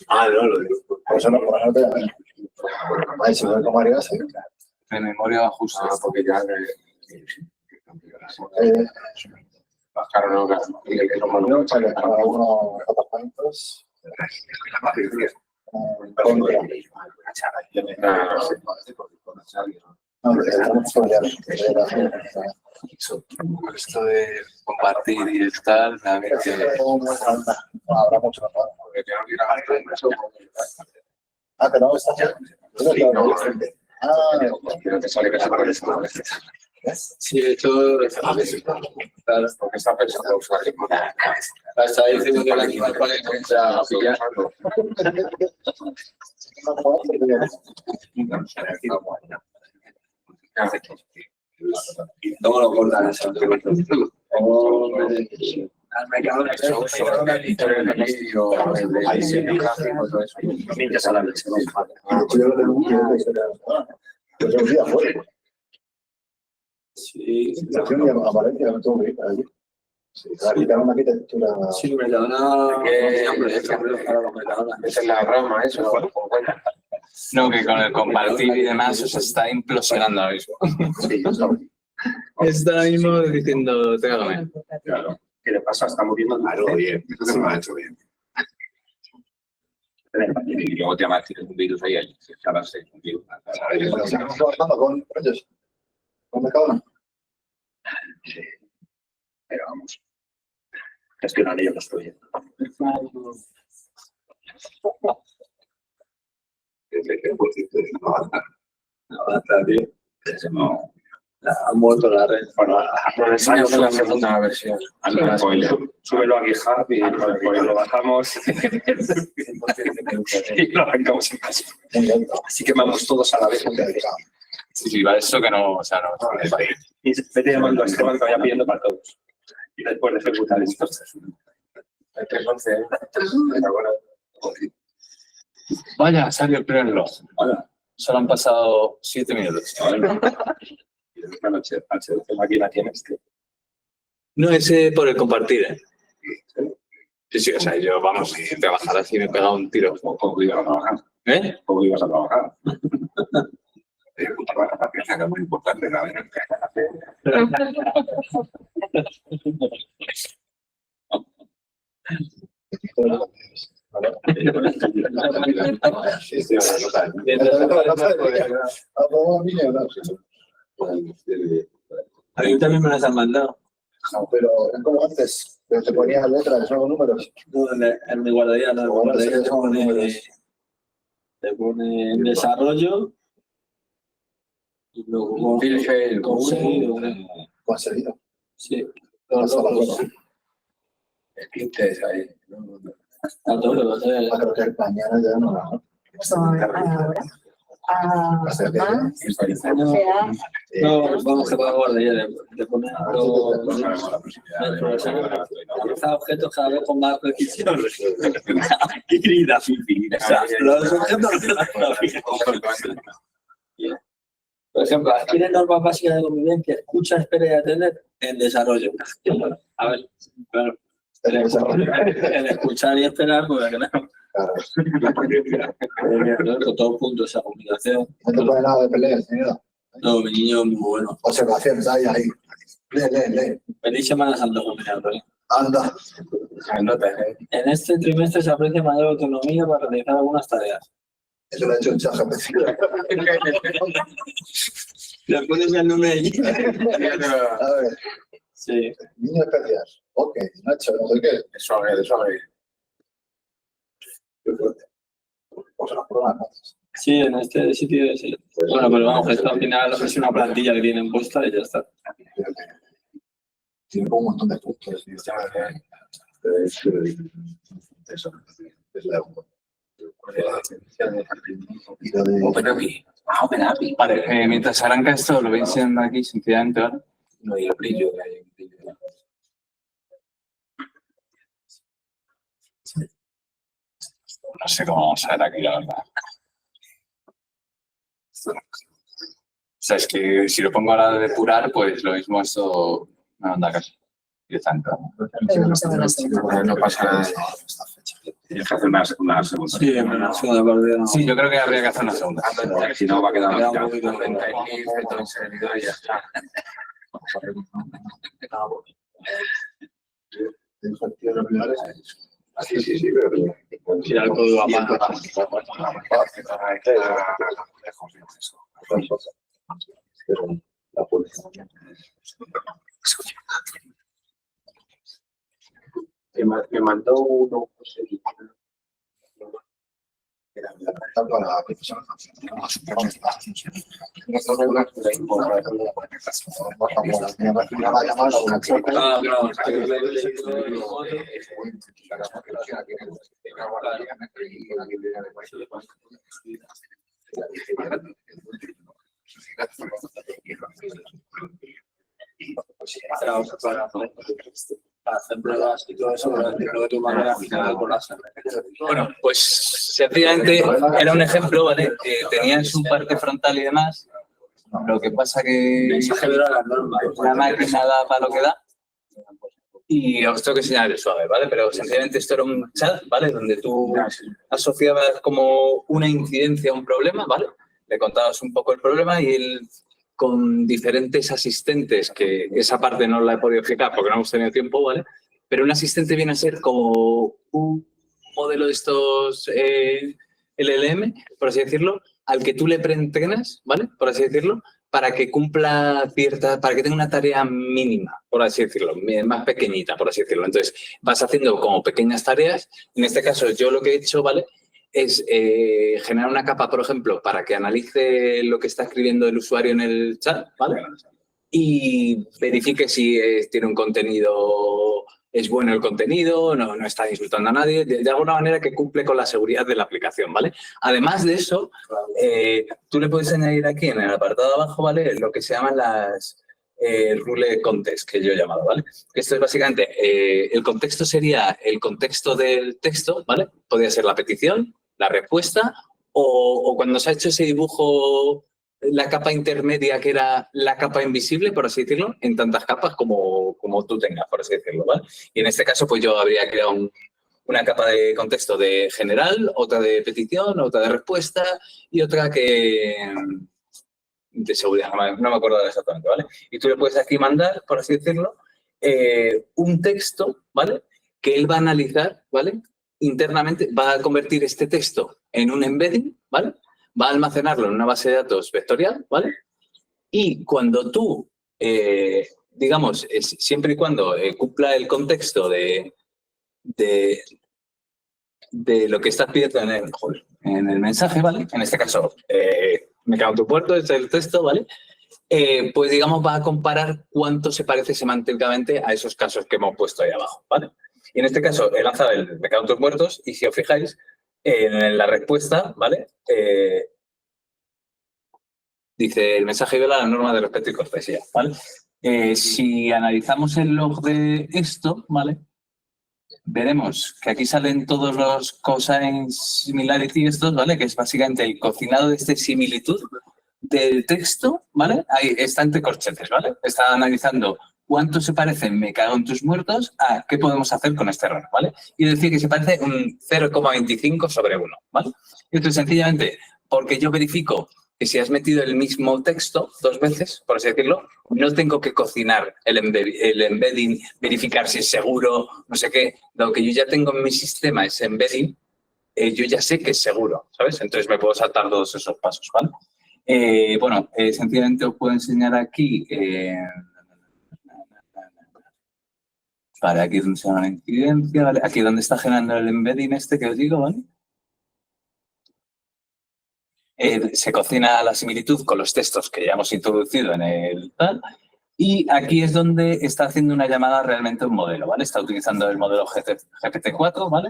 Ah, no, lo digo. Por eso no, por ejemplo, ahí se ve con María, sí. De memoria justo. Porque ya... Bajaron No, sale cada uno apartamentos. Esto de compartir y estar, también habrá mucho mejor. Ah, que no, está sí, esto claro, porque está pensando usuario. Está diciendo que la animal para encontrar pillar. ¿Cómo lo cortan eso? Al mercado de Sí, la opción a Valencia, no tengo que ir allí. Sí, claro, una arquitectura. Sí, Mercadona. Esa es la rama, eso. No, que con el compartir y demás se está implosionando ahora mismo. Sí, yo sabía. Está ahora mismo diciendo, trágame. Claro. ¿Qué le pasa? Está moviendo algo bien. Esto se me ha hecho bien. Y luego te llamas, tienes un virus ahí, instalarse un virus. ¿Estamos trabajando con ellos? ¿Con Mercadona? Sí. Pero vamos. Gestionan ellos los proyectos. No avanza, tío. No. Han muerto la red. Bueno, ensayo de la segunda versión. Súbelo a GitHub y lo bajamos y lo arrancamos en casa. Así que vamos todos a la vez. Sí, va eso que no, o sea, no. Y vete llamando a Esteban que vaya pidiendo para todos. Y después de ejecutar esto. Vaya, salió el primer reloj. Solo han pasado 7 minutos. Esta noche, ¿qué máquina tienes? No, ese por el compartir, Sí, sí, o sea, yo, vamos, si te bajaras y me he pegado un tiro. ¿Cómo ibas a trabajar? ¿Eh? ¿Cómo ibas a trabajar? Es muy importante, la verdad. A mí también me las han mandado. Pero es como antes, pero te ponías letras, son números. No, en mi guardería, la guardería te pone en desarrollo y luego conseguido. Sí. El 15 es ahí. A todo lo que sea. Creo que mañana ya no. No, vamos a la guardería, te ponen objetos cada vez con más precisión. ¡Qué querida, Fifi! Los objetos por ejemplo, adquiere normas básicas de convivencia, escucha, espera y atender en desarrollo. A ver, claro. En escuchar y esperar, pues claro. Con todos puntos esa comunicación. No te pone nada de peleas, ni nada. No, mi niño es muy bueno. Observaciones, ahí. Lee. Feliz Semana Santa, combinando, ¿eh? Anda. En este trimestre se aprecia mayor autonomía para realizar algunas tareas. Eso lo ha hecho un ChatGPT. Le pones el nombre allí. A ver. Sí. Niño especial. Ok, Nacho, no sé qué. Eso a ver. Pues las pruebas, ¿no? Sí, en este sitio sí. Bueno, pero vamos, esto al final es una plantilla que tienen puesta y ya está. Tiene un montón de puntos. Eso. Es la OpenAPI. OpenAPI. Vale, mientras arranca esto, lo veis enseñando aquí, sencillamente, ¿vale? No hay el brillo, hay un brillo. No sé cómo vamos a ver aquí, la verdad. O sea, es que si lo pongo a la de depurar, pues lo mismo esto me manda casi. No pasa nada. Tienes que hacer una segunda. Sí, una segunda partida. Sí, yo creo que habría que hacer una segunda. Si no, va a quedar un poquito en servidor y ya está. Sí, pero si algo va me mandó uno. Hacer pruebas y todo eso, de tu manera final con las. Bueno, pues sencillamente era un ejemplo, ¿vale? Que tenías un parte frontal y demás. Lo que pasa que la máquina da para lo que da. Y os tengo que enseñar el suave, ¿vale? Pero sencillamente esto era un chat, ¿vale? Donde tú asociabas como una incidencia a un problema, ¿vale? Le contabas un poco el problema y él, con diferentes asistentes, que esa parte no la he podido explicar porque no hemos tenido tiempo, ¿vale? Pero un asistente viene a ser como un modelo de estos LLM, por así decirlo, al que tú le preentrenas, ¿vale? Por así decirlo, para que cumpla para que tenga una tarea mínima, por así decirlo, más pequeñita, por así decirlo. Entonces, vas haciendo como pequeñas tareas. En este caso, yo lo que he hecho, ¿vale?, es generar una capa, por ejemplo, para que analice lo que está escribiendo el usuario en el chat, ¿vale? Y verifique si tiene un contenido, es bueno el contenido, no está insultando a nadie, de alguna manera que cumple con la seguridad de la aplicación, ¿vale? Además de eso, tú le puedes añadir aquí en el apartado de abajo, ¿vale?, lo que se llaman las rule context, que yo he llamado, ¿vale? Esto es básicamente, el contexto sería el contexto del texto, ¿vale? Podría ser la petición, la respuesta, o cuando se ha hecho ese dibujo, la capa intermedia, que era la capa invisible, por así decirlo, en tantas capas como tú tengas, por así decirlo, ¿vale? Y en este caso, pues yo habría creado una capa de contexto de general, otra de petición, otra de respuesta y otra que de seguridad, no me acuerdo exactamente, ¿vale? Y tú le puedes aquí mandar, por así decirlo, un texto, ¿vale?, que él va a analizar, ¿vale?, internamente va a convertir este texto en un embedding, ¿vale? Va a almacenarlo en una base de datos vectorial, ¿vale? Y cuando tú, digamos, siempre y cuando cumpla el contexto de lo que estás pidiendo en el mensaje, ¿vale? En este caso, me cago en tu puerto, este es el texto, ¿vale? Pues digamos va a comparar cuánto se parece semánticamente a esos casos que hemos puesto ahí abajo, ¿vale? Y en este caso he lanzado el me cago en tus muertos y si os fijáis, en la respuesta, ¿vale? Dice el mensaje viola la norma de respeto y cortesía, ¿vale? Si analizamos el log de esto, ¿vale? Veremos que aquí salen todos los cosine similarity estos, ¿vale? Que es básicamente el cocinado de esta similitud del texto, ¿vale? Ahí está entre corchetes, ¿vale? Está analizando cuánto se parece me cago en tus muertos a qué podemos hacer con este error, ¿vale? Y decir que se parece un 0,25 sobre 1, ¿vale? Y esto es sencillamente porque yo verifico que si has metido el mismo texto 2 veces, por así decirlo, no tengo que cocinar el embedding, verificar si es seguro, no sé qué. Lo que yo ya tengo en mi sistema ese embedding, yo ya sé que es seguro, ¿sabes? Entonces me puedo saltar todos esos pasos, ¿vale? Bueno, sencillamente os puedo enseñar aquí, vale, aquí es donde se llama la incidencia, ¿vale? Aquí donde está generando el embedding este que os digo, ¿vale? Se cocina la similitud con los textos que ya hemos introducido en el tal, y aquí es donde está haciendo una llamada realmente a un modelo, ¿vale? Está utilizando el modelo GPT-4, ¿vale?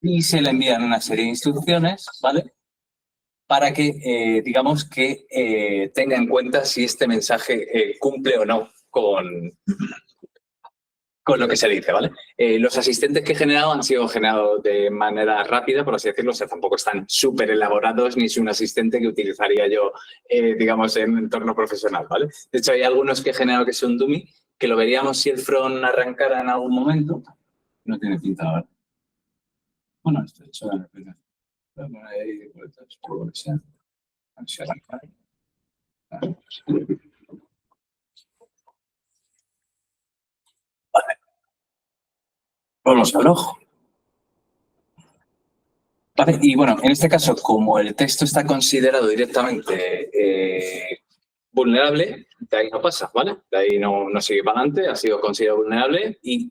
Y se le envían una serie de instrucciones, ¿vale? Para que, digamos, que tenga en cuenta si este mensaje cumple o no con lo que se dice, ¿vale? Los asistentes que he generado han sido generados de manera rápida, por así decirlo, o sea, tampoco están súper elaborados, ni es un asistente que utilizaría yo, digamos, en un entorno profesional, ¿vale? De hecho, hay algunos que he generado que son dummy, que lo veríamos si el front arrancara en algún momento. No tiene pinta ahora. Bueno, esto he hecho en el primer. Ahí, por lo que sea. A ver si arranca. Vale. Vamos al ojo. Vale, y bueno, en este caso, como el texto está considerado directamente vulnerable, de ahí no pasa, ¿vale? De ahí no sigue para adelante, ha sido considerado vulnerable y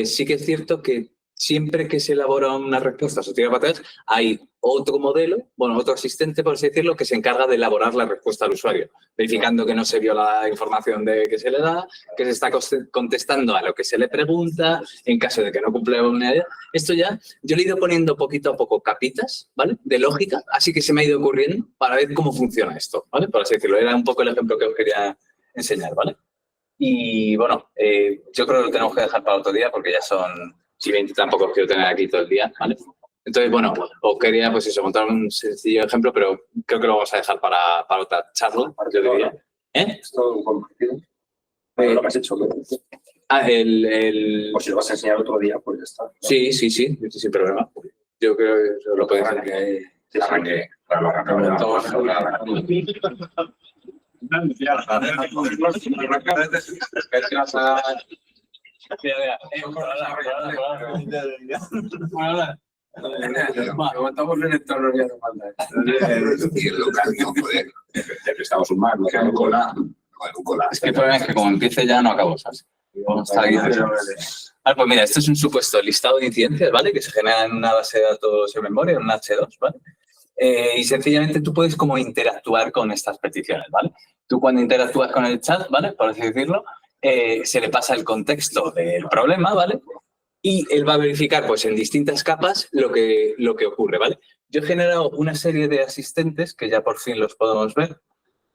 sí que es cierto que siempre que se elabora una respuesta o tira para atrás, hay otro modelo, bueno, otro asistente, por así decirlo, que se encarga de elaborar la respuesta al usuario, verificando que no se viola la información que se le da, que se está contestando a lo que se le pregunta, en caso de que no cumpla una idea. Esto ya, yo le he ido poniendo poquito a poco capitas, ¿vale? De lógica, así que se me ha ido ocurriendo para ver cómo funciona esto, ¿vale? Por así decirlo, era un poco el ejemplo que os quería enseñar, ¿vale? Y bueno, yo creo que lo tenemos que dejar para otro día porque ya son... Si bien tampoco os quiero tener aquí todo el día, ¿vale? Entonces, bueno, os quería, pues eso, contar un sencillo ejemplo, pero creo que lo vamos a dejar para otra charla, yo diría. ¿Esto compartido? Lo que has hecho, ¿no? O si lo vas a enseñar otro día, pues ya está. Sí, sin problema. Yo creo que eso lo podéis hacer. Aguantamos en el entorno ya no manda. Estamos un mar, no queda un cola. Es que el problema es que como empiece ya no acabo, ¿sabes? Vamos a estar aquí. Pues mira, esto es un supuesto listado de incidencias, ¿vale? Que se genera en una base de datos en memoria, en un H2, ¿vale? Y sencillamente tú puedes como interactuar con estas peticiones, ¿vale? Tú cuando interactúas con el chat, ¿vale? Por así decirlo, se le pasa el contexto del problema, ¿vale? Y él va a verificar, pues, en distintas capas lo que ocurre, ¿vale? Yo he generado una serie de asistentes, que ya por fin los podemos ver,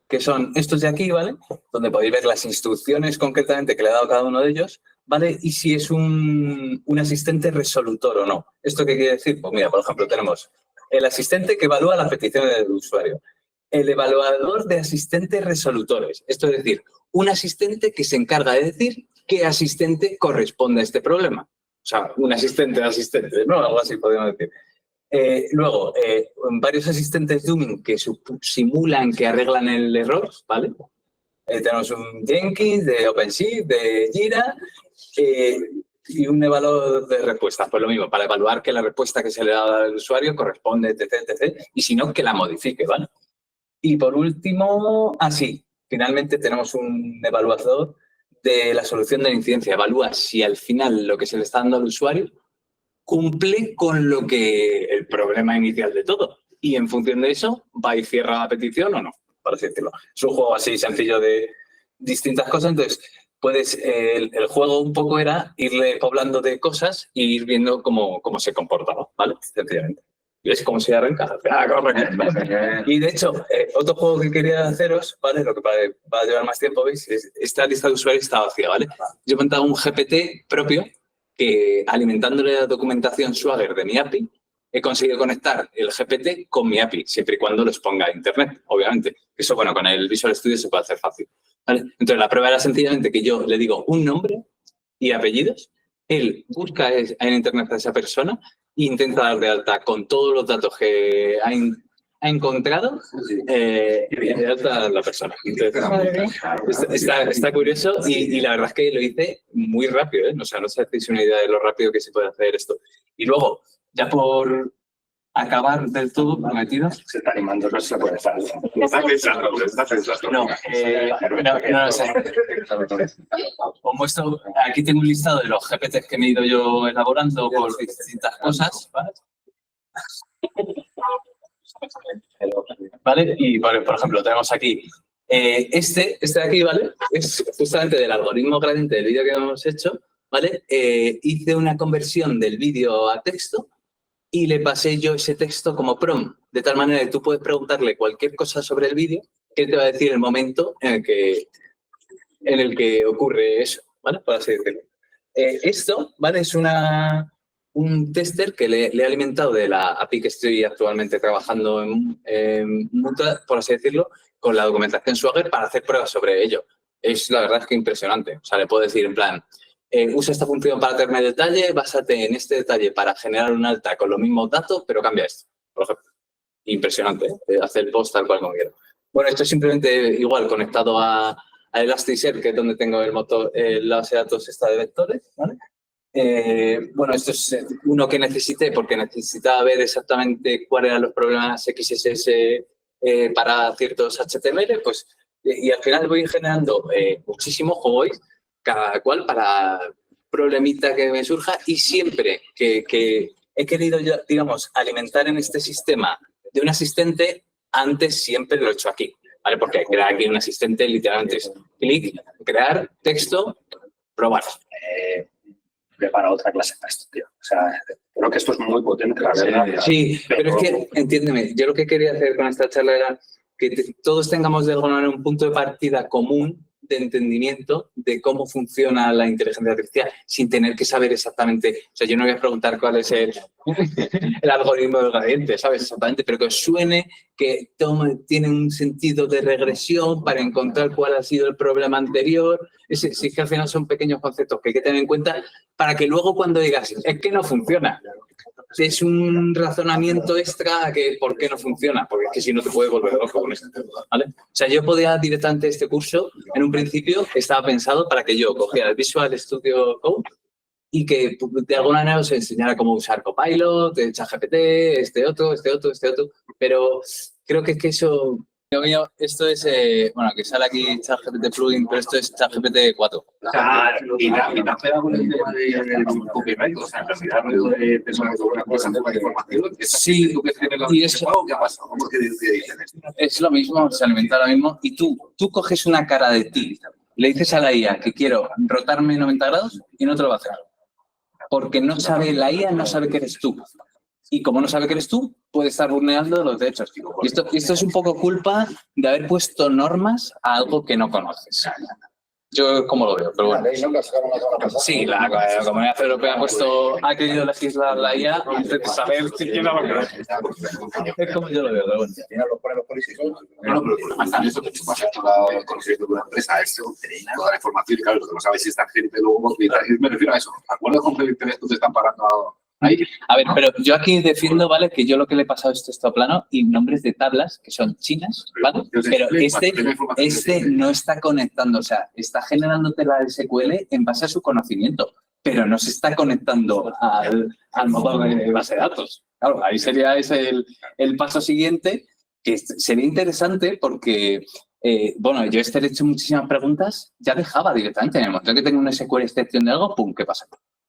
que son estos de aquí, ¿vale? Donde podéis ver las instrucciones concretamente que le he dado a cada uno de ellos, ¿vale? Y si es un asistente resolutor o no. ¿Esto qué quiere decir? Pues mira, por ejemplo, tenemos el asistente que evalúa las peticiones del usuario, el evaluador de asistentes resolutores, esto es decir, un asistente que se encarga de decir qué asistente corresponde a este problema. O sea, un asistente de asistentes, ¿no? Algo así podemos decir. Luego, varios asistentes Dooming que simulan que arreglan el error, ¿vale? Tenemos un Jenkins, de OpenShift, de Jira, y un evaluador de respuestas. Pues lo mismo, para evaluar que la respuesta que se le da al usuario corresponde, etc. Y si no, que la modifique, ¿vale? Y por último, finalmente tenemos un evaluador de la solución de la incidencia. Evalúa si al final lo que se le está dando al usuario cumple con lo que el problema inicial de todo. Y en función de eso, va y cierra la petición o no, por así decirlo. Es un juego así sencillo de distintas cosas. Entonces, el juego un poco era irle poblando de cosas e ir viendo cómo se comportaba, ¿vale? Sencillamente. ¿Y ves cómo se arranca? Correcto. Y de hecho, otro juego que quería haceros, ¿vale? Lo que va a llevar más tiempo, ¿veis? Esta lista de usuarios está vacía, ¿vale? Yo he montado un GPT propio que, alimentándole la documentación Swagger de mi API, he conseguido conectar el GPT con mi API, siempre y cuando los ponga a internet, obviamente. Eso, bueno, con el Visual Studio se puede hacer fácil, ¿vale? Entonces, la prueba era sencillamente que yo le digo un nombre y apellidos, él busca en internet a esa persona e intenta dar de alta con todos los datos que ha encontrado de alta a la persona. Entonces, está curioso y la verdad es que lo hice muy rápido, ¿eh? O sea, no os hacéis una idea de lo rápido que se puede hacer esto. Y luego, ya por acabar del todo, prometido. Se está animando, no se puede estar. Está pensando. No sé. Os muestro, aquí tengo un listado de los GPTs que me he ido yo elaborando por distintas cosas, ¿vale? ¿Vale? Y, por ejemplo, tenemos aquí este de aquí, ¿vale? Es justamente del algoritmo gradiente del vídeo que hemos hecho, ¿vale? Hice una conversión del vídeo a texto y le pasé yo ese texto como prompt, de tal manera que tú puedes preguntarle cualquier cosa sobre el vídeo, que él te va a decir el momento en el que ocurre eso, ¿vale? Por así decirlo. Esto, ¿vale? Es un tester que le he alimentado de la API que estoy actualmente trabajando en Muta, por así decirlo, con la documentación Swagger para hacer pruebas sobre ello. Es la verdad es que impresionante. O sea, le puedo decir en plan, usa esta función para tener detalle, básate en este detalle para generar un alta con los mismos datos, pero cambia esto, por ejemplo. Impresionante, ¿eh? Hacer el post tal cual como quiero. Bueno, esto es simplemente igual conectado a Elasticsearch, que es donde tengo el motor, la base de datos esta de vectores, ¿vale? Bueno, esto es uno que necesité porque necesitaba ver exactamente cuáles eran los problemas XSS para ciertos HTML, pues, y al final voy generando muchísimos juegos, cada cual para problemita que me surja, y siempre que he querido, digamos, alimentar en este sistema de un asistente, antes siempre lo he hecho aquí, ¿vale? Porque crear aquí un asistente literalmente es clic, crear, texto, probar. Prepara otra clase para esto, tío. O sea, creo que esto es muy potente, la verdad. Sí, pero es que, entiéndeme, yo lo que quería hacer con esta charla era que todos tengamos de alguna manera un punto de partida común de entendimiento de cómo funciona la inteligencia artificial, sin tener que saber exactamente, o sea, yo no voy a preguntar cuál es el algoritmo del gradiente, ¿sabes? Exactamente, pero que os suene, que tiene un sentido de regresión para encontrar cuál ha sido el problema anterior. Sí, que al final son pequeños conceptos que hay que tener en cuenta para que luego cuando digas, es que no funciona, es un razonamiento extra que por qué no funciona, porque es que si no te puedes volver loco con esto, ¿vale? O sea, yo podía directamente este curso, en un principio estaba pensado para que yo cogiera el Visual Studio Code y que de alguna manera os enseñara cómo usar Copilot, ChatGPT, este otro, pero creo que es que eso... Esto es, bueno, que sale aquí ChatGPT plugin, pero esto es ChatGPT 4. Claro, y también con el tema del copyright, o sea, en realidad no de personas con una cosa de información. Sí, y eso, ¿qué ha pasado? ¿Cómo que dicen esto? Es lo mismo, se alimenta lo mismo, y tú coges una cara de ti, le dices a la IA que quiero rotarme 90 grados y no te lo va a hacer. Porque no sabe, la IA no sabe que eres tú. Y como no sabe que eres tú, puede estar vulnerando los derechos. Y esto es un poco culpa de haber puesto normas a algo que no conoces. Yo como lo veo, pero bueno. Sí, la Comunidad Europea ha querido legislar la IA antes de saber siquiera lo que es como yo lo veo, pero bueno. Los políticos, no, pero hasta eso, el conocimiento de una empresa es toda la información, claro, lo que no sabes si esta gente luego, me refiero a eso, ¿acuerdo con que te están pagando ahí? A ver, pero yo aquí defiendo, ¿vale? Que yo lo que le he pasado es texto plano y nombres de tablas que son chinas, ¿vale? Pero este no está conectando, o sea, está generándote la SQL en base a su conocimiento. pero no se está conectando al motor de base de datos. Claro, ahí sería ese el paso siguiente, que sería interesante porque, bueno, yo he hecho muchísimas preguntas ya de Java directamente. En el momento que tengo una SQL excepción de algo, ¡pum!, ¿qué pasa?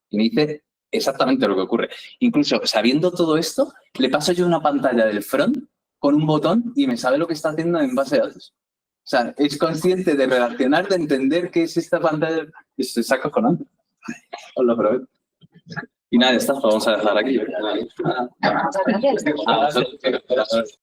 Y me dice exactamente lo que ocurre. Incluso sabiendo todo esto, le paso yo una pantalla del front con un botón y me sabe lo que está haciendo en base de datos. O sea, es consciente de relacionar, de entender qué es esta pantalla. Se saca con algo. Os lo prometo. Y nada, ya está, lo vamos a dejar aquí. Muchas gracias. A vosotros.